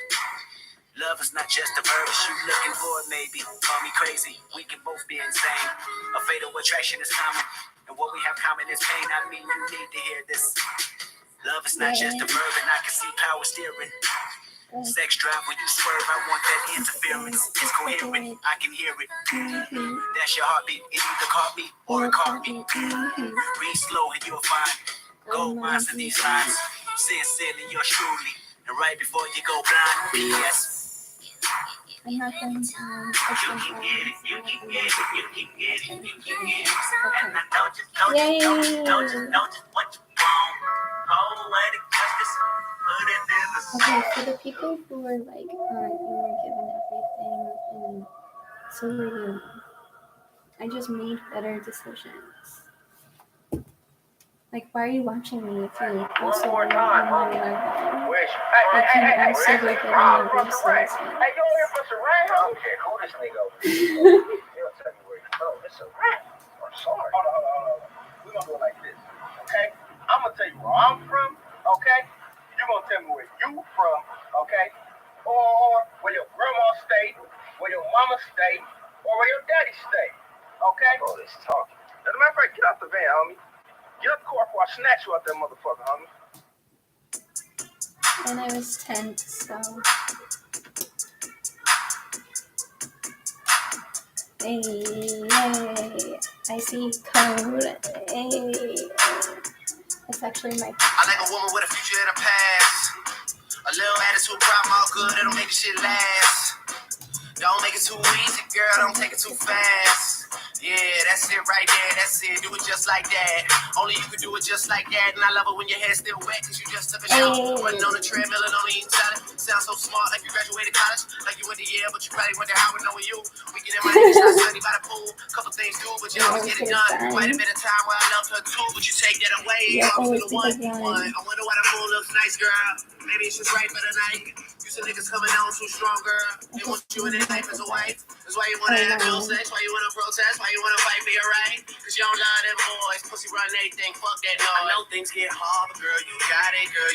Love is not just a verb, as you looking for it, maybe. Call me crazy, we can both be insane. A fatal attraction is common, and what we have common is pain. I mean, you need to hear this. Love is not just a verb, and I can see power steering. Sex drive when you swerve, I want that interference. It's coherent, I can hear it. That's your heartbeat, it either caught me or it caught me. Read slow and you'll find gold mines in these lines. Sincerely, yours truly. And right before you go blind, P.S. I'm not going to You can get it, you can get it, you can get it, you can get it. And I know just what you want. Poetic justice, put it in the song. Okay, for the people who are like, you were given everything, and so were you. I just made better decisions. Like, why are you watching me if you also want to learn? I can also go get another bracelet. Hey, you here for some rain? I don't care who this nigga over here. He'll tell me where you go. It's a rap. I'm sorry. Hold on. We're gonna do it like this, okay? I'm gonna tell you where I'm from, okay? You're gonna tell me where you from, okay? Or where your grandma stayed, where your mama stayed, or where your daddy stayed, okay? Oh, this talking. As a matter of fact, get out the van, homie. Get up the car before I snatch you out that motherfucker, homie. And I was 10, so. Hey, yay. I see code. Hey. It's actually my. I like a woman with a future and a past. A little attitude problem, all good, it'll make the shit last. Don't make it too easy, girl, don't take it too fast. Yeah, that's it right there, that's it, do it just like that. Only you can do it just like that. And I love it when your hair's still wet, cause you just took a shower. Running on the treadmill and only eating salad. Sounds so smart, like you graduated college. Like you went to Yale, but you probably went to Howard knowing you. We get in my head, shot study by the pool. Couple things do, but you always get it done. Quite a bit of time where I loved her too, but you take that away. Yeah, I'm always the one. be the one. I wonder why the moon looks nice, girl. Maybe it's just right for the night. You some niggas coming on too strong, girl. They want you in their life as a wife. That's why you wanna have no sex, why you wanna protest, why you wanna fight for your right. Cause you don't love them boys, pussy run everything, fuck that noise. I know things get hard, but girl, you got it, there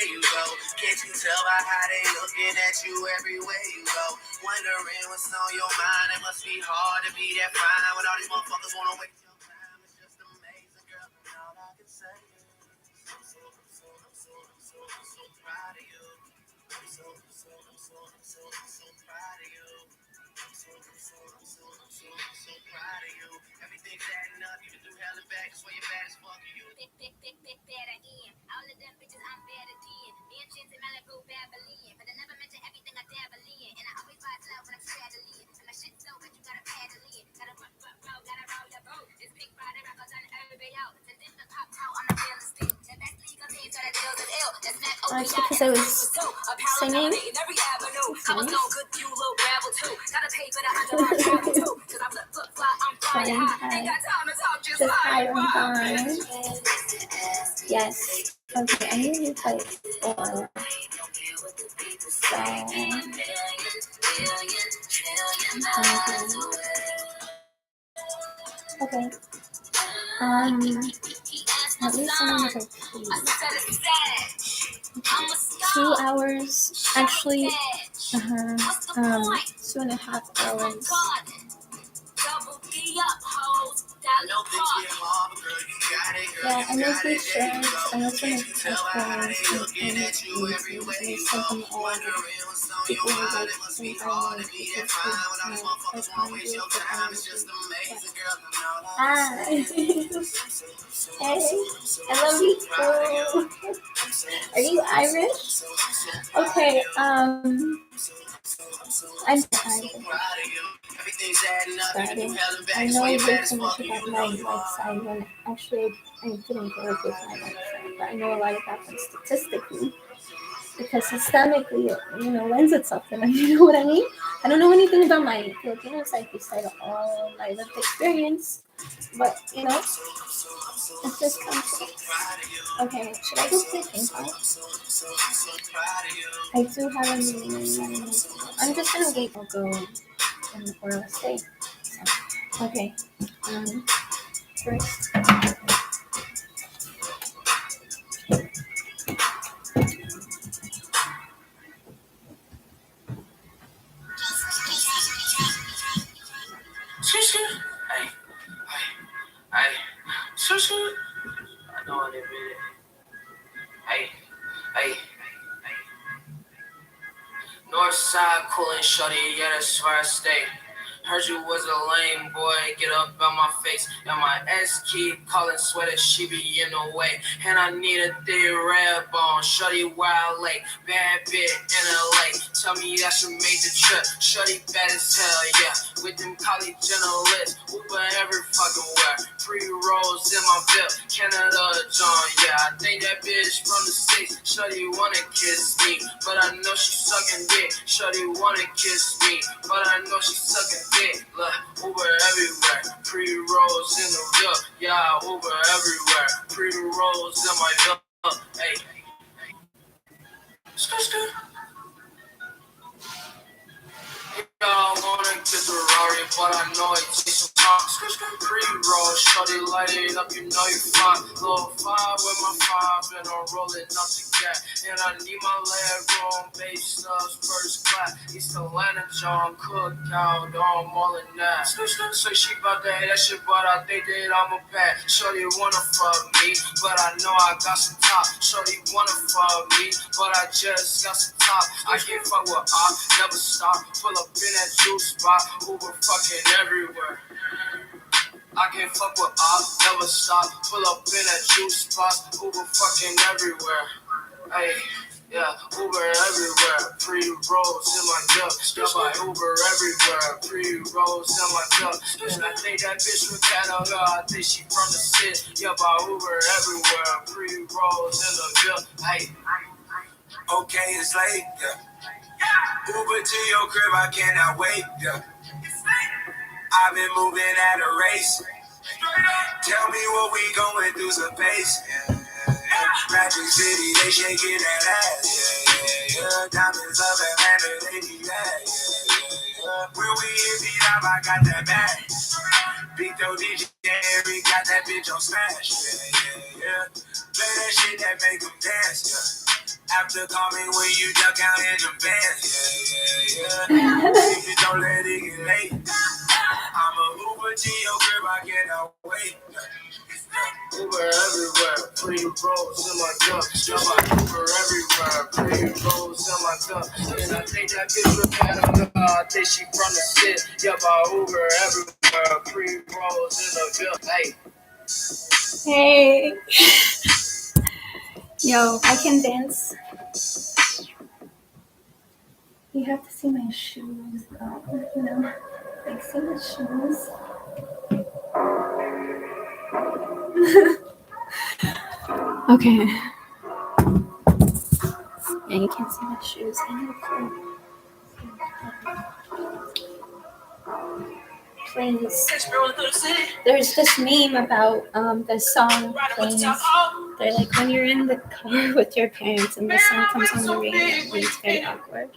you go. Can't you tell by how they looking at you everywhere you go? Wondering what's on your mind, it must be hard to be that fine when all these motherfuckers wanna waste your time. It's just amazing, girl, and all I can say is I'm so proud of you. I'm so proud of you. I'm so proud of you. Everything's adding up, you can do hell and back, that's why you're bad as fuck you. Better in. All of them bitches I'm better than. Mansions in Malibu, Babylon. But I never mention everything I dabble in. And I always vibe loud when I'm straddling. And my shit's so good, you gotta paddle in. Gotta roll your boat. This big Friday rock on the urban out. To dip the pop out on the real estate. The best legal team, so the deals is ill. That's not Oh, it's because I was singing. I was no good, you little gravel too. Gotta pay for the underground travel too. Cause I'm look fly, I'm flying high. Ain't got time to talk, just higher and high. Yes. Okay, I need to play four. Okay. At least someone was like 2 hours. Actually, 2.5 hours. Yeah, I make these shirts. I also make postcards and something all people who like things I like because I can't do it for Hi. Hey, I love you too. Are you Irish? Okay, I'm Irish. Sorry. I know way too much about my right side when actually I didn't grow up with my right side, but I know a lot about them statistically. Because systemically, lends itself to them. You know what I mean? I don't know anything about my Filipino side beside all my lived experience, but it's just complex. Okay, should I go play ping pong? I do have a meeting. I'm just gonna wait. I'll go or I'll stay. So, okay. First. I know what it is. Hey. Northside coolin' shorty, yeah, that's where I stay. Heard you was a lame boy, get up on my face. And my ex keep calling sweater, she be in the way. And I need a thick red bone, shorty wild lake. Bad bit in LA, tell me I should make the trip. Shorty bad as hell, yeah. With them college journalists, Uber every fucking where. Pre-rolls in my belt, Canada John, yeah. I think that bitch from the States, shorty wanna kiss me. But I know she sucking dick, shorty wanna kiss me. But I know she sucking dick, look, Uber everywhere. Pre-rolls in the bill, yeah, Uber everywhere. Pre-rolls in my bill, hey. Skr. Y'all wanna get the Rari, but I know it takes some time. Pre-roll, shorty light it up, you know you fine. Little 5 with my 5, and I'm rolling up the cat. And I need my leg room, babe stuffs, first class. East Atlanta, John Cookout, I'm all in that. So she bout to hate that shit, but I think that I'm a bad. Shorty wanna fuck me, but I know I got some top. Shorty wanna fuck me, but I just got some top. I can't fuck with I never stop. Pull up in that juice spot, Uber fucking everywhere. I can't fuck with I never stop. Pull up in that juice spot, Uber fucking everywhere. Hey, yeah, Uber everywhere. Pre-rolls in my cup. Yeah, my Uber everywhere. Pre-rolls in my cup. And I think that bitch from Canada. I think she from the city. Yeah, my Uber everywhere. Pre-rolls in the bill. Hey. Okay, it's late, yeah. Uber to your crib, I cannot wait, yeah. I've been moving at a race. Tell me what we going through some pace, yeah. Magic City, they shaking that ass, yeah. Diamonds up Atlanta, they be mad, yeah. When we hit beat up, I got that bag. Big Doe DJ, Harry got that bitch on smash, yeah. Play that shit that make them dance, yeah. After coming when you duck out in the bands, yeah. Baby, don't let it get late. I'm a Uber to your crib, I cannot wait. Uber everywhere, pre-rolls in my cup. Yeah, my Uber everywhere, pre-rolls in my cup. And I think that bitch from Canada, I think she from the city. Yeah, my Uber everywhere, pre-rolls in the bill. Hey. Yo, I can dance. You have to see my shoes, though, Like, see my shoes. Okay. Yeah, you can't see my shoes. Please. There's this meme about the song Planes. They're like when you're in the car with your parents and the song comes on the radio and it's very awkward.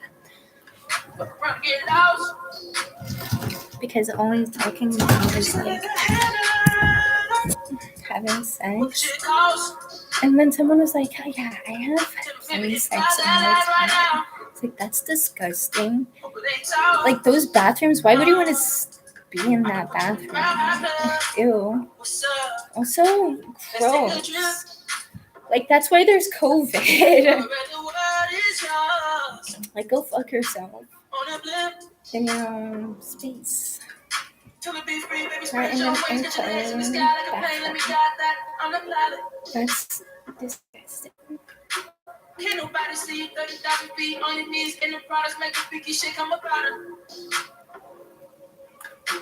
Because all he's talking about is like having sex. And then someone was like, oh, yeah, I have having sex all the time. It's like, that's disgusting. Like, those bathrooms, why would you want to be in that bathroom? Ew. Also, gross. Like, that's why there's COVID. Like, go fuck yourself in your own space. Right in an airplane bathroom. That's disgusting. Can't nobody see you 30,000 feet on your knees in the products, make a freaky shit come up out of.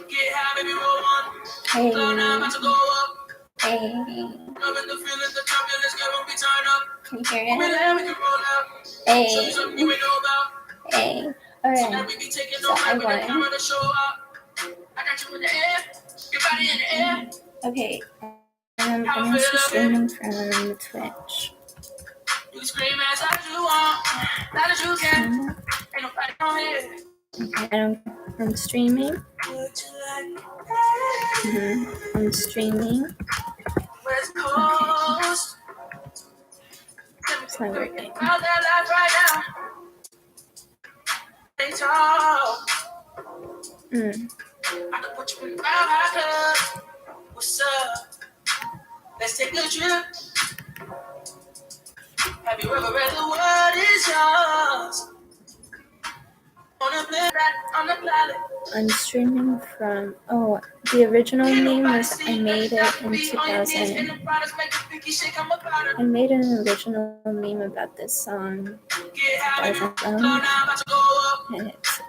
Get high, baby, roll on. Hey. Flow now, about to go up. Hey. Loving the feeling, the turbulence, get when we turn up. Can you hear We it? let we can roll out. Hey. Show you something you ain't know about. Hey. So Alright. now we be taking So no I time with the won. camera to show up. I got you in the air, your body in the air. Okay. I'm also streaming from Twitch. You scream as loud as you want, loud as you can. Ain't nobody on here. Okay, I'm streaming. Would you like I'm streaming. West Coast? It's not working. Crowd that life right now. They talk. I can put you in the crowd high club. What's up? Let's take a trip. Have you ever read the word is yours? On the planet. I'm streaming from, the original name was, I made it in 2000. I made an original meme about this song. It's,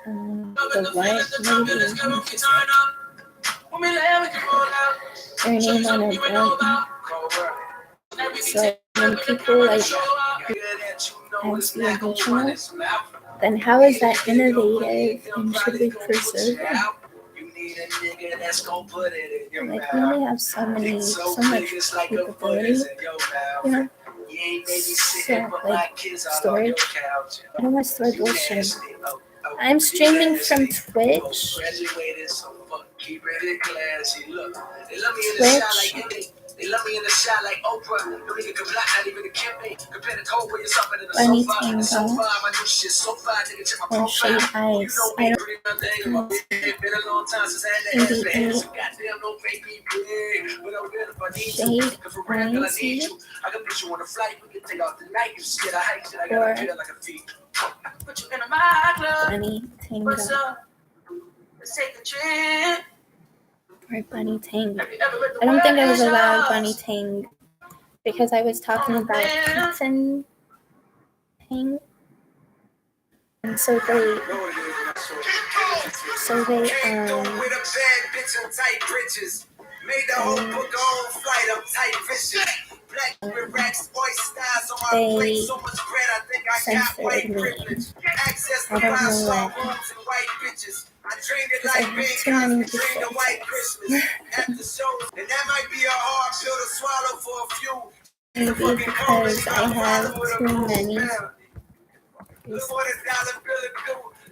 the what? Their name on a drum. So when people like ask the original, then how is that innovative and should we preserve it? Like, we only have so much capability, you know? So, like, storage. I don't want to store bullshit. I'm streaming from Twitch. They love me in the shot like Oprah. No nigga can block, not even a campaign. Compare the cold where you're up in the Bunny sofa. Tango. So far, my new shit so far, nigga, check my Or profile. Shade Eyes. I don't Been a long time since I had to ask for hands. Goddamn, no baby, but I'm good if I need you. Cause for real, girl, I need you. I can put you on a flight, we can take off the night. You scared of heights, I gotta feel like a thief. I can put you in my club. Bunny Tango. What's up? Let's take a trip. Or Bunny Tang. I don't think I was allowed Bunny Tang because I was talking about pizza and Tang. And so they Made the whole book on flight, I'm tight vicious. Black with racks, oysters on my plate. So much bread, I think I got white privilege. Access to five-star rooms and white bitches. I dreamed it like being Cosby, dreamed a white Christmas. After shows, and that might be a hard pill to swallow for a few. maybe because I have too many.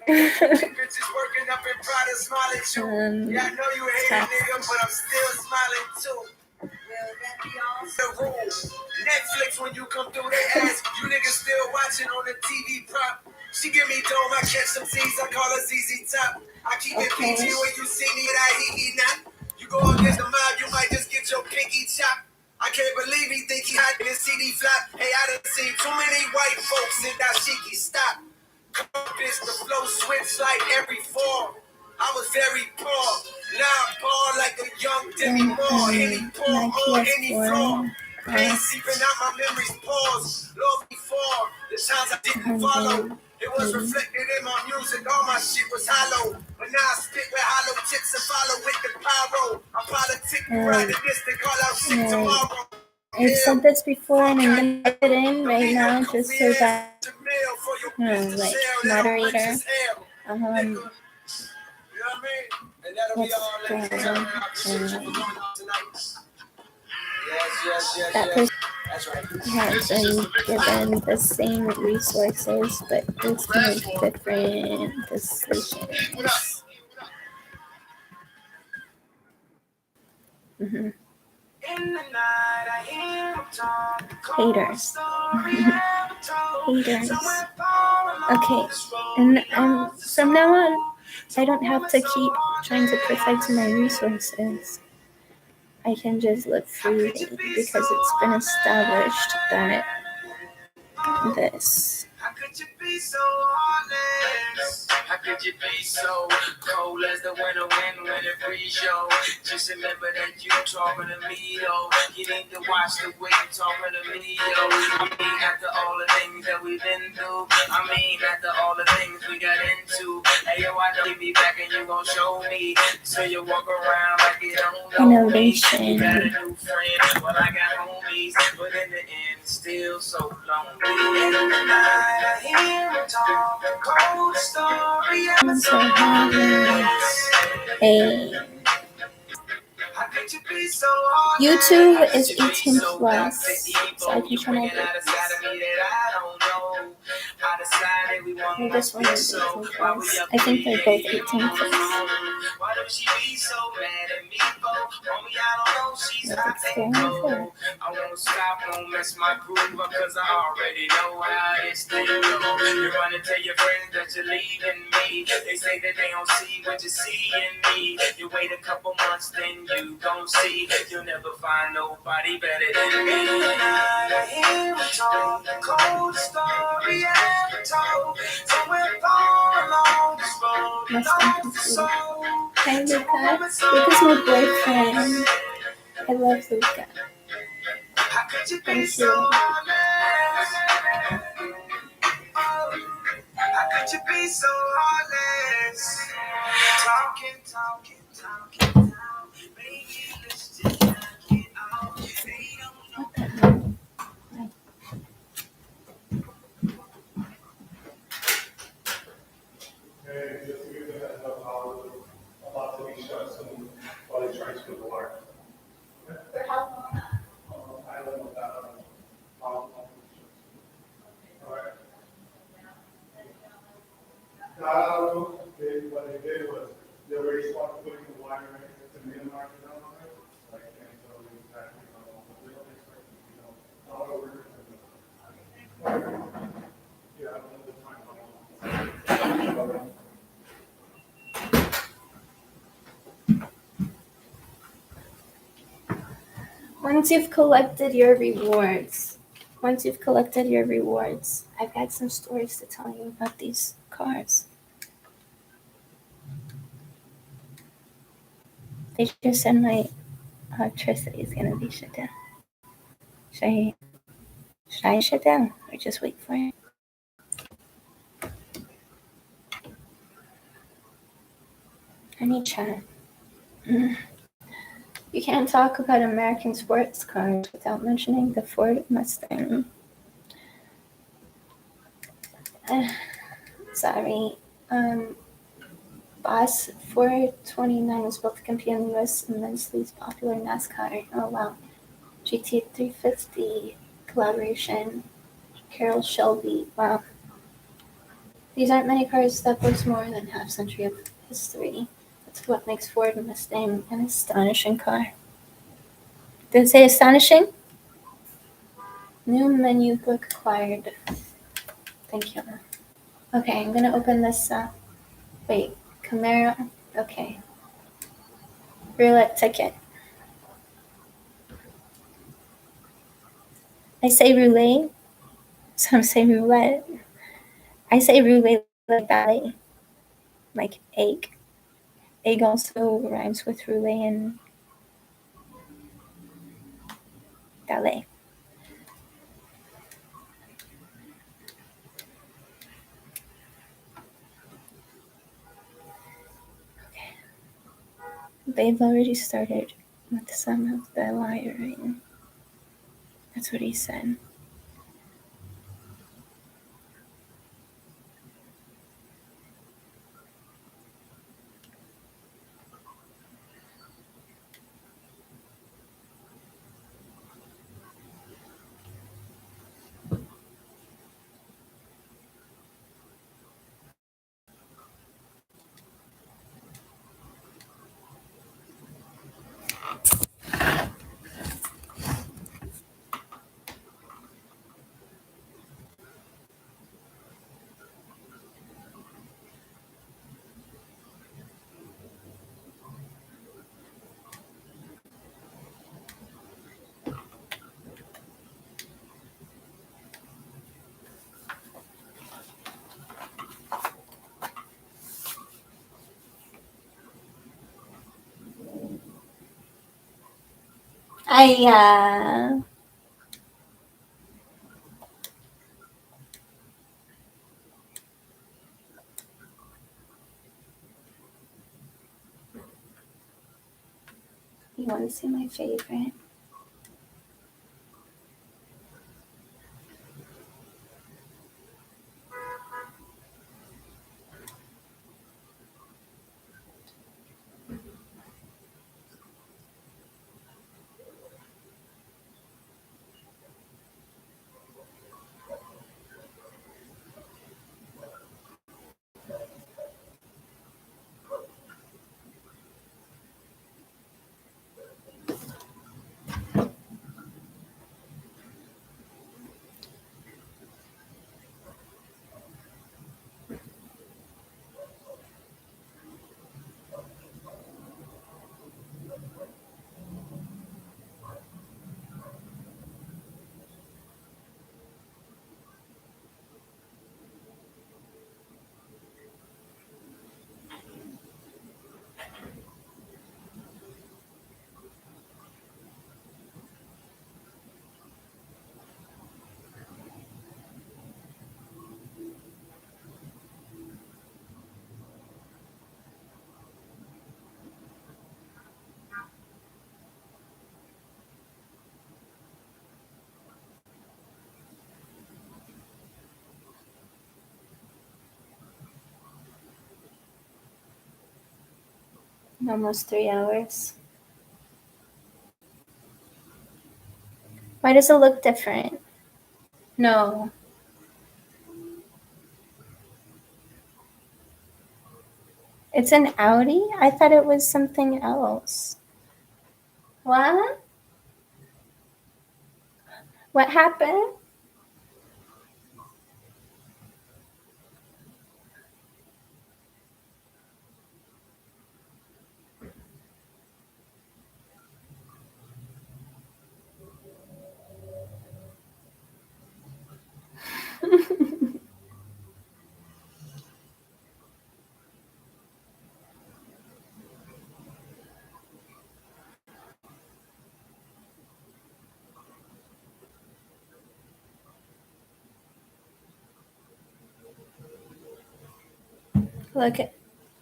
Bitches working up in Prada, smiling too. Yeah, I know you hate a nigga, but I'm still smiling too. The rules. Netflix, when you come through, they ask you niggas still watching on the TV prop. She give me dome, I catch some T's, I call her ZZ Top. I keep it PG when you see me, that he not. You go against the mob, you might just get your pinky chopped. I can't believe he think he hot in his CD flop. Hey, I done seen too many white folks in dashiki stop. Bitch, the flow switch like every fall. I was very poor. Now I'm poor like a young Demi Moore. Any poor or any floor. Pain seeping out my memories, pause. Lord before, the times I didn't follow. It was reflected in my music, all my shit was hollow. But now I spit with hollow tips and follow with the pyro. I'm politicking, riding this, they call out shit tomorrow. I've said this before and I'm gonna put it in right now just so that, like, moderator, that person has been given the same resources but is made different decisions. Haters. Haters. Okay, and from now on, I don't have to keep trying to perfect my resources. I can just live freely because it's been established that this. How could you be so honest? How could you be so cold as the winter wind when it freeze, yo? Just remember that you talking to me, yo. You need to watch the way you talking to me, yo. I mean, after all the things that we've been through. I mean, after all the things we got into. Hey, yo, I know you be back and you gon' show me. So you walk around like you don't know me. You got a new friend, well, I got homies. But in the end, still so lonely. In the night, I hear him talk a cold story. I'm so happy. Hey. YouTube is 18 plus, so I can show my babies. Maybe this one is 18 plus. I think they're both 18 plus. Why does she be so mad at me, homie, I don't know, she's hot and cold. I won't stop, won't mess my groove up, cause I already know how this thing go. You run and tell your friends that you're leaving me. They say that they don't see what you see in me. You wait a couple months, then you gon' see. You'll never find nobody better than me. I hear him talk, the cold story ever told. Somewhere far along this road, lost the soul. Hi, Luca. Luca's my boyfriend. I love Luca. Thank you. How could you be so heartless? Talking. Maybe let's just knock it out. They don't know. And just to give you a heads up, about to be shut soon while they transfer the water. For how long? I don't know that. All right. What they did was they already started putting the wire in to Myanmar down on it. Like, and so exactly, we don't expect, all over. Yeah, I don't know the time. Once you've collected your rewards, I've got some stories to tell you about these cars. They just said my electricity is gonna be shut down. Should I shut down or just wait for it? I need chat. You can't talk about American sports cars without mentioning the Ford Mustang. Sorry. Boss 429 was built to compete in the U.S. immensely popular NASCAR. Oh wow. GT 350 collaboration. Carroll Shelby. Wow. These aren't many cars that boast more than half century of history. That's what makes Ford Mustang an astonishing car. Did it say astonishing? New menu book acquired. Thank you. Okay, I'm gonna open this up. Wait, Camaro. Okay. Roulette ticket. I say roulette. Some say roulette. I say roulette like ballet. Like egg. Egg also rhymes with roulette and ballet. Okay. They've already started with some of the wiring. That's what he said. I you want to see my favorite? Almost 3 hours. Why does it look different? No. It's an Audi? I thought it was something else. What? What happened? Look, it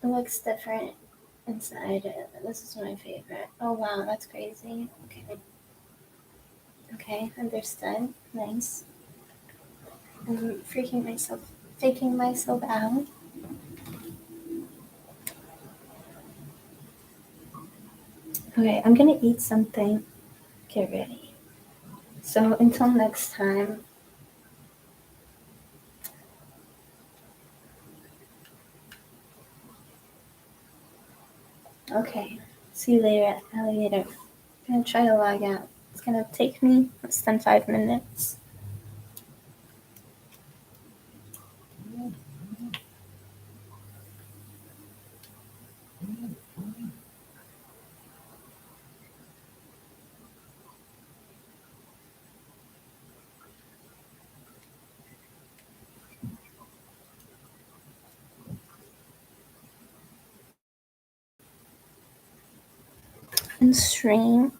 looks different inside. This is my favorite. Oh wow, that's crazy. Okay. Okay, understood. Nice. I'm faking myself out. Okay, I'm gonna eat something. Get ready. So until next time. Okay. See you later, alligator. I'm gonna try to log out. It's gonna take me less than 5 minutes. And stream.